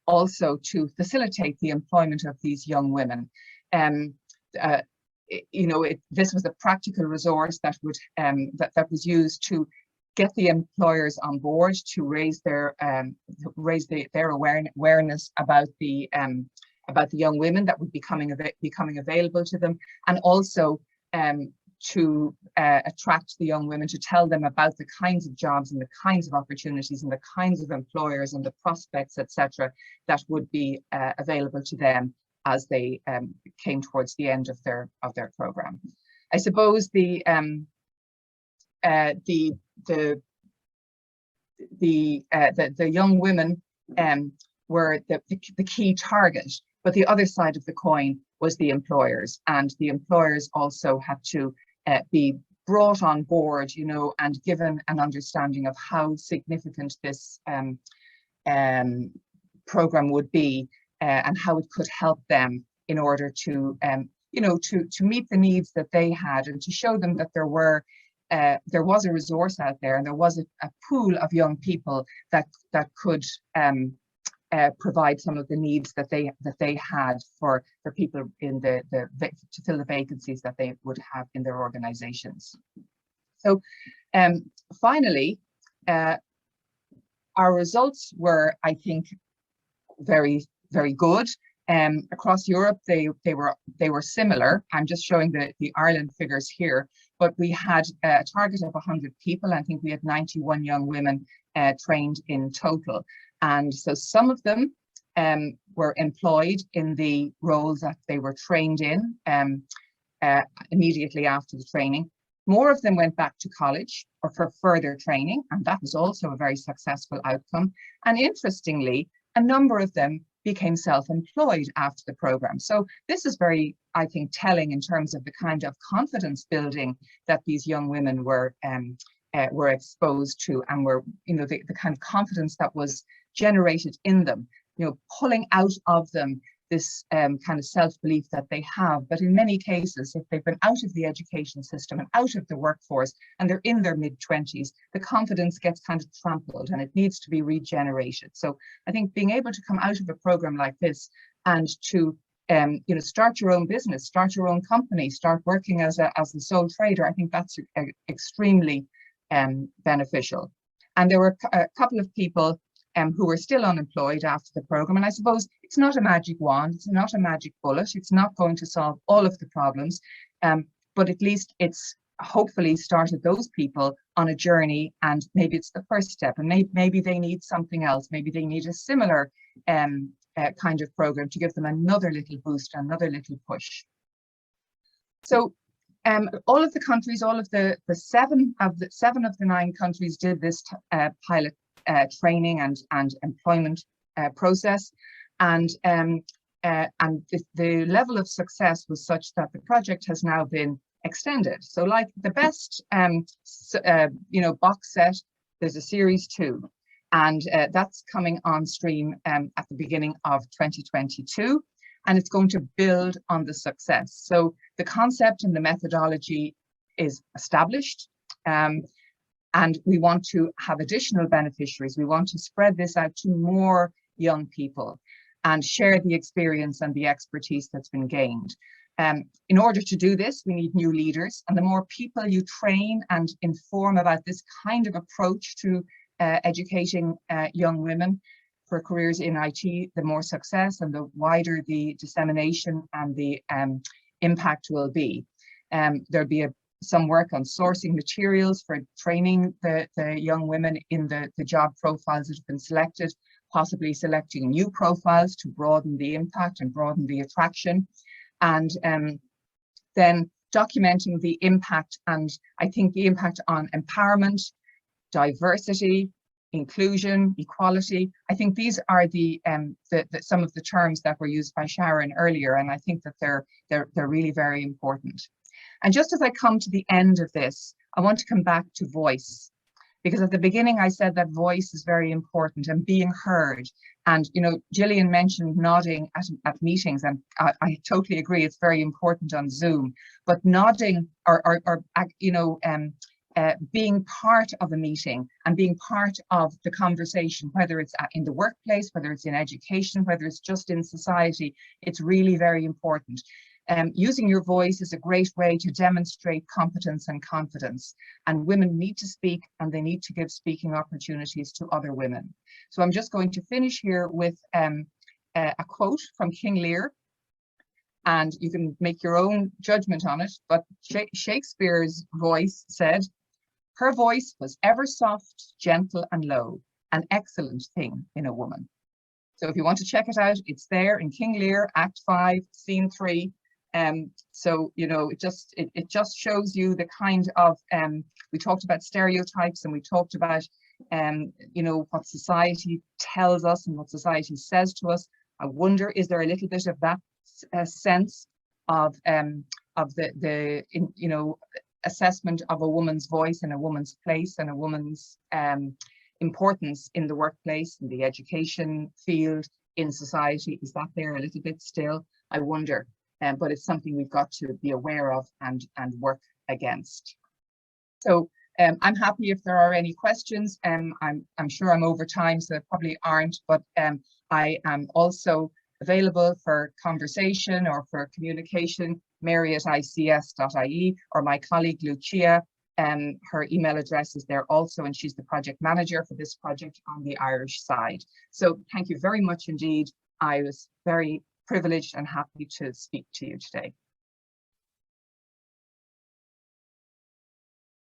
also to facilitate the employment of these young women. This was a practical resource that would that was used to get the employers on board, to raise their awareness about the young women that would be becoming available to them, and also to attract the young women, to tell them about the kinds of jobs and the kinds of opportunities and the kinds of employers and the prospects, etc., that would be available to them as they came towards the end of their program. I suppose the young women were the key target, but the other side of the coin was the employers, and the employers also had to be brought on board, and given an understanding of how significant this program would be, and how it could help them in order to meet the needs that they had, and to show them that there was a resource out there, and there was a pool of young people that could provide some of the needs that they had for people in to fill the vacancies that they would have in their organizations. So finally, our results were, I think, very, very good. Across Europe, they were similar. I'm just showing the Ireland figures here, but we had a target of 100 people. I think we had 91 young women trained in total. And so some of them were employed in the roles that they were trained in immediately after the training. More of them went back to college or for further training, and that was also a very successful outcome. And interestingly, a number of them became self-employed after the program. So this is very, I think, telling in terms of the kind of confidence building that these young women were exposed to, and were, the kind of confidence that was generated in them, pulling out of them this kind of self-belief that they have. But in many cases, if they've been out of the education system and out of the workforce, and they're in their mid-20s, the confidence gets kind of trampled, and it needs to be regenerated. So I think being able to come out of a program like this and to start your own business, start your own company, start working as the sole trader, I think that's extremely beneficial. And there were a couple of people who were still unemployed after the program. And I suppose it's not a magic wand, it's not a magic bullet, it's not going to solve all of the problems, but at least it's hopefully started those people on a journey, and maybe it's the first step, and maybe they need something else, maybe they need a similar kind of program to give them another little boost, another little push. So all of the countries, all of the seven of the 9 countries did this pilot training and employment process, and the level of success was such that the project has now been extended. So, like the best box set, there's a series 2, and that's coming on stream at the beginning of 2022, and it's going to build on the success. So the concept and the methodology is established. And we want to have additional beneficiaries. We want to spread this out to more young people and share the experience and the expertise that's been gained. In order to do this, we need new leaders, and the more people you train and inform about this kind of approach to educating young women for careers in IT, the more success and the wider the dissemination and the impact will be. There'll be some work on sourcing materials for training the young women in the job profiles that have been selected, possibly selecting new profiles to broaden the impact and broaden the attraction, and then documenting the impact, and I think the impact on empowerment, diversity, inclusion, equality. I think these are some of the terms that were used by Sharon earlier, and I think that they're really very important. And just as I come to the end of this, I want to come back to voice. because at the beginning I said that voice is very important and being heard. And, you know, Jillian mentioned nodding at meetings, and I totally agree. It's very important on Zoom, but nodding or you know, being part of a meeting and being part of the conversation, whether it's in the workplace, whether it's in education, whether it's just in society, it's really very important. Using your voice is a great way to demonstrate competence and confidence, and women need to speak, and they need to give speaking opportunities to other women. So I'm just going to finish here with a quote from King Lear, and you can make your own judgment on it, but Shakespeare's voice said, "Her voice was ever soft, gentle and low, an excellent thing in a woman." So if you want to check it out, it's there in King Lear, Act 5, Scene 3. So, you know, it just shows you the kind of, we talked about stereotypes, and we talked about, you know, what society tells us and what society says to us. I wonder, is there a little bit of that sense of the you know, assessment of a woman's voice and a woman's place and a woman's importance in the workplace, in the education field, in society? Is that there a little bit still? I wonder. But it's something we've got to be aware of and work against. So I'm happy if there are any questions. I'm sure I'm over time, so there probably aren't, but I am also available for conversation or for communication. Mary@ics.ie, or my colleague Lucia, her email address is there also, and she's the project manager for this project on the Irish side. So thank you very much indeed. I was very privileged and happy to speak to you today.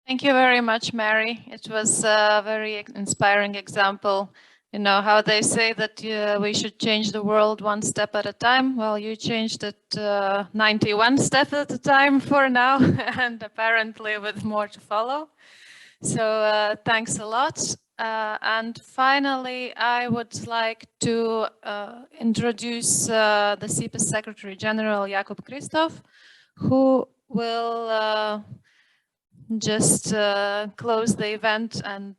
Thank you very much, Mary. It was a very inspiring example. You know how they say that we should change the world one step at a time. Well, you changed it 91 steps at a time for now, and apparently with more to follow. So thanks a lot. And finally, I would like to introduce the CEPIS Secretary General Jakub Christoph, who will just close the event and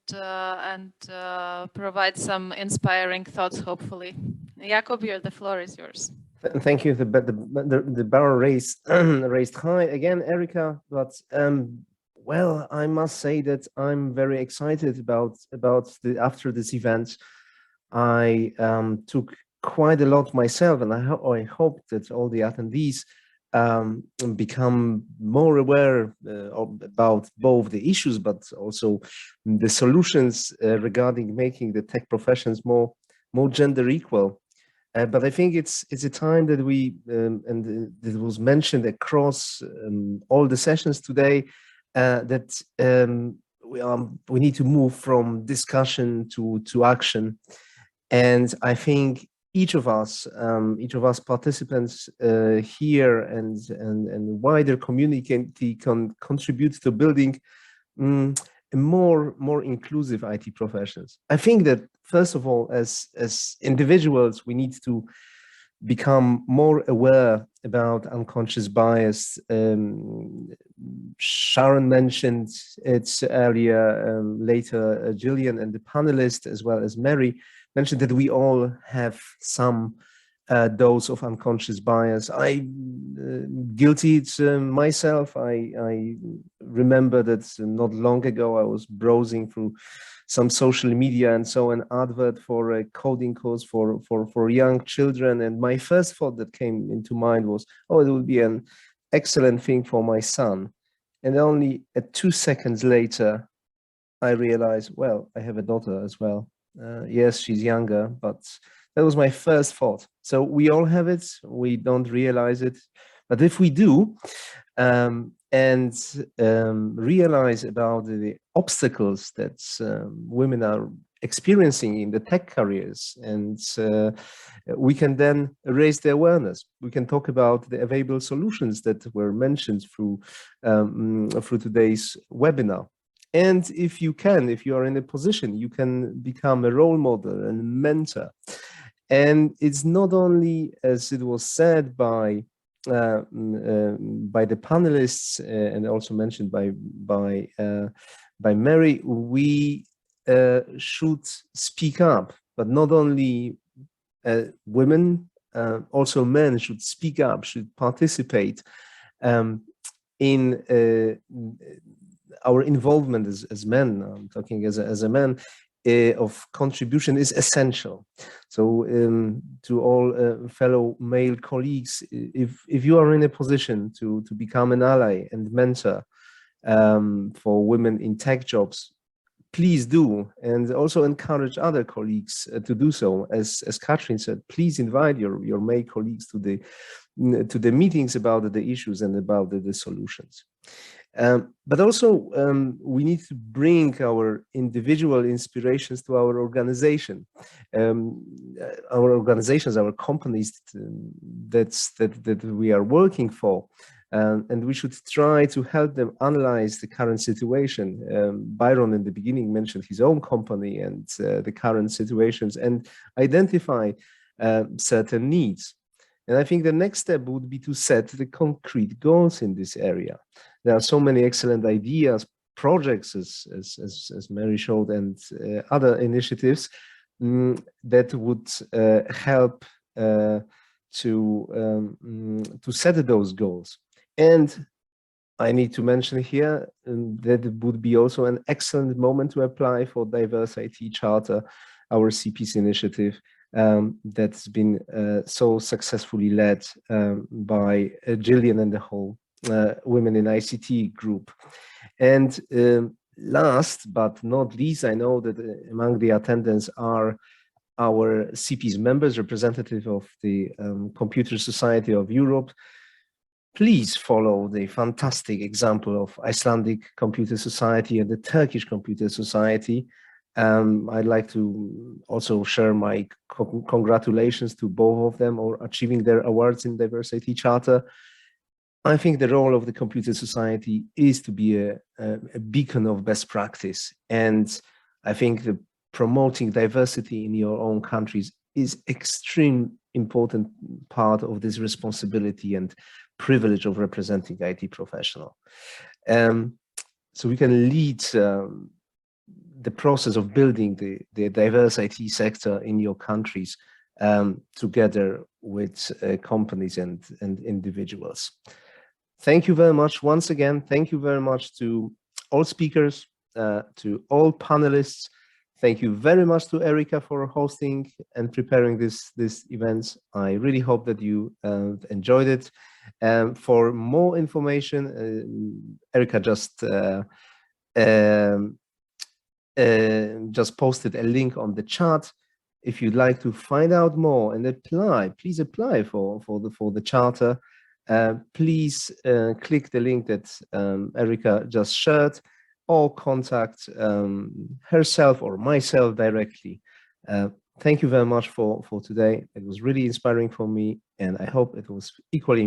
provide some inspiring thoughts, hopefully. Jakub, the floor is yours. Thank you. The bar raised high again, Erica, but well, I must say that I'm very excited about after this event. I took quite a lot myself, and I hope that all the attendees become more aware about both the issues, but also the solutions regarding making the tech professions more gender equal. But I think it's a time that we and it was mentioned across all the sessions today. That we need to move from discussion to action, and I think each of us participants here and wider community can contribute to building more inclusive IT professions. I think that first of all, as individuals, we need to become more aware about unconscious bias. Sharon mentioned it earlier, later Jillian and the panelists, as well as Mary, mentioned that we all have some dose of unconscious bias. I'm guilty myself. I remember that not long ago I was browsing through some social media and saw an advert for a coding course for young children, and my first thought that came into mind was, oh, it would be an excellent thing for my son. And only 2 seconds later I realized, well, I have a daughter as well. Yes, she's younger, but that was my first thought. So we all have it, we don't realize it, but if we do and realize about the obstacles that women are experiencing in the tech careers, and we can then raise the awareness. We can talk about the available solutions that were mentioned through today's webinar. And if you are in a position, you can become a role model and mentor. And it's not only, as it was said by the panelists and also mentioned by by Mary, we should speak up, but not only women, also men should speak up, should participate in our involvement as men. I'm talking as a man, of contribution is essential. So to all fellow male colleagues, if you are in a position to become an ally and mentor for women in tech jobs, please do, and also encourage other colleagues to do so. As Katrin said, please invite your male colleagues to the meetings about the issues and about the solutions. But also we need to bring our individual inspirations to our organization, our organizations, our companies that we are working for. And we should try to help them analyze the current situation. Byron in the beginning mentioned his own company and the current situations, and identify certain needs. And I think the next step would be to set the concrete goals in this area. There are so many excellent ideas, projects, as Mary showed, and other initiatives that would help to set those goals. And I need to mention here that it would be also an excellent moment to apply for DiversIT Charter, our CEPIS initiative that's been so successfully led by Jillian and the whole Women in ICT group. And last but not least, I know that among the attendants are our CEPIS members, representative of the Computer Society of Europe. Please follow the fantastic example of Icelandic Computer Society and the Turkish Computer Society. I'd like to also share my congratulations to both of them for achieving their awards in DiversIT Charter. I think the role of the Computer Society is to be a beacon of best practice. And I think the promoting diversity in your own countries is extremely important part of this responsibility and privilege of representing IT professional. So we can lead the process of building the diverse IT sector in your countries together with companies and individuals. Thank you very much once again. Thank you very much to all speakers, to all panelists. Thank you very much to Erica for hosting and preparing this event. I really hope that you enjoyed it. For more information, Erica just posted a link on the chat. If you'd like to find out more and apply, please apply for the charter. Please click the link that Erica just shared, or contact herself or myself directly. Thank you very much for today. It was really inspiring for me, and I hope it was equally